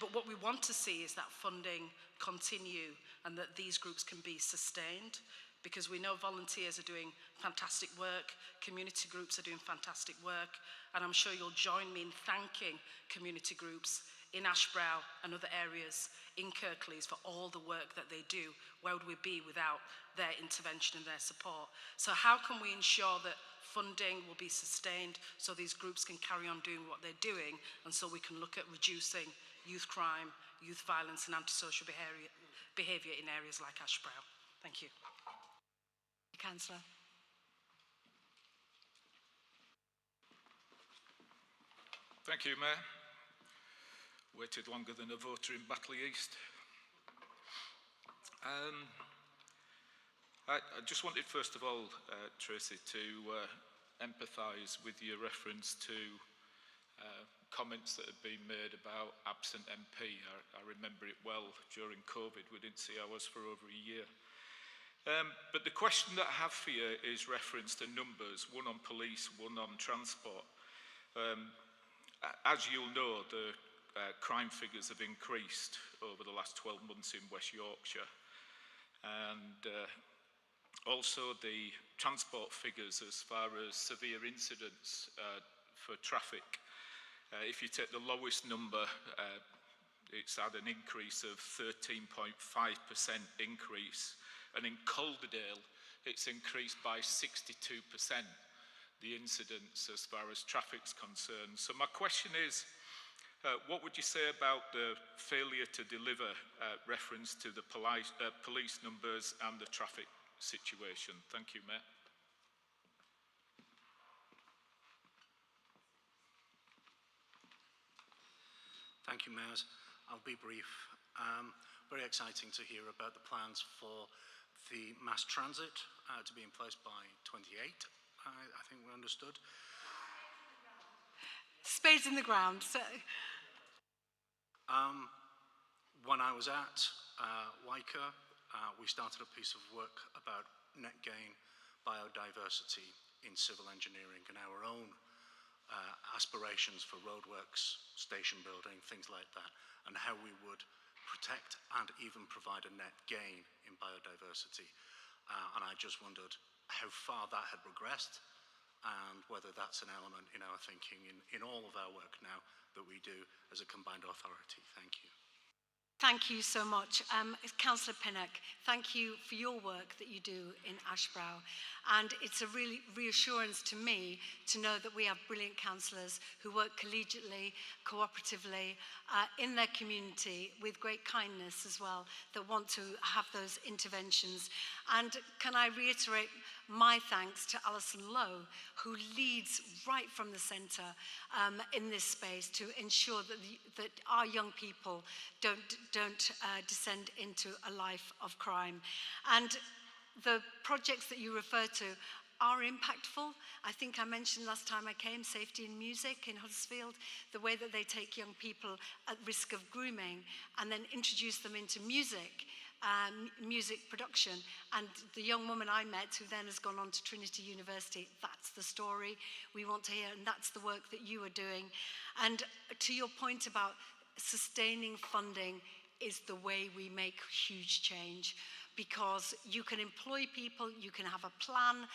But what we want to see is that funding continue and that these groups can be sustained, because we know volunteers are doing fantastic work, community groups are doing fantastic work, and I'm sure you'll join me in thanking community groups in Ashbrow and other areas in Kirklees for all the work that they do. Where would we be without their intervention and their support? So how can we ensure that funding will be sustained so these groups can carry on doing what they're doing, and so we can look at reducing youth crime, youth violence and antisocial behaviour in areas like Ashbrow? Thank you. Councillor. Thank you, Mayor. Waited longer than a voter in Batley East. I just wanted, first of all, Tracy, to empathise with your reference to comments that had been made about absent MP. I remember it well during COVID. We didn't see ours for over a year. But the question that I have for you is reference to numbers, one on police, one on transport. As you'll know, the crime figures have increased over the last 12 months in West Yorkshire. And also the transport figures as far as severe incidents for traffic. If you take the lowest number, it's had an increase of 13.5% increase. And in Calderdale, it's increased by 62%, the incidents as far as traffic's concerned. So my question is, what would you say about the failure to deliver reference to the police numbers and the traffic situation? Thank you, Mayor. Thank you, Mayors. I'll be brief. Very exciting to hear about the plans for the mass transit to be in place by 28, I think we understood. Spades in the ground. So. When I was at WICA, we started a piece of work about net gain biodiversity in civil engineering and our own aspirations for roadworks, station building, things like that, and how we would protect and even provide a net gain in biodiversity. And I just wondered how far that had progressed and whether that's an element in our thinking in all of our work now that we do as a combined authority. Thank you. Thank you so much. Councillor Pinnock, thank you for your work that you do in Ashbrow. And it's a really reassurance to me to know that we have brilliant councillors who work collegiately, cooperatively, in their community with great kindness as well, that want to have those interventions. And can I reiterate my thanks to Alison Lowe, who leads right from the centre in this space to ensure that our young people don't descend into a life of crime. And the projects that you refer to are impactful. I think I mentioned last time I came, Safety in Music in Huddersfield, the way that they take young people at risk of grooming and then introduce them into music production. And the young woman I met, who then has gone on to Trinity University, that's the story we want to hear, and that's the work that you are doing. And to your point about sustaining funding is the way we make huge change, because you can employ people, you can have a plan.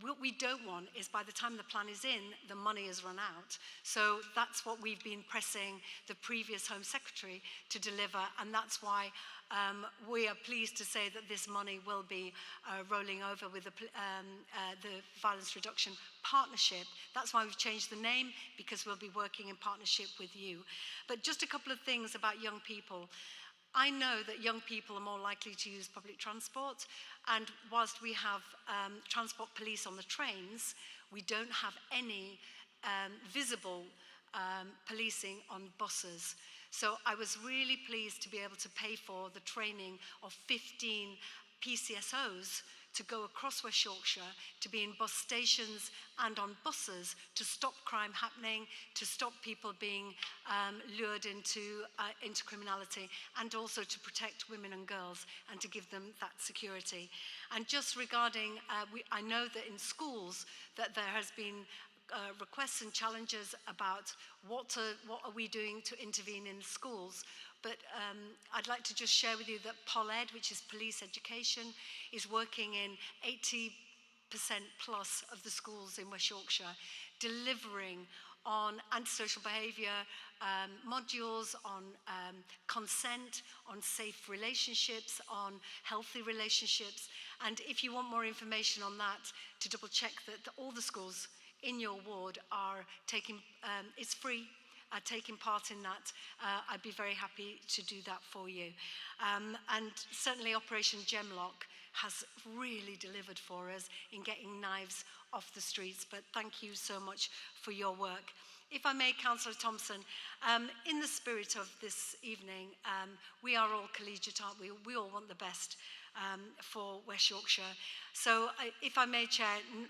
What we don't want is by the time the plan is in, the money has run out. So that's what we've been pressing the previous Home Secretary to deliver, and that's why we are pleased to say that this money will be rolling over with the Violence Reduction Partnership. That's why we've changed the name, because we'll be working in partnership with you. But just a couple of things about young people. I know that young people are more likely to use public transport, and whilst we have transport police on the trains, we don't have any visible policing on buses. So I was really pleased to be able to pay for the training of 15 PCSOs to go across West Yorkshire, to be in bus stations and on buses to stop crime happening, to stop people being lured into criminality, and also to protect women and girls and to give them that security. And just regarding, I know that in schools that there has been requests and challenges about what are we doing to intervene in schools. But I'd like to just share with you that PolEd, which is police education, is working in 80% plus of the schools in West Yorkshire, delivering on antisocial behaviour modules, on consent, on safe relationships, on healthy relationships. And if you want more information on that, to double check that all the schools in your ward are taking, it's free, taking part in that, I'd be very happy to do that for you. And certainly Operation Gemlock has really delivered for us in getting knives off the streets, but thank you so much for your work. If I may, Councillor Thompson, in the spirit of this evening, we are all collegiate, aren't we? We all want the best for West Yorkshire. So if I may, Chair,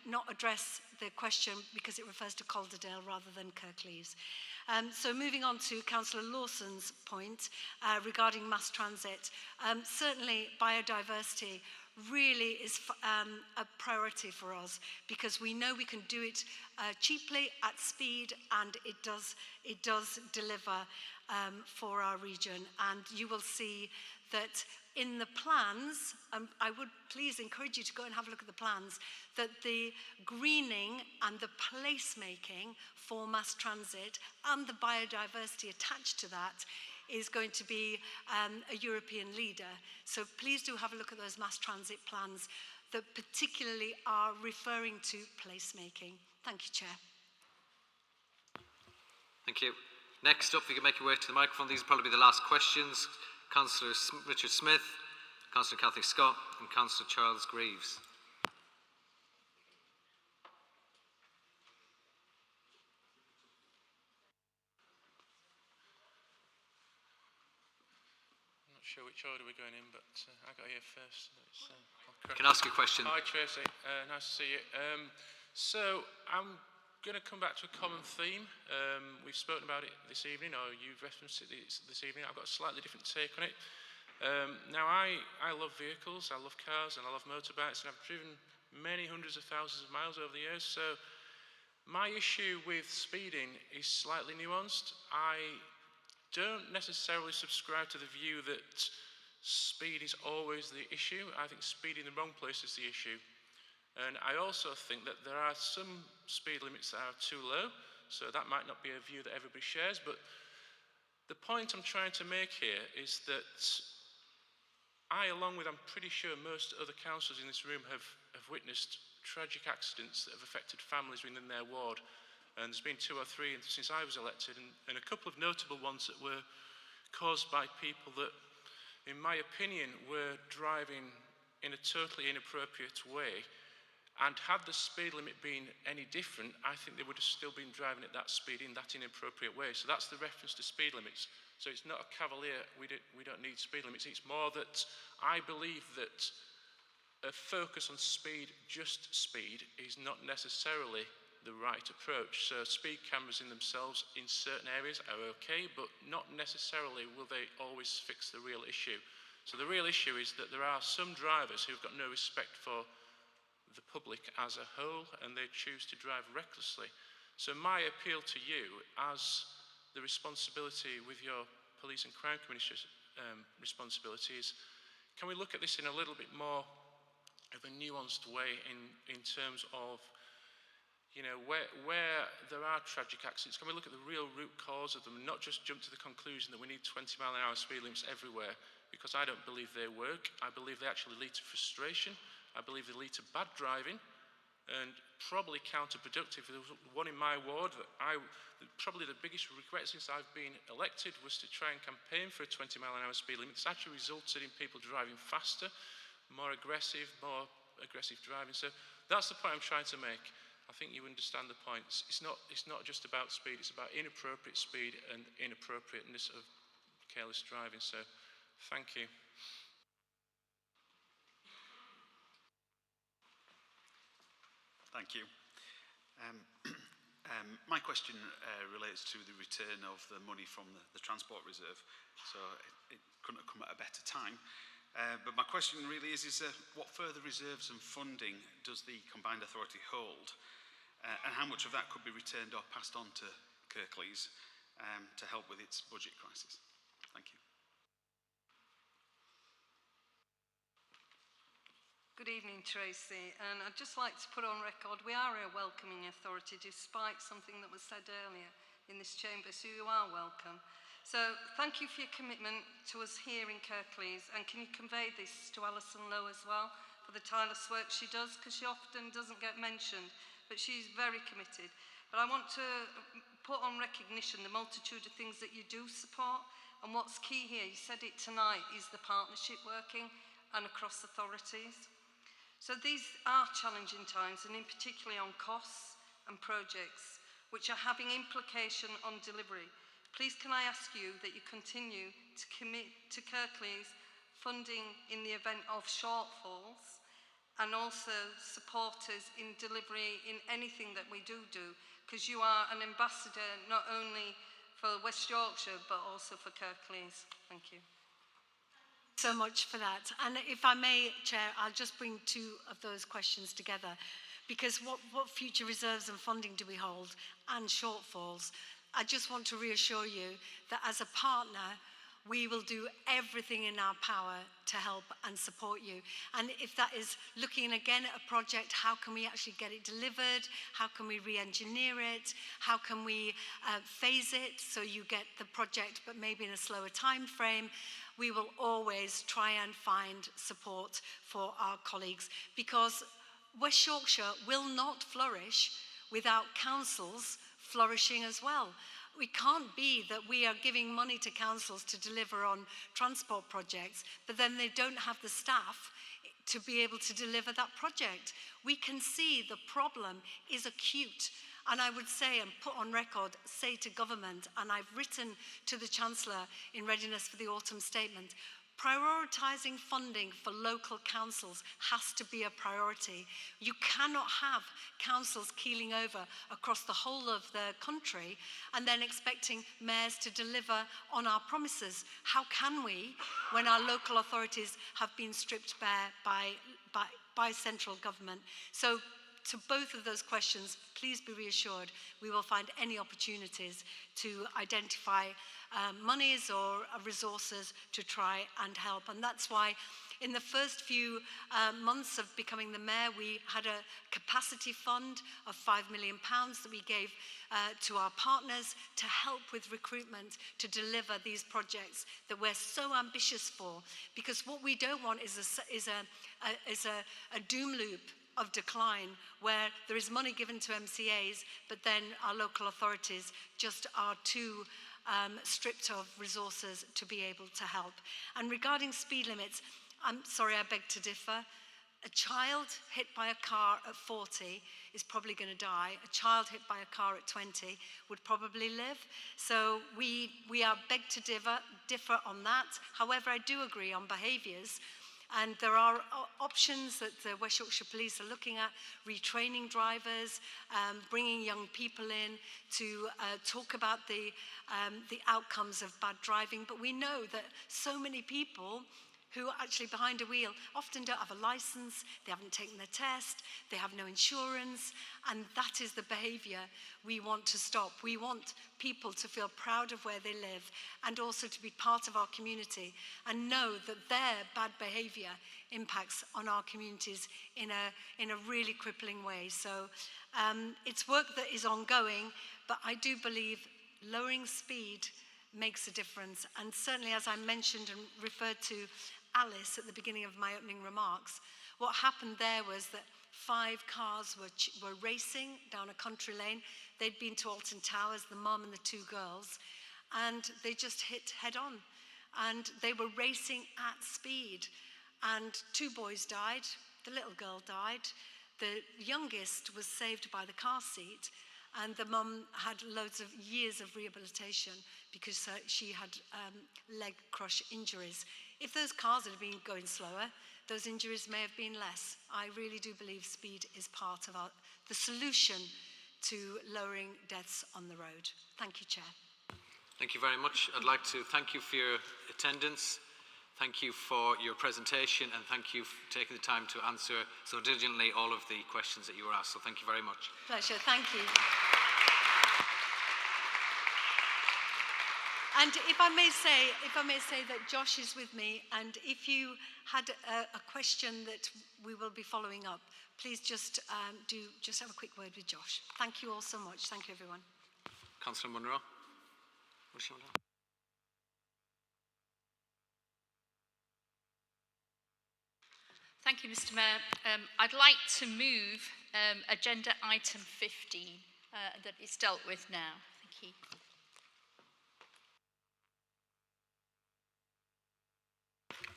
not address the question because it refers to Calderdale rather than Kirklees. So moving on to Councillor Lawson's point regarding mass transit, certainly biodiversity really is a priority for us, because we know we can do it cheaply, at speed, and it does deliver for our region. And you will see that in the plans, I would please encourage you to go and have a look at the plans, that the greening and the placemaking for mass transit and the biodiversity attached to that is going to be a European leader. So please do have a look at those mass transit plans that particularly are referring to placemaking. Thank you, Chair. Thank you. Next up, if you can make your way to the microphone, these will probably be the last questions. Councillor Richard Smith, Councillor Cathy Scott and Councillor Charles Greaves. I'm not sure which order we're going in, but I got here first. You can ask your question. Hi Tracy, nice to see you. So I'm going to come back to a common theme. We've spoken about it this evening, or you've referenced it this evening. I've got a slightly different take on it. Now I love vehicles, I love cars and I love motorbikes, and I've driven many hundreds of thousands of miles over the years. So my issue with speeding is slightly nuanced. I don't necessarily subscribe to the view that speed is always the issue. I think speed in the wrong place is the issue. And I also think that there are some speed limits that are too low, so that might not be a view that everybody shares, but the point I'm trying to make here is that I, along with I'm pretty sure most other councillors in this room, have witnessed tragic accidents that have affected families within their ward. And there's been 2 or 3 since I was elected, and a couple of notable ones that were caused by people that, in my opinion, were driving in a totally inappropriate way. And had the speed limit been any different, I think they would have still been driving at that speed in that inappropriate way. So that's the reference to speed limits. So it's not a cavalier, we don't need speed limits. It's more that I believe that a focus on speed, just speed, is not necessarily the right approach. So speed cameras in themselves in certain areas are okay, but not necessarily will they always fix the real issue. So the real issue is that there are some drivers who've got no respect for the public as a whole, and they choose to drive recklessly. So my appeal to you, as the responsibility with your Police and Crime Commissioner's responsibilities, can we look at this in a little bit more of a nuanced way in terms of, you know, where there are tragic accidents? Can we look at the real root cause of them and not just jump to the conclusion that we need 20-mile-an-hour speed limits everywhere? Because I don't believe they work. I believe they actually lead to frustration. I believe they lead to bad driving and probably counterproductive. There was one in my ward that probably the biggest regret since I've been elected was to try and campaign for a 20-mile-an-hour speed limit. It's actually resulted in people driving faster, more aggressive driving. So that's the point I'm trying to make. I think you understand the points. It's not just about speed, it's about inappropriate speed and inappropriateness of careless driving. So thank you. Thank you. My question relates to the return of the money from the Transport Reserve. So it couldn't have come at a better time. But my question really is what further reserves and funding does the Combined Authority hold? And how much of that could be returned or passed on to Kirklees to help with its budget crisis? Thank you. Good evening, Tracy. And I'd just like to put on record, we are a welcoming authority, despite something that was said earlier in this chamber, so you are welcome. So thank you for your commitment to us here in Kirklees, and can you convey this to Alison Lowe as well for the tireless work she does, because she often doesn't get mentioned, but she's very committed. But I want to put on recognition the multitude of things that you do support, and what's key here, you said it tonight, is the partnership working and across authorities. So these are challenging times, and in particularly on costs and projects which are having implication on delivery. Please can I ask you that you continue to commit to Kirklees funding in the event of shortfalls, and also support us in delivery in anything that we do, because you are an ambassador not only for West Yorkshire but also for Kirklees. Thank you. So much for that. And if I may, Chair, I'll just bring two of those questions together, because what future reserves and funding do we hold, and shortfalls? I just want to reassure you that as a partner, we will do everything in our power to help and support you. And if that is looking again at a project, how can we actually get it delivered? How can we re-engineer it? How can we phase it so you get the project but maybe in a slower time frame? We will always try and find support for our colleagues, because West Yorkshire will not flourish without councils flourishing as well. We can't be that we are giving money to councils to deliver on transport projects, but then they don't have the staff to be able to deliver that project. We can see the problem is acute. And I would say, and put on record, say to government, and I've written to the Chancellor in readiness for the autumn statement, prioritising funding for local councils has to be a priority. You cannot have councils keeling over across the whole of the country and then expecting mayors to deliver on our promises. How can we, when our local authorities have been stripped bare by central government? So to both of those questions, please be reassured we will find any opportunities to identify monies or resources to try and help. And that's why in the first few months of becoming the mayor, we had a capacity fund of £5 million that we gave to our partners to help with recruitment to deliver these projects that we're so ambitious for. Because what we don't want is a doom loop of decline where there is money given to MCAs, but then our local authorities just are too stripped of resources to be able to help. And regarding speed limits, I'm sorry, I beg to differ. A child hit by a car at 40 is probably going to die. A child hit by a car at 20 would probably live. So we are beg to differ on that. However, I do agree on behaviours. And there are options that the West Yorkshire Police are looking at, retraining drivers, bringing young people in to talk about the outcomes of bad driving. But we know that so many people who are actually behind a wheel often don't have a license, they haven't taken their test, they have no insurance, and that is the behaviour we want to stop. We want people to feel proud of where they live and also to be part of our community and know that their bad behaviour impacts on our communities in a really crippling way. So it's work that is ongoing, but I do believe lowering speed makes a difference. And certainly, as I mentioned and referred to Alice at the beginning of my opening remarks, what happened there was that 5 cars were racing down a country lane. They'd been to Alton Towers, the mum and the 2 girls, and they just hit head on. And they were racing at speed. And 2 boys died, the little girl died. The youngest was saved by the car seat, and the mum had loads of years of rehabilitation because she had leg crush injuries. If those cars had been going slower, those injuries may have been less. I really do believe speed is part of the solution to lowering deaths on the road. Thank you, Chair. Thank you very much. I'd like to thank you for your attendance, thank you for your presentation, and thank you for taking the time to answer so diligently all of the questions that you were asked. So thank you very much. Pleasure, thank you. And if I may say that Josh is with me, and if you had a question that we will be following up, please just have a quick word with Josh. Thank you all so much. Thank you, everyone. Councillor Munro. Thank you, Mr. Mayor. I'd like to move agenda item 15 that is dealt with now. Thank you.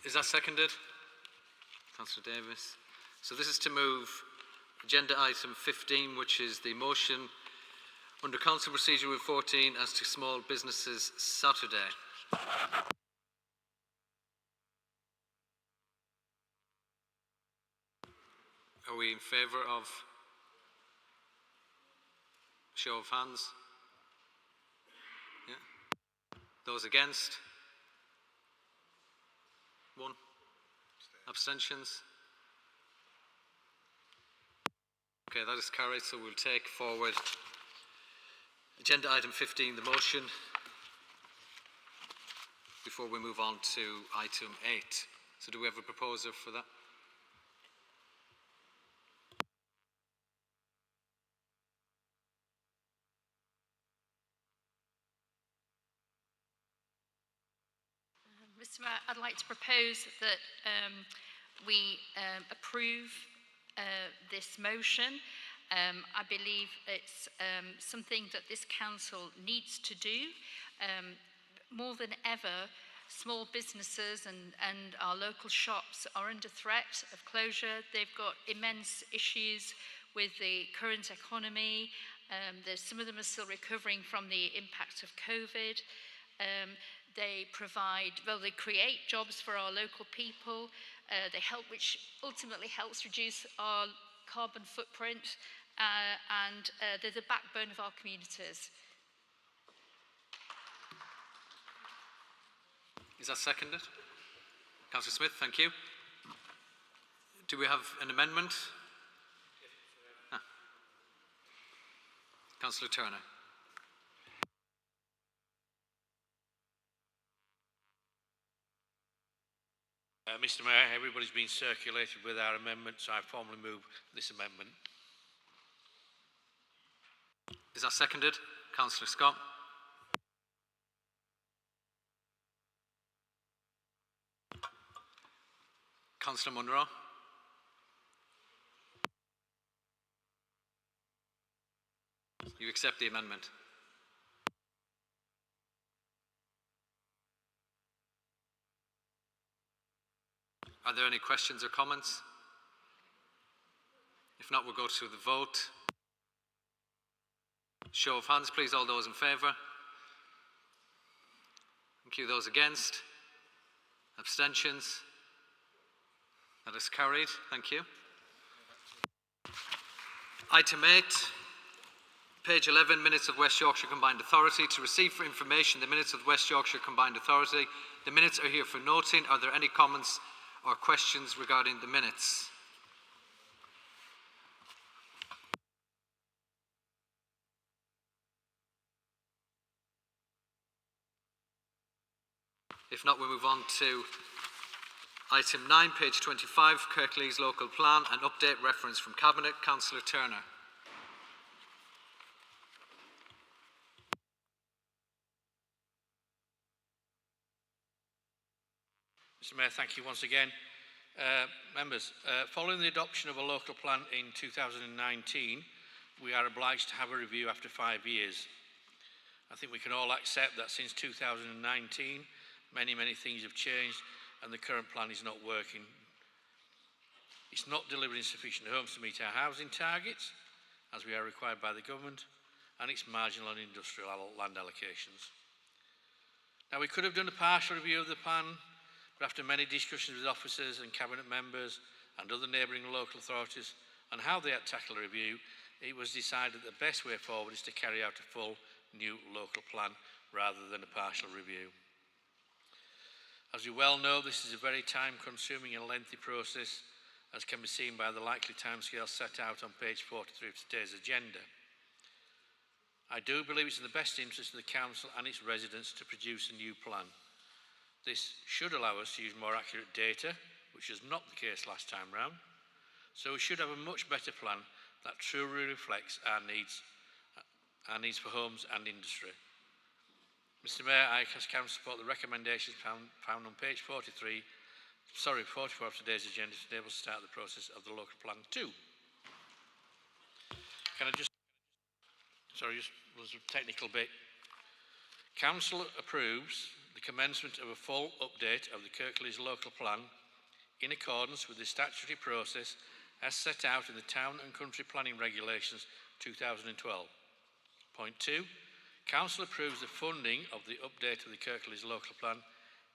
Is that seconded? Councillor Davis. So this is to move agenda item 15, which is the motion under Council Procedure Rule 14 as to small businesses Saturday. Are we in favour of show of hands? Yeah. Those against? 1. Abstentions? Okay, that is carried, so we'll take forward agenda item 15, the motion, before we move on to item 8. So do we have a proposer for that? Mr. Mayor, I'd like to propose that we approve this motion. I believe it's something that this council needs to do. More than ever, small businesses and our local shops are under threat of closure. They've got immense issues with the current economy. Some of them are still recovering from the impact of COVID. They create jobs for our local people. Which ultimately helps reduce our carbon footprint, and they're the backbone of our communities. Is that seconded? Councillor Smith, thank you. Do we have an amendment? Councillor Turner. Mr. Mayor, everybody's been circulated with our amendment, so I formally move this amendment. Is that seconded? Councillor Scott. Councillor Munro. You accept the amendment? Are there any questions or comments? If not, we'll go to the vote. Show of hands, please. All those in favour? Thank you. Those against? Abstentions? That is carried. Thank you. Item 8, page 11, minutes of West Yorkshire Combined Authority. To receive for information the minutes of West Yorkshire Combined Authority. The minutes are here for noting. Are there any comments or questions regarding the minutes? If not, we'll move on to item 9, page 25, Kirklees Local Plan, an update reference from Cabinet. Councillor Turner. Mr Mayor, thank you once again. Members, following the adoption of a local plan in 2019, we are obliged to have a review after 5 years. I think we can all accept that since 2019, many things have changed and the current plan is not working. It's not delivering sufficient homes to meet our housing targets, as we are required by the government, and it's marginal on industrial land allocations. Now, we could have done a partial review of the plan, but after many discussions with officers and cabinet members and other neighbouring local authorities on how they had tackled a review, it was decided that the best way forward is to carry out a full new local plan rather than a partial review. As you well know, this is a very time-consuming and lengthy process, as can be seen by the likely timescale set out on page 43 of today's agenda. I do believe it's in the best interest of the Council and its residents to produce a new plan. This should allow us to use more accurate data, which was not the case last time round, so we should have a much better plan that truly reflects our needs for homes and industry. Mr Mayor, I ask Council support the recommendations found on page 44 of today's agenda to enable to start the process of the local plan 2. Can I just, just was a technical bit. Council approves the commencement of a full update of the Kirklees local plan in accordance with the statutory process as set out in the Town and Country Planning Regulations 2012. Point 2. Council approves the funding of the update of the Kirklees local plan,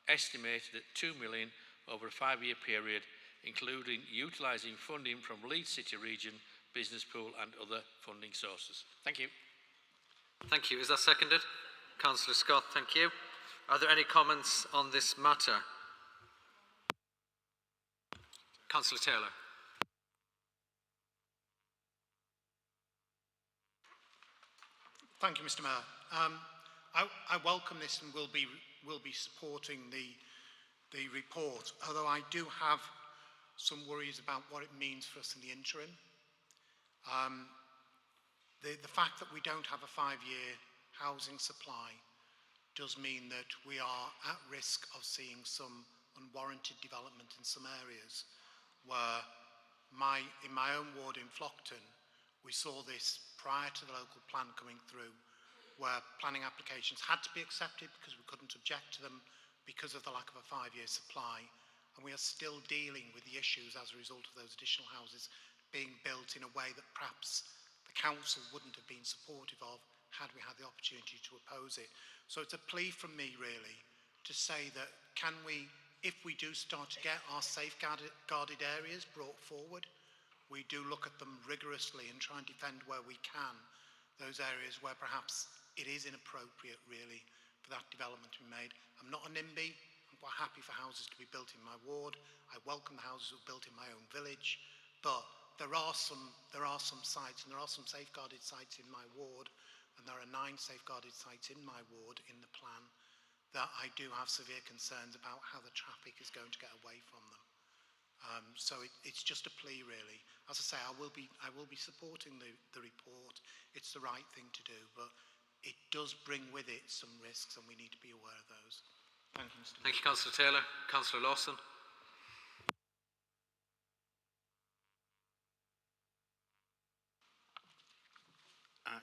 estimated at £2 million over a 5-year period, including utilising funding from Leeds City Region, Business Pool and other funding sources. Thank you. Thank you. Is that seconded? Councillor Scott, thank you. Are there any comments on this matter? Councillor Taylor. Thank you, Mr Mayor. I welcome this and will be supporting the report, although I do have some worries about what it means for us in the interim. The fact that we don't have a 5-year housing supply does mean that we are at risk of seeing some unwarranted development in some areas where in my own ward in Flockton, we saw this prior to the local plan coming through, where planning applications had to be accepted because we couldn't object to them because of the lack of a 5-year supply. And we are still dealing with the issues as a result of those additional houses being built in a way that perhaps the council wouldn't have been supportive of had we had the opportunity to oppose it. So it's a plea from me really to say that can we, if we do start to get our safeguarded areas brought forward, we do look at them rigorously and try and defend where we can those areas where perhaps it is inappropriate really for that development to be made. I'm not a NIMBY, I'm quite happy for houses to be built in my ward. I welcome the houses that were built in my own village, but there are some sites, and there are some safeguarded sites in my ward, and there are 9 safeguarded sites in my ward in the plan that I do have severe concerns about how the traffic is going to get away from them. So it's just a plea really. As I say, I will be supporting the report. It's the right thing to do, but it does bring with it some risks and we need to be aware of those. Thank you, Mr. Thank you, Councillor Taylor. Councillor Lawson.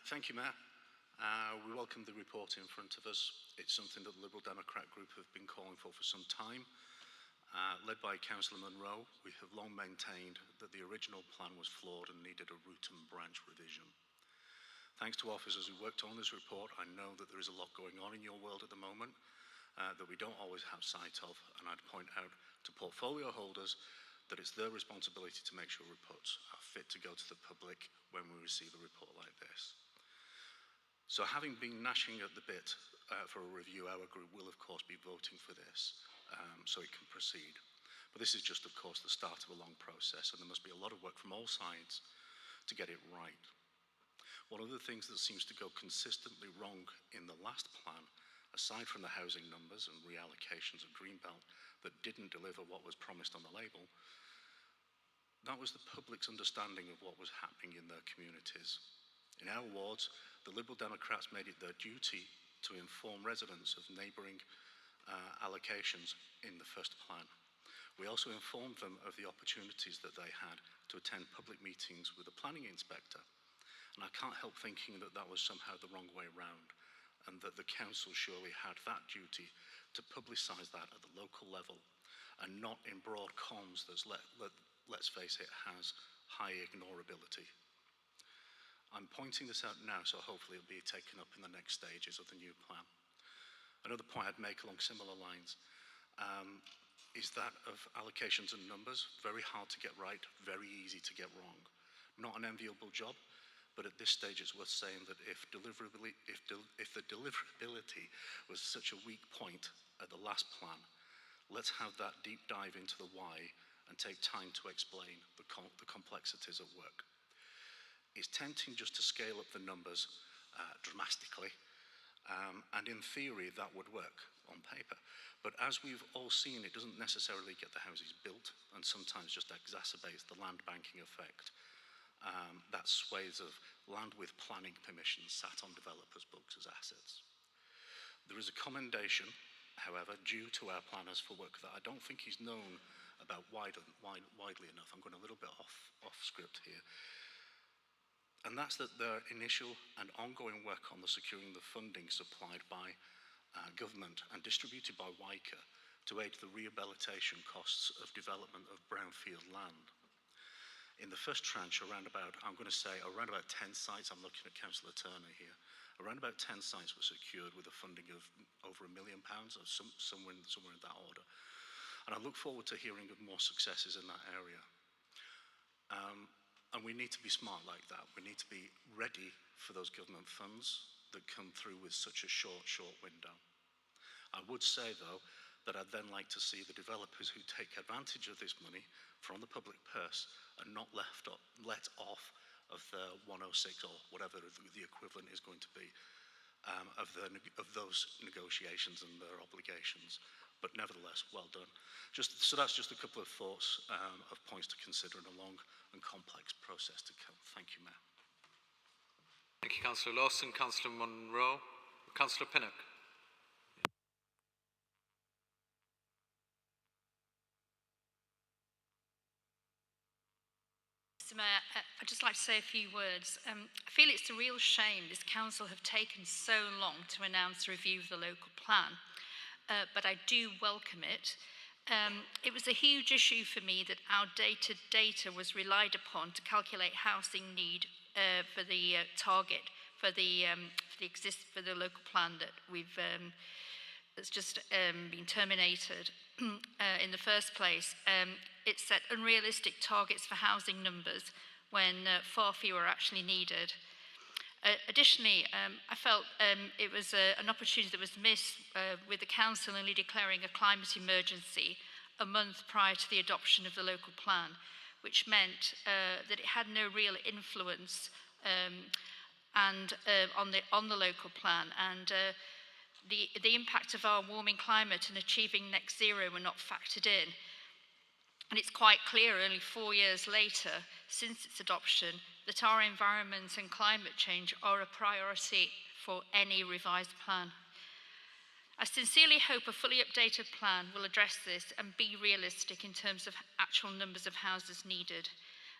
Thank you, Mayor. We welcome the report in front of us. It's something that the Liberal Democrat group have been calling for some time. Led by Councillor Munro, we have long maintained that the original plan was flawed and needed a root and branch revision. Thanks to officers who worked on this report, I know that there is a lot going on in your world at the moment that we don't always have sight of, and I'd point out to portfolio holders that it's their responsibility to make sure reports are fit to go to the public when we receive a report like this. So having been gnashing at the bit for a review, our group will of course be voting for this so it can proceed. But this is just of course the start of a long process, and there must be a lot of work from all sides to get it right. One of the things that seems to go consistently wrong in the last plan, aside from the housing numbers and reallocations of Greenbelt that didn't deliver what was promised on the label, that was the public's understanding of what was happening in their communities. In our wards, the Liberal Democrats made it their duty to inform residents of neighbouring allocations in the first plan. We also informed them of the opportunities that they had to attend public meetings with the planning inspector. And I can't help thinking that that was somehow the wrong way round, and that the council surely had that duty to publicise that at the local level, and not in broad comms that's, let's face it, has high ignorability. I'm pointing this out now, so hopefully it'll be taken up in the next stages of the new plan. Another point I'd make along similar lines is that of allocations and numbers. Very hard to get right, very easy to get wrong. Not an enviable job, but at this stage it's worth saying that if the deliverability was such a weak point at the last plan, let's have that deep dive into the why and take time to explain the complexities at work. It's tempting just to scale up the numbers dramatically, and in theory that would work on paper. But as we've all seen, it doesn't necessarily get the houses built, and sometimes just exacerbates the land banking effect. That swathes of land with planning permissions sat on developers' books as assets. There is a commendation, however, due to our planners for work that I don't think is known about widely enough. I'm going a little bit off script here. And that's that their initial and ongoing work on the securing the funding supplied by government and distributed by WICA to aid the rehabilitation costs of development of brownfield land. In the first tranche, I'm going to say around about 10 sites, I'm looking at Councillor Turner here, around about 10 sites were secured with a funding of over £1 million, or somewhere in that order. And I look forward to hearing of more successes in that area. And we need to be smart like that. We need to be ready for those government funds that come through with such a short window. I would say, though, that I'd then like to see the developers who take advantage of this money from the public purse and not let off of the 106 or whatever the equivalent is going to be of those negotiations and their obligations. But nevertheless, well done. So that's just a couple of thoughts of points to consider in a long and complex process to come. Thank you, Mayor. Thank you, Councillor Lawson. Councillor Munro. Councillor Pinnock. Mr Mayor, I'd just like to say a few words. I feel it's a real shame this council have taken so long to announce a review of the local plan, but I do welcome it. It was a huge issue for me that outdated data was relied upon to calculate housing need for the target for the local plan that that's just been terminated in the first place. It set unrealistic targets for housing numbers when far fewer are actually needed. Additionally, I felt it was an opportunity that was missed with the council only declaring a climate emergency a month prior to the adoption of the local plan, which meant that it had no real influence on the local plan, and the impact of our warming climate and achieving net zero were not factored in. And it's quite clear only 4 years later, since its adoption, that our environment and climate change are a priority for any revised plan. I sincerely hope a fully updated plan will address this and be realistic in terms of actual numbers of houses needed.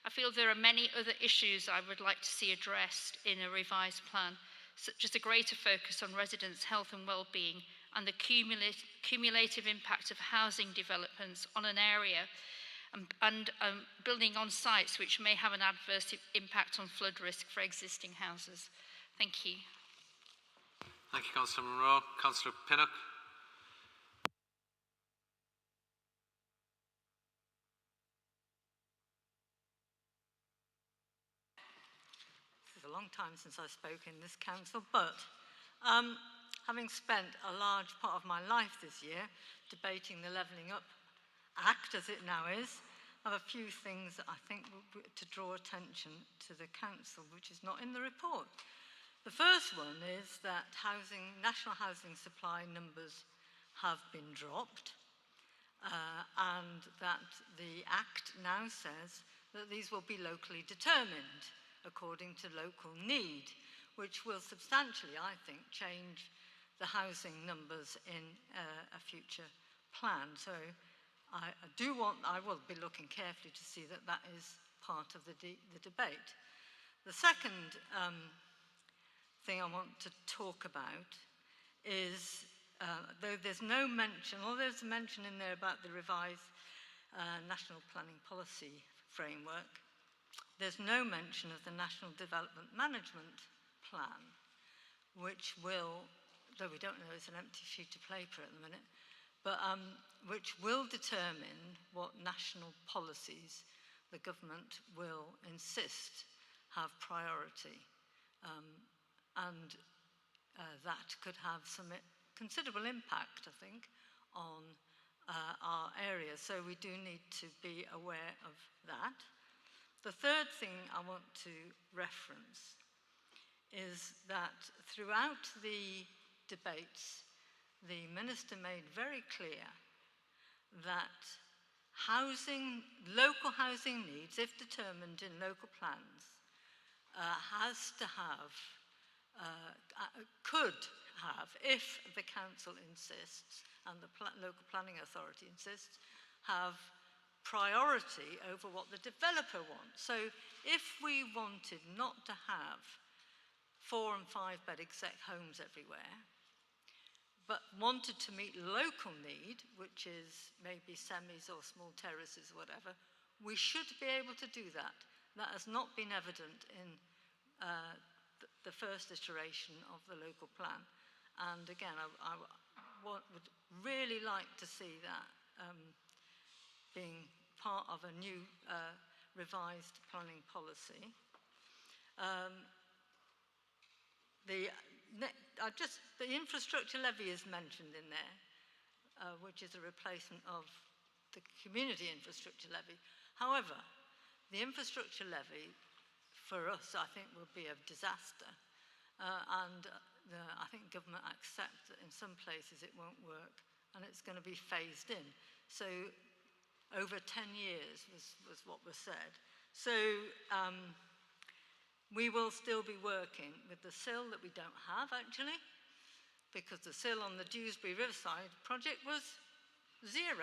I feel there are many other issues I would like to see addressed in a revised plan, such as a greater focus on residents' health and well-being and the cumulative impact of housing developments on an area and building on sites which may have an adverse impact on flood risk for existing houses. Thank you. Thank you, Councillor Munro. Councillor Pinnock. a long time since I spoke in this council, but having spent a large part of my life this year debating the Levelling Up Act, as it now is, I have a few things that I think to draw attention to the council, which is not in the report. The first one is that national housing supply numbers have been dropped, and that the Act now says that these will be locally determined according to local need, which will substantially, I think, change the housing numbers in a future plan. So I will be looking carefully to see that that is part of the debate. The second thing I want to talk about is, though there's no mention, although there's a mention in there about the revised National Planning Policy Framework, there's no mention of the National Development Management Plan, which will, though we don't know, it's an empty sheet of paper at the minute, but which will determine what national policies the government will insist have priority. And that could have some considerable impact, I think, on our area. So we do need to be aware of that. The third thing I want to reference is that throughout the debates, the Minister made very clear that local housing needs, if determined in local plans, has to have, could have, if the council insists and the local planning authority insists, have priority over what the developer wants. So if we wanted not to have 4- and 5-bed exec homes everywhere, but wanted to meet local need, which is maybe semis or small terraces or whatever, we should be able to do that. That has not been evident in the first iteration of the local plan. And again, I would really like to see that being part of a new revised planning policy. The infrastructure levy is mentioned in there, which is a replacement of the community infrastructure levy. However, the infrastructure levy for us, I think, will be a disaster. And I think government accepts that in some places it won't work and it's going to be phased in. So over 10 years was what was said. So we will still be working with the sill that we don't have, actually, because the sill on the Dewsbury Riverside project was 0.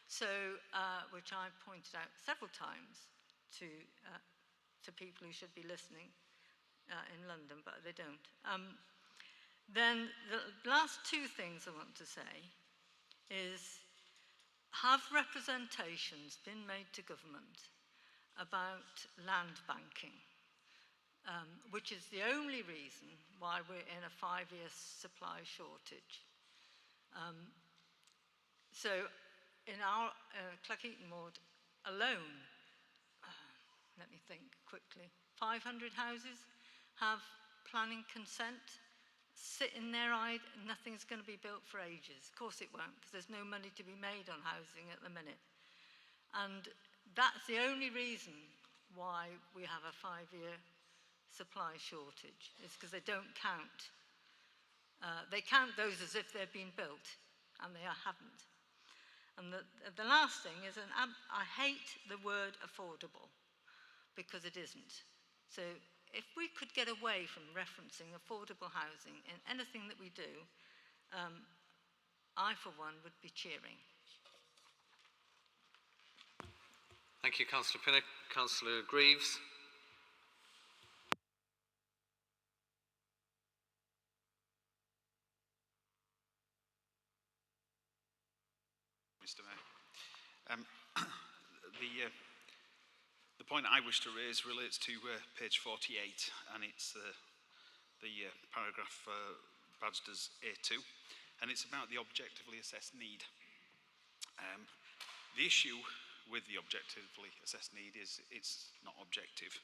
So, which I pointed out several times to people who should be listening in London, but they don't. Then the last two things I want to say is, have representations been made to government about land banking, which is the only reason why we're in a 5-year supply shortage. So in our Cleckheaton ward alone, let me think quickly, 500 houses have planning consent, sit in their eye, nothing's going to be built for ages. Of course it won't, because there's no money to be made on housing at the minute. And that's the only reason why we have a 5-year supply shortage, is because they don't count. They count those as if they've been built, and they haven't. And the last thing is, I hate the word affordable, because it isn't. So if we could get away from referencing affordable housing in anything that we do, I, for one, would be cheering. Thank you, Councillor Pinnock. Councillor Greaves. Mr. Mayor. The point I wish to raise relates to page 48, and it's the paragraph badged as A2, and it's about the objectively assessed need. The issue with the objectively assessed need is it's not objective.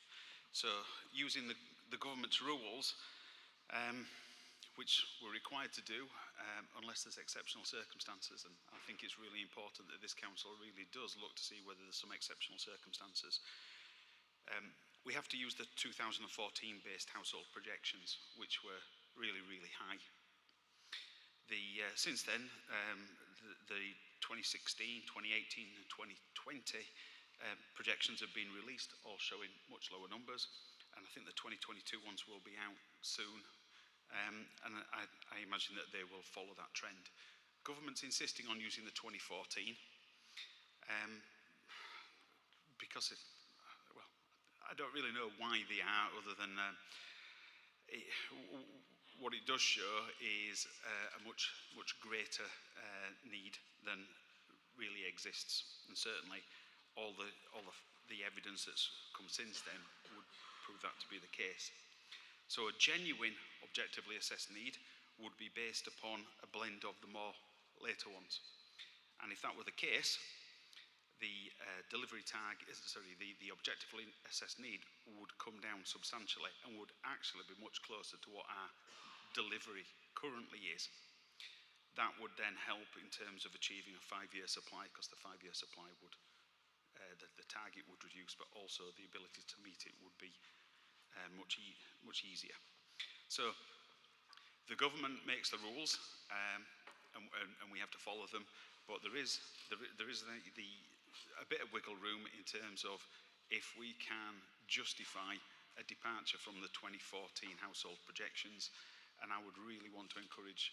So using the government's rules, which we're required to do unless there's exceptional circumstances, and I think it's really important that this council really does look to see whether there's some exceptional circumstances. We have to use the 2014 based household projections, which were really, really high. Since then, the 2016, 2018 and 2020 projections have been released, all showing much lower numbers, and I think the 2022 ones will be out soon, and I imagine that they will follow that trend. Government's insisting on using the 2014 because well, I don't really know why they are, other than what it does show is a much greater need than really exists, and certainly all the evidence that's come since then would prove that to be the case. So a genuine objectively assessed need would be based upon a blend of the more later ones, and if that were the case, the delivery target, the objectively assessed need would come down substantially and would actually be much closer to what our delivery currently is. That would then help in terms of achieving a 5-year supply, because the 5-year supply would, the target would reduce, but also the ability to meet it would be much easier. So the government makes the rules, and we have to follow them, but there is a bit of wiggle room in terms of if we can justify a departure from the 2014 household projections. And I would really want to encourage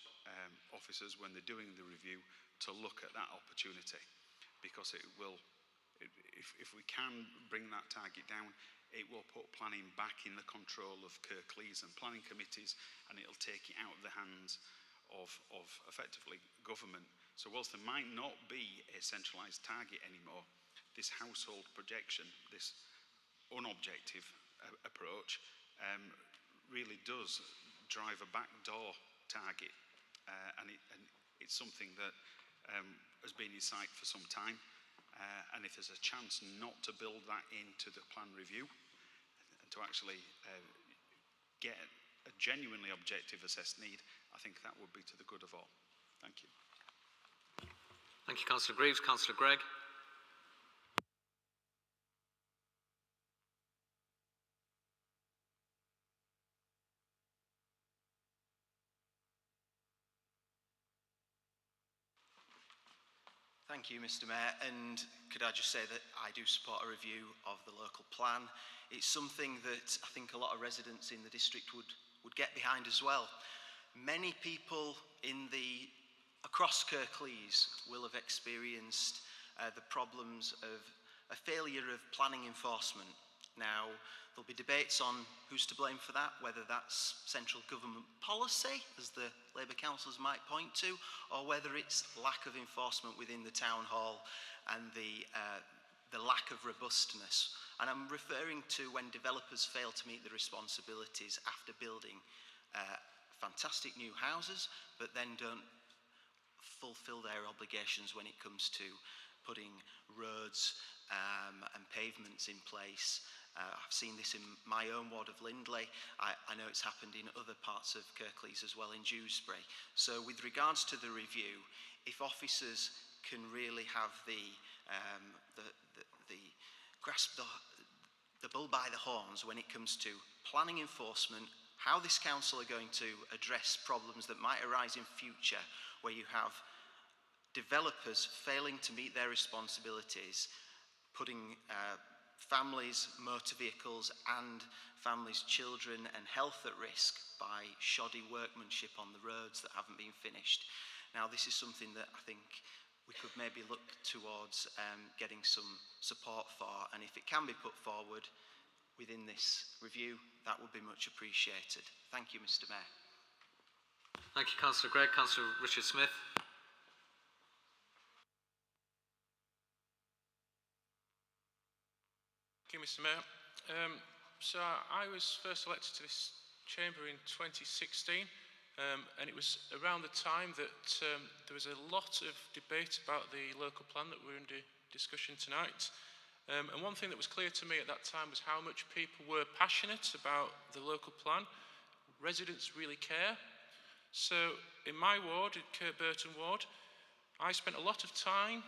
officers, when they're doing the review, to look at that opportunity, because it will, if we can bring that target down, it will put planning back in the control of Kirklees and planning committees, and it'll take it out of the hands of effectively government. So whilst there might not be a centralised target anymore, this household projection, this unobjective approach, really does drive a backdoor target, and it's something that has been in sight for some time, and if there's a chance not to build that into the plan review and to actually get a genuinely objective assessed need, I think that would be to the good of all. Thank you. Thank you, Councillor Greaves. Councillor Gregg. Thank you, Mr. Mayor, and could I just say that I do support a review of the local plan. It's something that I think a lot of residents in the district would get behind as well. Many people across Kirklees will have experienced the problems of a failure of planning enforcement. Now, there'll be debates on who's to blame for that, whether that's central government policy, as the Labour councillors might point to, or whether it's lack of enforcement within the town hall and the lack of robustness. And I'm referring to when developers fail to meet the responsibilities after building fantastic new houses, but then don't fulfil their obligations when it comes to putting roads and pavements in place. I've seen this in my own ward of Lindley. I know it's happened in other parts of Kirklees as well, in Dewsbury. So with regards to the review, if officers can really have grasp the bull by the horns when it comes to planning enforcement, how this council are going to address problems that might arise in future, where you have developers failing to meet their responsibilities, putting families, motor vehicles and families' children and health at risk by shoddy workmanship on the roads that haven't been finished. Now, this is something that I think we could maybe look towards getting some support for, and if it can be put forward within this review, that would be much appreciated. Thank you, Mr. Mayor. Thank you, Councillor Gregg. Councillor Richard Smith. Thank you, Mr. Mayor. So I was first elected to this chamber in 2016, and it was around the time that there was a lot of debate about the local plan that we're under discussion tonight. And one thing that was clear to me at that time was how much people were passionate about the local plan. Residents really care. So in my ward, in Kirkburton ward, I spent a lot of time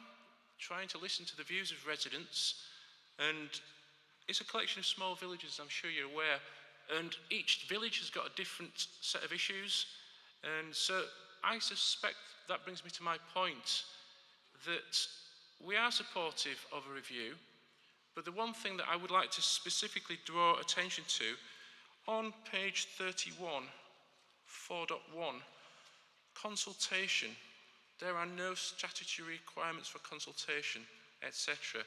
trying to listen to the views of residents, and it's a collection of small villages, I'm sure you're aware, and each village has got a different set of issues. And so I suspect that brings me to my point that we are supportive of a review, but the one thing that I would like to specifically draw attention to, on page 31, 4.1, consultation. There are no statutory requirements for consultation, etc.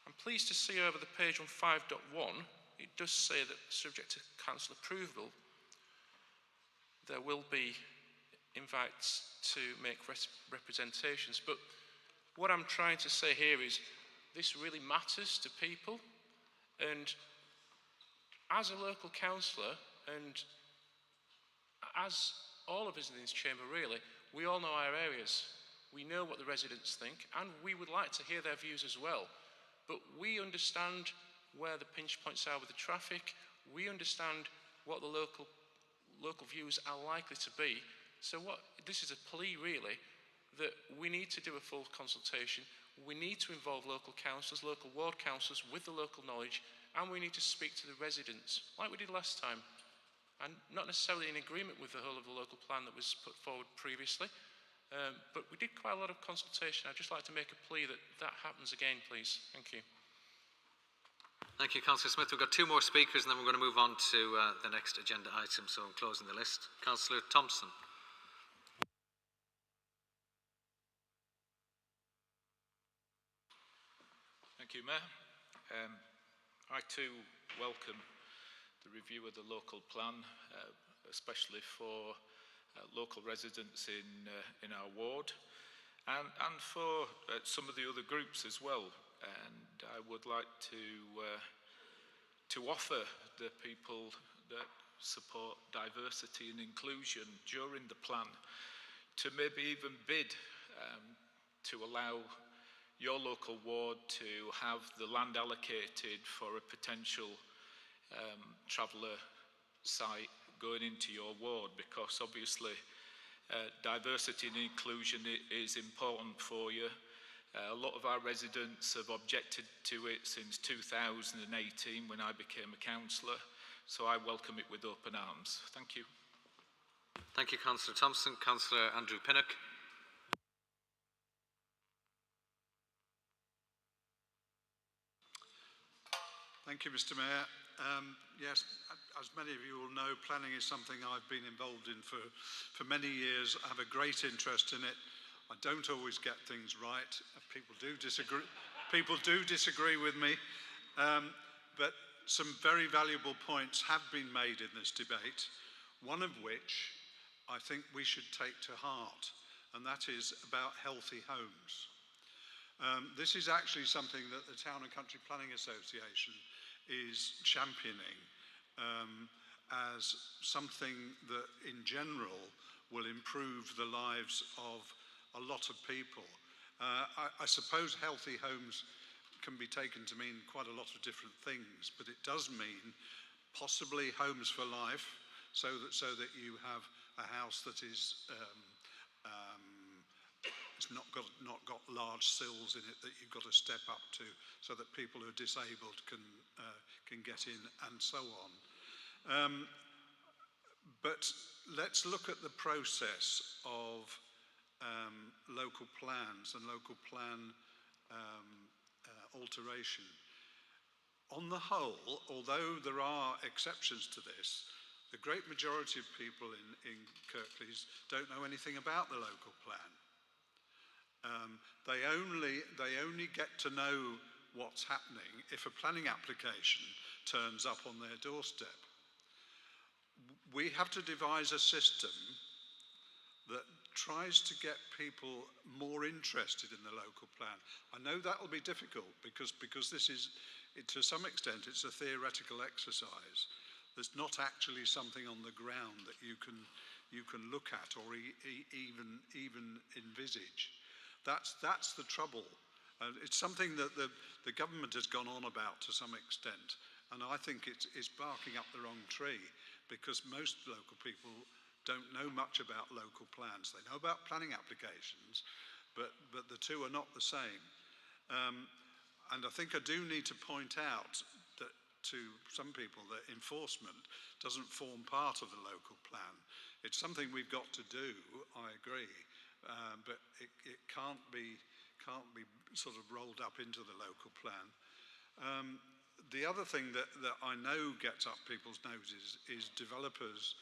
I'm pleased to see over the page on 5.1, it does say that subject to council approval, there will be invites to make representations. But what I'm trying to say here is this really matters to people, and as a local councillor, and as all of us in this chamber really, we all know our areas. We know what the residents think, and we would like to hear their views as well. But we understand where the pinch points are with the traffic. We understand what the local views are likely to be. So this is a plea really, that we need to do a full consultation. We need to involve local councillors, local ward councillors with the local knowledge, and we need to speak to the residents, like we did last time. And not necessarily in agreement with the whole of the local plan that was put forward previously, but we did quite a lot of consultation. I'd just like to make a plea that that happens again, please. Thank you. Thank you, Councillor Smith. We've got two more speakers and then we're going to move on to the next agenda item, so I'm closing the list. Councillor Thompson. Thank you, Mayor. I too welcome the review of the local plan, especially for local residents in our ward, and for some of the other groups as well. And I would like to offer the people that support diversity and inclusion during the plan to maybe even bid to allow your local ward to have the land allocated for a potential traveller site going into your ward, because obviously diversity and inclusion is important for you. A lot of our residents have objected to it since 2018 when I became a councillor, so I welcome it with open arms. Thank you. Thank you, Councillor Thompson. Councillor Andrew Pinnock. Thank you, Mr. Mayor. Yes, as many of you will know, planning is something I've been involved in for many years. I have a great interest in it. I don't always get things right. People do disagree. People do disagree with me, but some very valuable points have been made in this debate. One of which I think we should take to heart, and that is about healthy homes. This is actually something that the Town and Country Planning Association is championing as something that in general will improve the lives of a lot of people. I suppose healthy homes can be taken to mean quite a lot of different things, but it does mean possibly homes for life, so that you have a house that is it's not got large sills in it that you've got to step up to, so that people who are disabled can get in, and so on. But let's look at the process of local plans and local plan alteration. On the whole, although there are exceptions to this, the great majority of people in Kirklees don't know anything about the local plan. They only get to know what's happening if a planning application turns up on their doorstep. We have to devise a system that tries to get people more interested in the local plan. I know that will be difficult because this is, to some extent, it's a theoretical exercise. There's not actually something on the ground that you can look at or even envisage. That's the trouble It's something that the government has gone on about to some extent, and I think it's barking up the wrong tree, because most local people don't know much about local plans. They know about planning applications, but the two are not the same. And I think I do need to point out that to some people that enforcement doesn't form part of the local plan. It's something we've got to do, I agree, but it can't be sort of rolled up into the local plan. The other thing that I know gets up people's noses is developers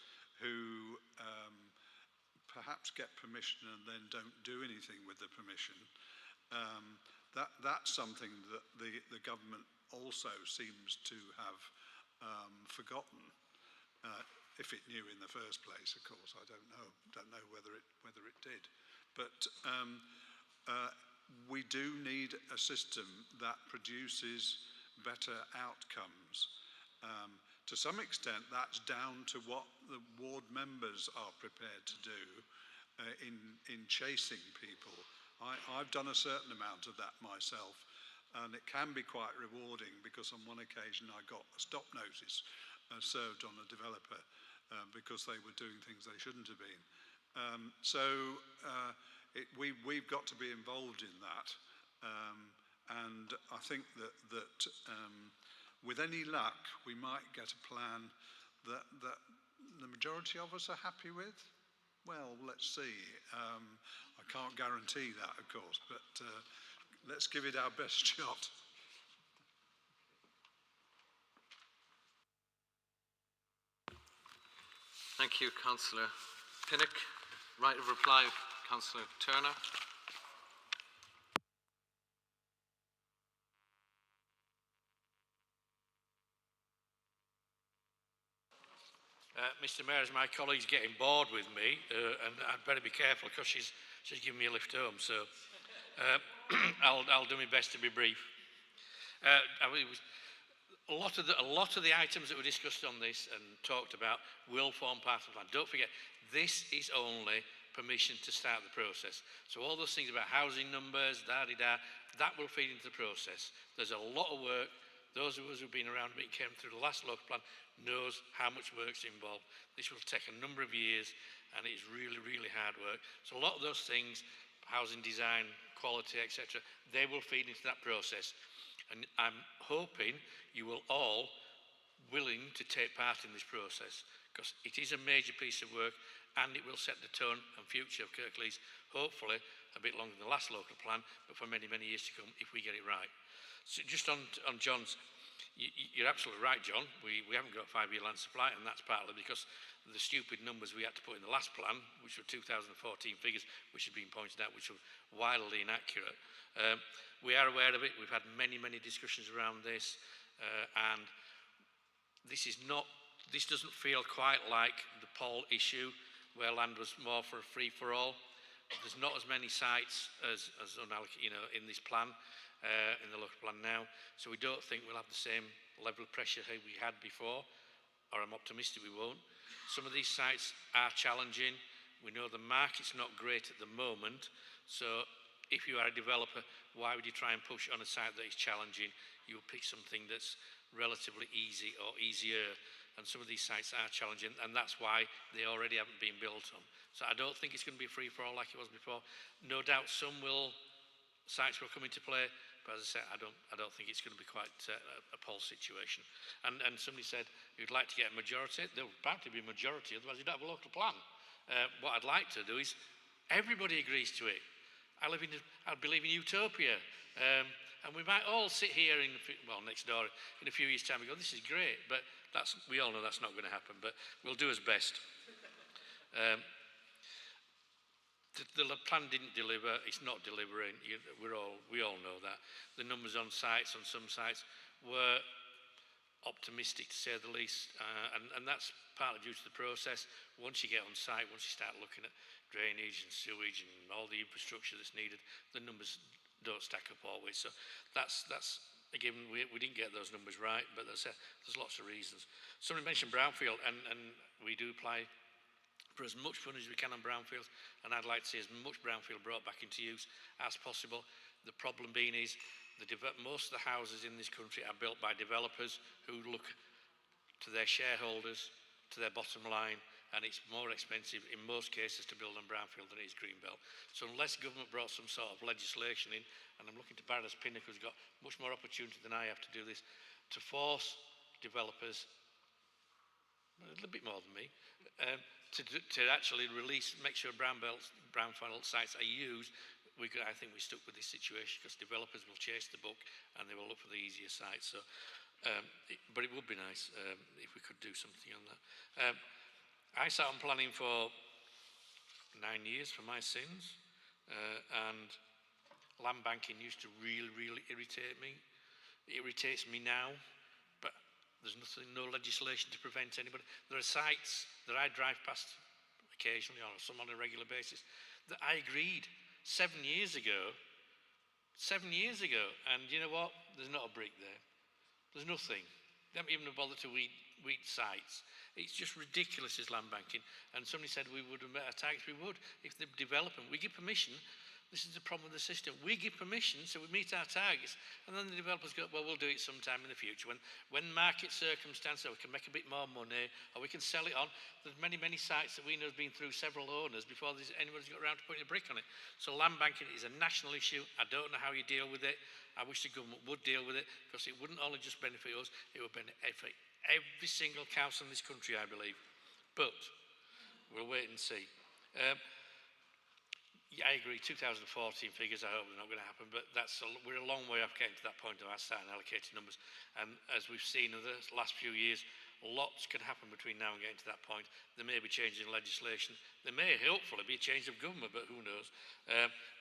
who perhaps get permission and then don't do anything with the permission. That's something that the government also seems to have forgotten. If it knew in the first place, of course, I don't know whether it did. But we do need a system that produces better outcomes. To some extent, that's down to what the ward members are prepared to do in chasing people. I've done a certain amount of that myself, and it can be quite rewarding, because on one occasion I got a stop notice served on a developer because they were doing things they shouldn't have been. We've got to be involved in that, and I think that with any luck we might get a plan that the majority of us are happy with. Well, let's see. I can't guarantee that, of course, but let's give it our best shot. Thank you, Councillor Pinnock. Right of reply, Councillor Turner. Mr. Mayor, as my colleague's getting bored with me, and I'd better be careful because she's giving me a lift home, so I'll do my best to be brief. A lot of the items that were discussed on this and talked about will form part of the plan. Don't forget, this is only permission to start the process. So all those things about housing numbers, that will feed into the process. There's a lot of work. Those of us who've been around and came through the last local plan knows how much work's involved. This will take a number of years, and it's really, really hard work. So a lot of those things, housing design, quality, etc., they will feed into that process. And I'm hoping you will all willing to take part in this process, because it is a major piece of work, and it will set the tone and future of Kirklees, hopefully a bit longer than the last local plan, but for many, many years to come if we get it right. So just on John's, you're absolutely right, John. We haven't got 5-year land supply, and that's partly because of the stupid numbers we had to put in the last plan, which were 2014 figures, which have been pointed out, which were wildly inaccurate. We are aware of it. We've had many, many discussions around this, and this doesn't feel quite like the Paul issue, where land was more for a free-for-all. There's not as many sites as in this plan. In the local plan now, so we don't think we'll have the same level of pressure we had before, or I'm optimistic we won't. Some of these sites are challenging. We know the market's not great at the moment, so if you are a developer, why would you try and push on a site that is challenging? You'll pick something that's relatively easy or easier, and some of these sites are challenging, and that's why they already haven't been built on. So I don't think it's going to be a free-for-all like it was before. No doubt sites will come into play, but as I said, I don't think it's going to be quite a Paul situation. And somebody said you'd like to get a majority. There'll probably be a majority, otherwise you'd have a local plan. What I'd like to do is everybody agrees to it. I believe in utopia, and we might all sit here next door in a few years' time and go, this is great, but we all know that's not going to happen. But we'll do as best. The plan didn't deliver, it's not delivering, we all know that. The numbers on some sites were optimistic to say the least, and that's partly due to the process. Once you get on site, once you start looking at drainage and sewage and all the infrastructure that's needed, the numbers don't stack up always. So that's again, we didn't get those numbers right, but there's lots of reasons. Somebody mentioned brownfield, and we do apply for as much fund as we can on brownfields, and I'd like to see as much brownfield brought back into use as possible. The problem being is most of the houses in this country are built by developers who look to their shareholders, to their bottom line, and it's more expensive in most cases to build on brownfield than it is greenbelt. So unless government brought some sort of legislation in, and I'm looking to Baroness Pinnock, who's got much more opportunity than I have to do this, to force developers, a little bit more than me, to actually make sure brownfield sites are used, I think we stuck with this situation because developers will chase the book and they will look for the easier sites. So, but it would be nice if we could do something on that. I sat on planning for 9 years for my sins, and land banking used to really, really irritate me. It irritates me now, but there's no legislation to prevent anybody. There are sites that I drive past occasionally, or some on a regular basis, that I agreed 7 years ago, and you know what? There's not a brick there. There's nothing. They haven't even bothered to weed sites. It's just ridiculous, this land banking. And somebody said we would have met our targets. We would, if they develop them. We give permission. This is the problem with the system. We give permission, so we meet our targets, and then the developers go, well, we'll do it sometime in the future. When market circumstances, we can make a bit more money, or we can sell it on. There's many, many sites that we know have been through several owners before anybody's got around to putting a brick on it. So land banking is a national issue. I don't know how you deal with it. I wish the government would deal with it, because it wouldn't only just benefit us, it would benefit every single council in this country, I believe. But we'll wait and see. Yeah, I agree, 2014 figures, I hope they're not going to happen, but we're a long way off getting to that point of our starting allocated numbers. And as we've seen in the last few years, lots can happen between now and getting to that point. There may be changes in legislation. There may, hopefully, be a change of government, but who knows?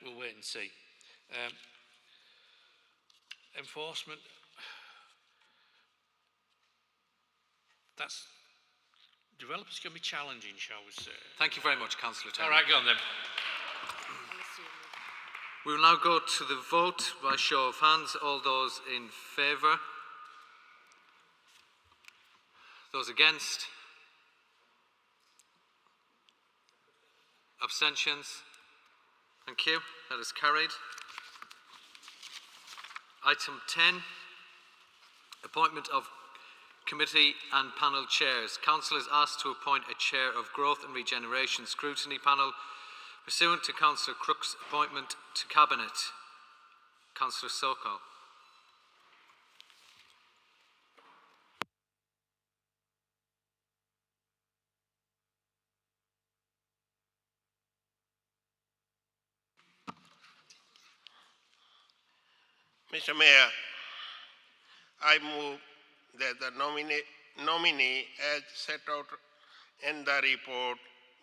We'll wait and see. Enforcement. Developers can be challenging, shall we say. Thank you very much, Councillor Taylor. All right, go on then. We will now go to the vote by show of hands. All those in favour? Those against? Abstentions? Thank you. That is carried. Item 10, appointment of committee and panel chairs. Council is asked to appoint a chair of Growth and Regeneration Scrutiny Panel pursuant to Councillor Crook's appointment to Cabinet. Councillor Sokol. Mr. Mayor, I move that the nominee as set out in the report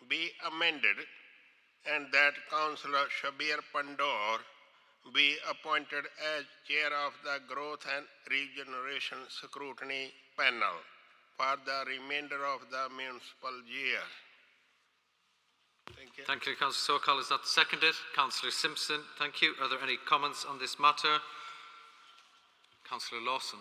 be amended and that Councillor Shabir Pandor be appointed as Chair of the Growth and Regeneration Scrutiny Panel for the remainder of the municipal year. Thank you. Thank you, Councillor Sokol. Is that seconded? Councillor Simpson, thank you. Are there any comments on this matter? Councillor Lawson.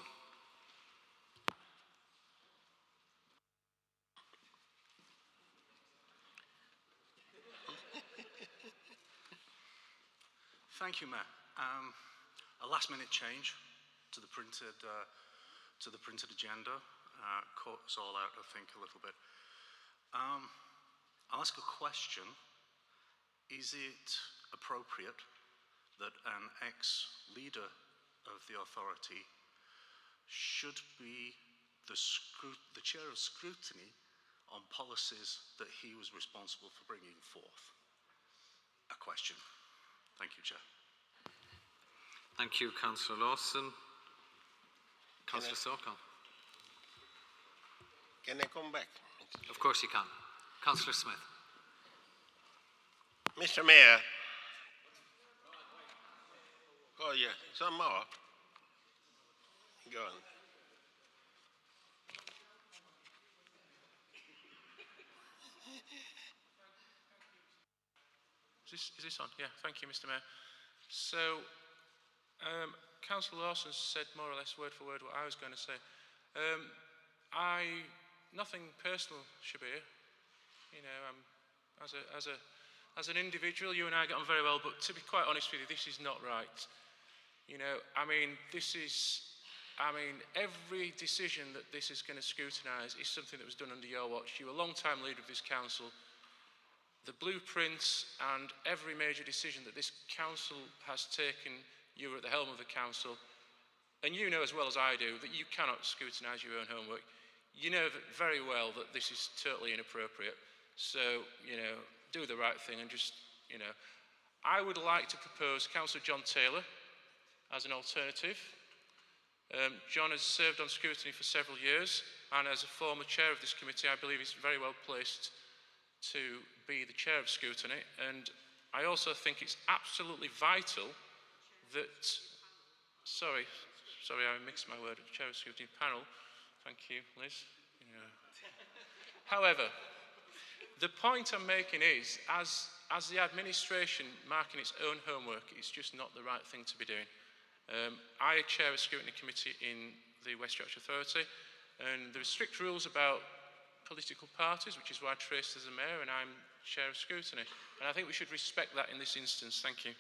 Thank you, Mayor. A last-minute change to the printed agenda caught us all out, I think, a little bit. I'll ask a question. Is it appropriate that an ex-leader of the authority should be the chair of scrutiny on policies that he was responsible for bringing forth? A question. Thank you, Chair. Thank you, Councillor Lawson. Councillor Sokol. Can I come back? Of course you can. Councillor Smith. Mr. Mayor. Oh, yeah, some more. Go on. Is this on? Yeah, thank you, Mr. Mayor. So, Councillor Lawson said more or less word for word what I was going to say. Nothing personal, Shabir. You know, as an individual, you and I get on very well, but to be quite honest with you, this is not right. You know, I mean, every decision that this is going to scrutinise is something that was done under your watch. You were a long-time leader of this council. The blueprints and every major decision that this council has taken, you were at the helm of the council, and you know as well as I do that you cannot scrutinise your own homework. You know very well that this is totally inappropriate. So, you know, do the right thing and just, you know. I would like to propose Councillor John Taylor as an alternative. John has served on scrutiny for several years, and as a former chair of this committee, I believe he's very well placed to be the chair of scrutiny. And I also think it's absolutely vital that, sorry, I mixed my word, chair of scrutiny panel. Thank you, Liz. Yeah. However, the point I'm making is, as the administration marking its own homework, it's just not the right thing to be doing. I chair a scrutiny committee in the West Yorkshire Authority, and there are strict rules about political parties, which is why Trace is the mayor and I'm chair of scrutiny. And I think we should respect that in this instance. Thank you.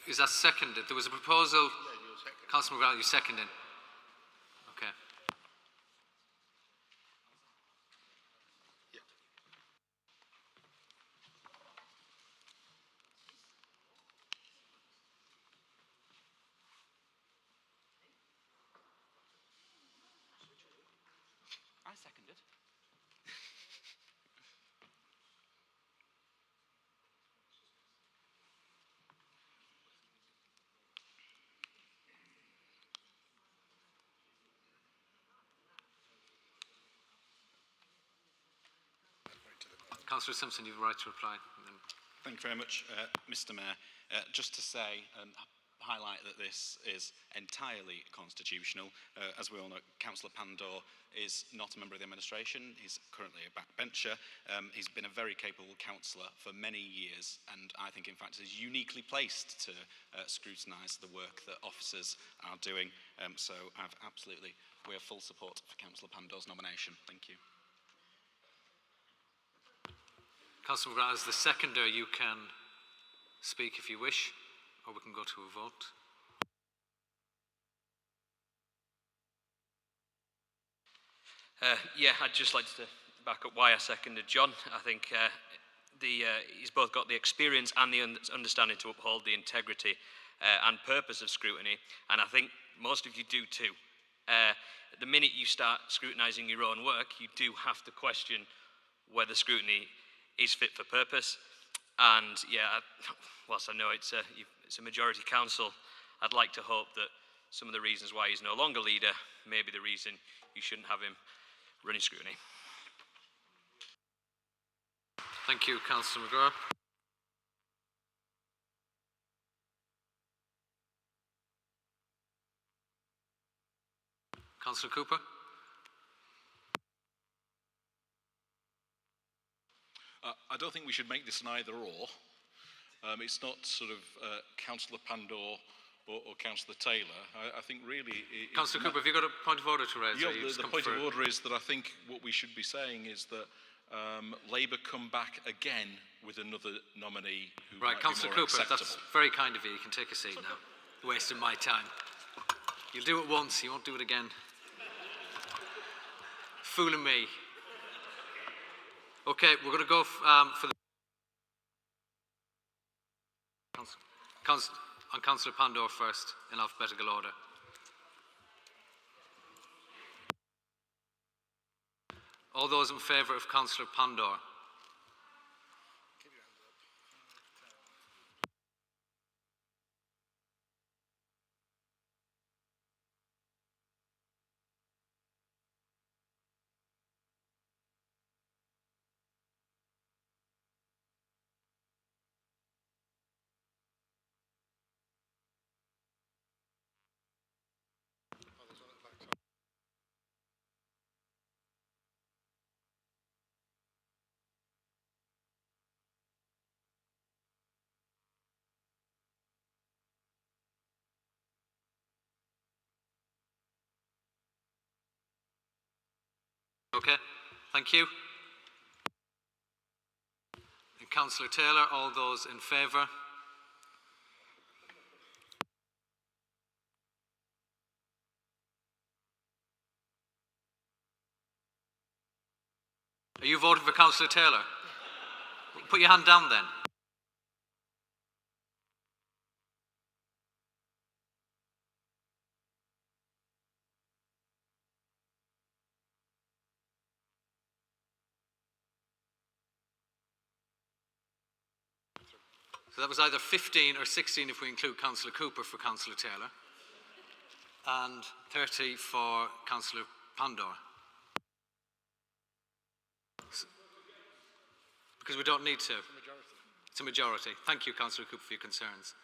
Is that seconded? There was a proposal. Councillor McGrath, you seconding? Okay. I seconded. Councillor Simpson, you have a right to reply. Thank you very much, Mr. Mayor. Just to say and highlight that this is entirely constitutional. As we all know, Councillor Pandor is not a member of the administration. He's currently a backbencher. He's been a very capable councillor for many years, and I think, in fact, is uniquely placed to scrutinise the work that officers are doing. So we have full support for Councillor Pandor's nomination. Thank you. Councillor McGrath, as the seconder, you can speak if you wish, or we can go to a vote. Yeah, I'd just like to back up why I seconded John. I think he's both got the experience and the understanding to uphold the integrity and purpose of scrutiny, and I think most of you do too. The minute you start scrutinising your own work, you do have to question whether scrutiny is fit for purpose. And yeah, whilst I know it's a majority council, I'd like to hope that some of the reasons why he's no longer leader may be the reason you shouldn't have him running scrutiny. Thank you, Councillor McGrath. Councillor Cooper. I don't think we should make this an either or. It's not sort of Councillor Pandor or Councillor Taylor. I think really... Councillor Cooper, have you got a point of order to raise? Yeah, the point of order is that I think what we should be saying is that Labour come back again with another nominee who right, might Councillor be more Cooper, acceptable. that's very kind of you. You can take a seat now. You're wasting my time. You'll do it once, you won't do it again. Fooling me. Okay, we're going to go for the... on Councillor Pandor first, in alphabetical order. All those in favour of Councillor Pandor? Okay, thank you. Councillor Taylor. All those in favour? Are you voting for Councillor Taylor? Put your hand down then. So that was either 15 or 16 if we include Councillor Cooper for Councillor Taylor, and 30 for Councillor Pandor. Because we don't need to. It's a majority. Thank you, Councillor Cooper, for your concerns.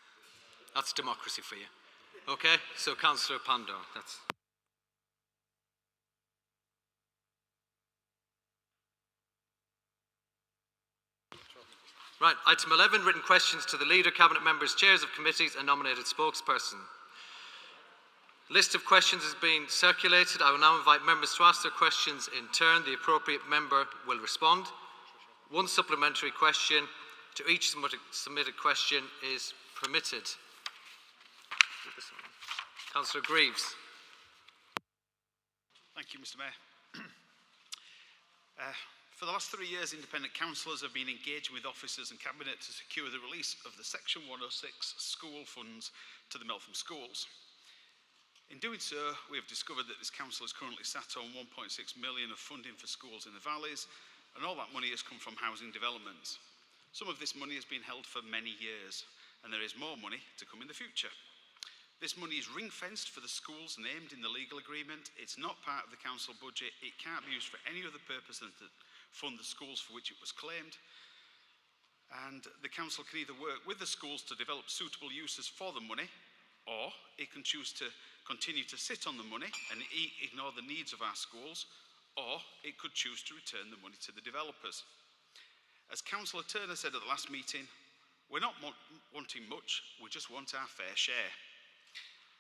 That's democracy for you. Okay, so Councillor Pandor, that's... Right, item 11, written questions to the Leader, Cabinet Members, Chairs of Committees and nominated spokesperson. List of questions has been circulated. I will now invite members to ask their questions in turn. The appropriate member will respond. One supplementary question to each submitted question is permitted. Councillor Greaves. Thank you, Mr. Mayor. For the last 3 years, independent councillors have been engaging with officers and cabinet to secure the release of the Section 106 school funds to the Meltham schools. In doing so, we have discovered that this council is currently sat on 1.6 million of funding for schools in the valleys, and all that money has come from housing developments. Some of this money has been held for many years, and there is more money to come in the future. This money is ring-fenced for the schools named in the legal agreement. It's not part of the council budget. It can't be used for any other purpose than to fund the schools for which it was claimed. And the council can either work with the schools to develop suitable uses for the money, or it can choose to continue to sit on the money and ignore the needs of our schools, or it could choose to return the money to the developers. As Councillor Turner said at the last meeting, we're not wanting much, we just want our fair share.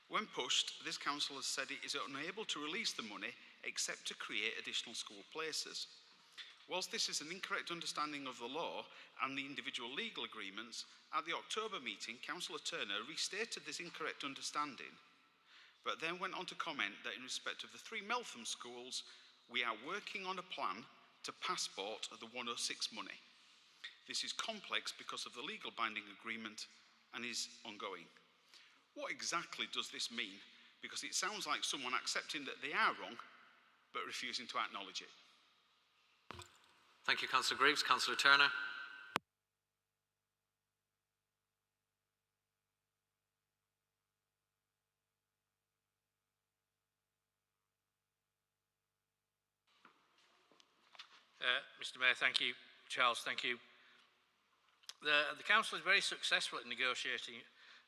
When pushed, this council has said it is unable to release the money except to create additional school places. Whilst this is an incorrect understanding of the law and the individual legal agreements, at the October meeting, Councillor Turner restated this incorrect understanding, but then went on to comment that in respect of the 3 Meltham schools, we are working on a plan to passport the 106 money. This is complex because of the legal binding agreement and is ongoing. What exactly does this mean? Because it sounds like someone accepting that they are wrong, but refusing to acknowledge it. Thank you, Councillor Greaves. Councillor Turner. Mr. Mayor, thank you. Charles, thank you. The Council is very successful at negotiating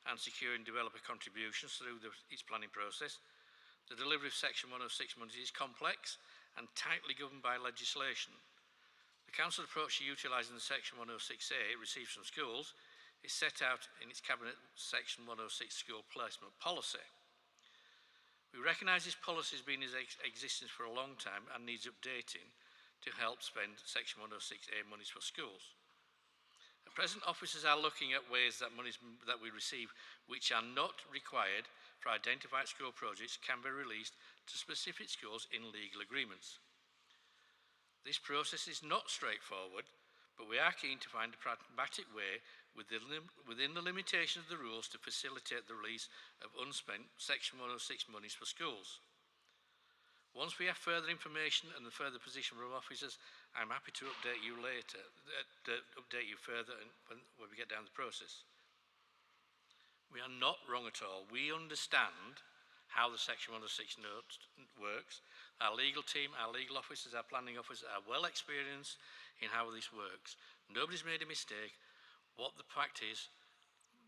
and securing developer contributions through its planning process. The delivery of Section 106 money is complex and tightly governed by legislation. The Council's approach to utilising the Section 106A it receives from schools is set out in its Cabinet Section 106 school placement policy. We recognise this policy has been in existence for a long time and needs updating to help spend Section 106A monies for schools. At present, officers are looking at ways that monies that we receive which are not required for identified school projects can be released to specific schools in legal agreements. This process is not straightforward, but we are keen to find a pragmatic way within the limitation of the rules to facilitate the release of unspent Section 106 monies for schools. Once we have further information and the further position from officers, I'm happy to update you later, update you further when we get down the process. We are not wrong at all. We understand how the Section 106 note works. Our legal team, our legal officers, our planning officers are well experienced in how this works. Nobody's made a mistake. What the fact is,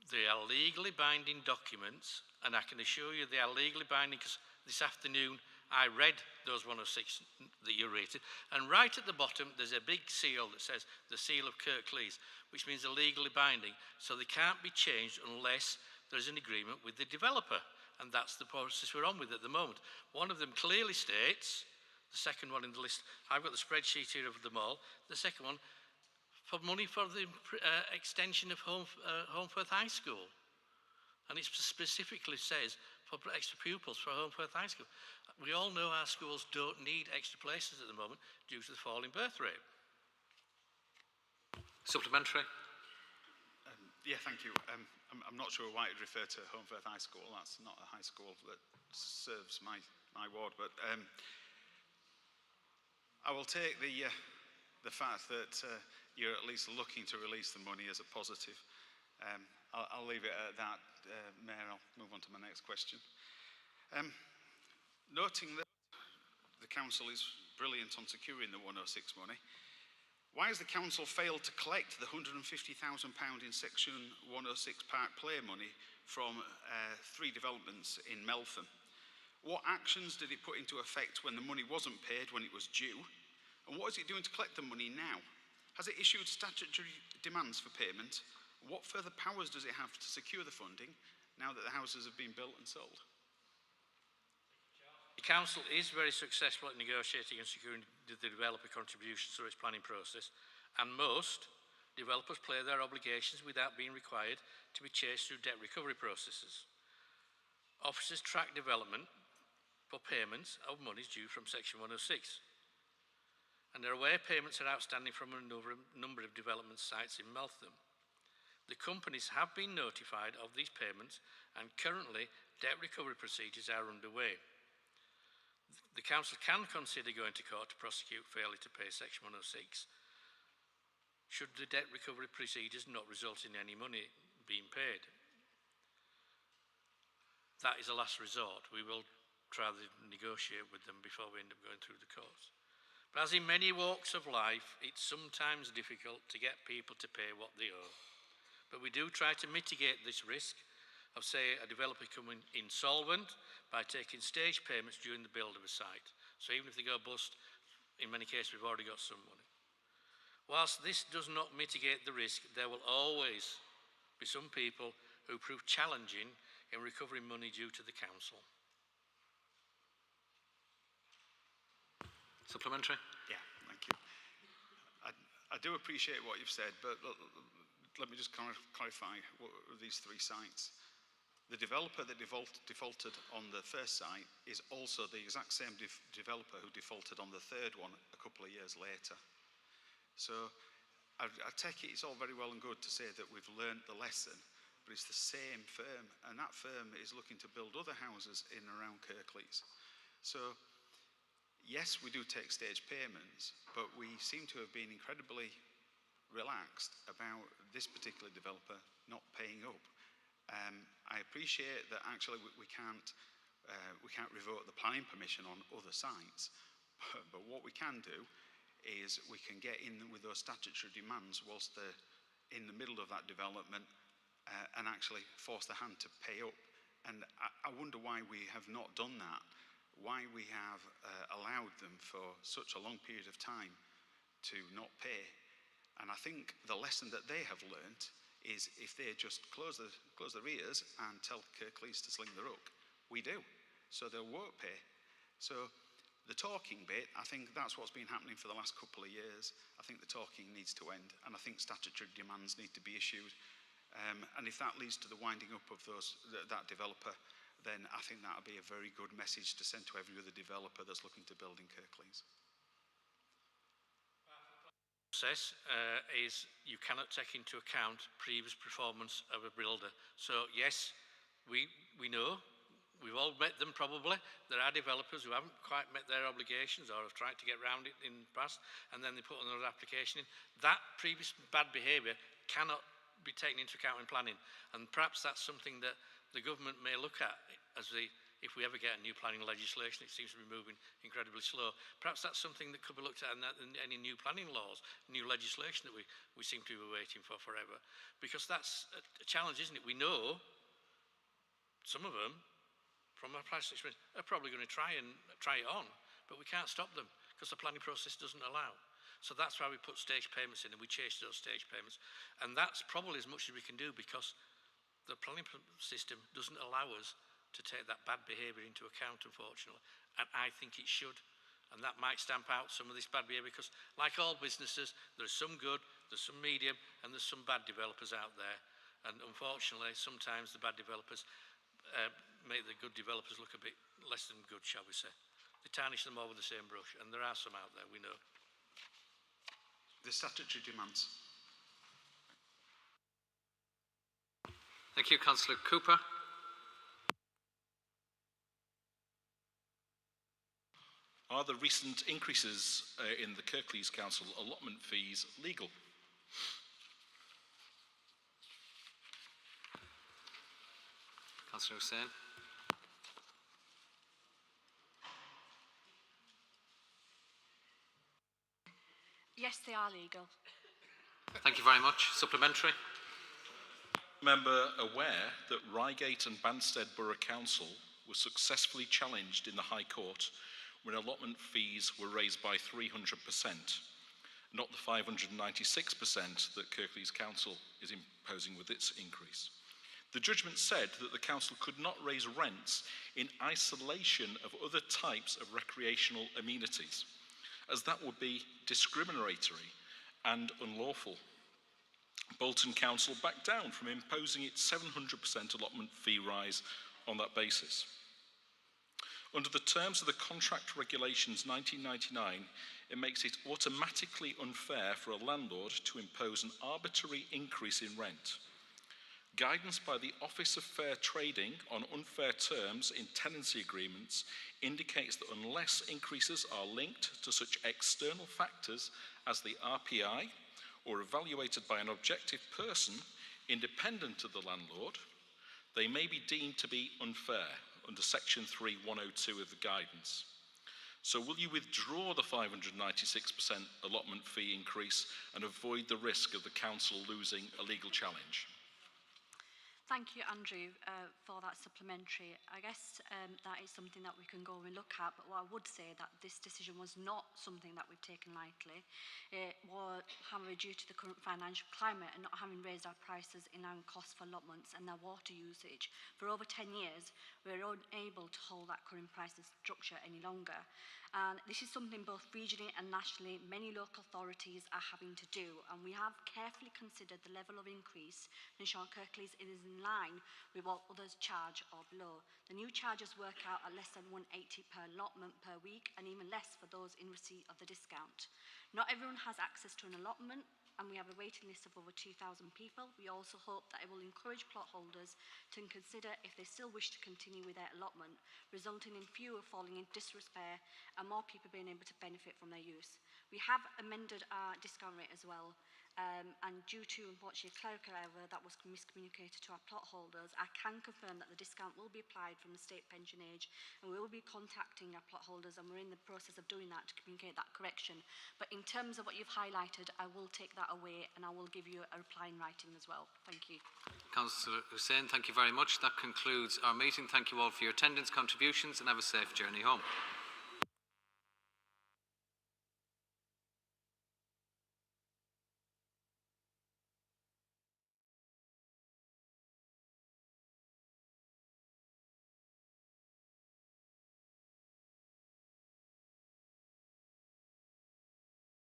they are legally binding documents, and I can assure you they are legally binding because this afternoon I read those 106 that you rated, and right at the bottom there's a big seal that says the seal of Kirklees, which means they're legally binding, so they can't be changed unless there's an agreement with the developer, and that's the process we're on with at the moment. One of them clearly states, the second one in the list, I've got the spreadsheet here of them all, the second one for money for the extension of Holmfirth High School. And it specifically says for extra pupils for Holmfirth High School. We all know our schools don't need extra places at the moment due to the falling birth rate. Supplementary. Yeah, thank you. I'm not sure why it would refer to Holmfirth High School. That's not a high school that serves my ward. But I will take the fact that you're at least looking to release the money as a positive. I'll leave it at that, Mayor. I'll move on to my next question. Noting that the council is brilliant on securing the 106 money, why has the council failed to collect the £150,000 in Section 106 Park Play money from 3 developments in Meltham? What actions did it put into effect when the money wasn't paid when it was due? And what is it doing to collect the money now? Has it issued statutory demands for payment? What further powers does it have to secure the funding now that the houses have been built and sold? The council is very successful at negotiating and securing the developer contributions through its planning process, and most developers play their obligations without being required to be chased through debt recovery processes. Officers track development for payments of monies due from Section 106, and they're aware payments are outstanding from a number of development sites in Meltham. The companies have been notified of these payments, and currently debt recovery procedures are underway. The council can consider going to court to prosecute failure to pay Section 106 should the debt recovery procedures not result in any money being paid. That is a last resort. We will try to negotiate with them before we end up going through the courts. But as in many walks of life, it's sometimes difficult to get people to pay what they owe. But we do try to mitigate this risk of, say, a developer coming insolvent by taking stage payments during the build of a site. So even if they go bust, in many cases we've already got some money. Whilst this does not mitigate the risk, there will always be some people who prove challenging in recovering money due to the council. Supplementary? Yeah, thank you. I do appreciate what you've said, but let me just clarify these 3 sites. The developer that defaulted on the first site is also the exact same developer who defaulted on the 3rd one a couple of years later. So I take it it's all very well and good to say that we've learnt the lesson, but it's the same firm, and that firm is looking to build other houses in and around Kirklees. So yes, we do take stage payments, but we seem to have been incredibly relaxed about this particular developer not paying up. I appreciate that actually we can't revoke the planning permission on other sites, but what we can do is we can get in with those statutory demands whilst they're in the middle of that development and actually force the hand to pay up. And I wonder why we have not done that, why we have allowed them for such a long period of time to not pay. And I think the lesson that they have learnt is if they just close their ears and tell Kirklees to sling the rook, we do. So they won't pay. So the talking bit, I think that's what's been happening for the last couple of years. I think the talking needs to end, and I think statutory demands need to be issued. And if that leads to the winding up of that developer, then I think that would be a very good message to send to every other developer that's looking to build in Kirklees. Process is you cannot take into account previous performance of a builder. So yes, we know, we've all met them probably. There are developers who haven't quite met their obligations or have tried to get around it in the past, and then they put another application in. That previous bad behaviour cannot be taken into account in planning, and perhaps that's something that the government may look at as if we ever get a new planning legislation. It seems to be moving incredibly slow. Perhaps that's something that could be looked at in any new planning laws, new legislation that we seem to be waiting for forever. Because that's a challenge, isn't it? We know some of them, from our past experience, are probably going to try it on, but we can't stop them because the planning process doesn't allow. So that's why we put stage payments in, and we chase those stage payments. And that's probably as much as we can do, because the planning system doesn't allow us to take that bad behaviour into account, unfortunately. And I think it should. And that might stamp out some of this bad behaviour, because like all businesses, there are some good there's some medium and there's some bad developers out there. And unfortunately, sometimes the bad developers make the good developers look a bit less than good, shall we say. They tarnish them all with the same brush, and there are some out there, we know. The statutory demands. Thank you, Councillor Cooper. Are the recent increases in the Kirklees Council allotment fees legal? Councillor Hussain. Yes, they are legal. Thank you very much. Supplementary. Member aware that Reigate and Banstead Borough Council were successfully challenged in the High Court when allotment fees were raised by 300%, not the 596% that Kirklees Council is imposing with its increase. The judgment said that the council could not raise rents in isolation of other types of recreational amenities, as that would be discriminatory and unlawful. Bolton Council backed down from imposing its 700% allotment fee rise on that basis. Under the terms of the Contract Regulations 1999, it makes it automatically unfair for a landlord to impose an arbitrary increase in rent. Guidance by the Office of Fair Trading on unfair terms in tenancy agreements indicates that unless increases are linked to such external factors as the RPI or evaluated by an objective person independent of the landlord, they may be deemed to be unfair under Section 3.102 of the guidance. So will you withdraw the 596% allotment fee increase and avoid the risk of the council losing a legal challenge? Thank you, Andrew, for that supplementary. I guess that is something that we can go and look at, but what I would say that this decision was not something that we've taken lightly. It was, however, due to the current financial climate and not having raised our prices in line with costs for allotments and their water usage for over 10 years, we're unable to hold that current pricing structure any longer. And this is something both regionally and nationally many local authorities are having to do, and we have carefully considered the level of increase and ensure Kirklees is in line with what others charge or below. The new charges work out at less than £180 per allotment per week, and even less for those in receipt of the discount. Not everyone has access to an allotment, and we have a waiting list of over 2,000 people. We also hope that it will encourage plot holders to consider if they still wish to continue with their allotment, resulting in fewer falling in disrepair and more people being able to benefit from their use. We have amended our discount rate as well, and due to, unfortunately, a clerical error that was miscommunicated to our plot holders, I can confirm that the discount will be applied from the state pension age, and we will be contacting our plot holders, and we're in the process of doing that to communicate that correction. But in terms of what you've highlighted, I will take that away, and I will give you a reply in writing as well. Thank you. Councillor Hussain, thank you very much. That concludes our meeting. Thank you all for your attendance, contributions, and have a safe journey home.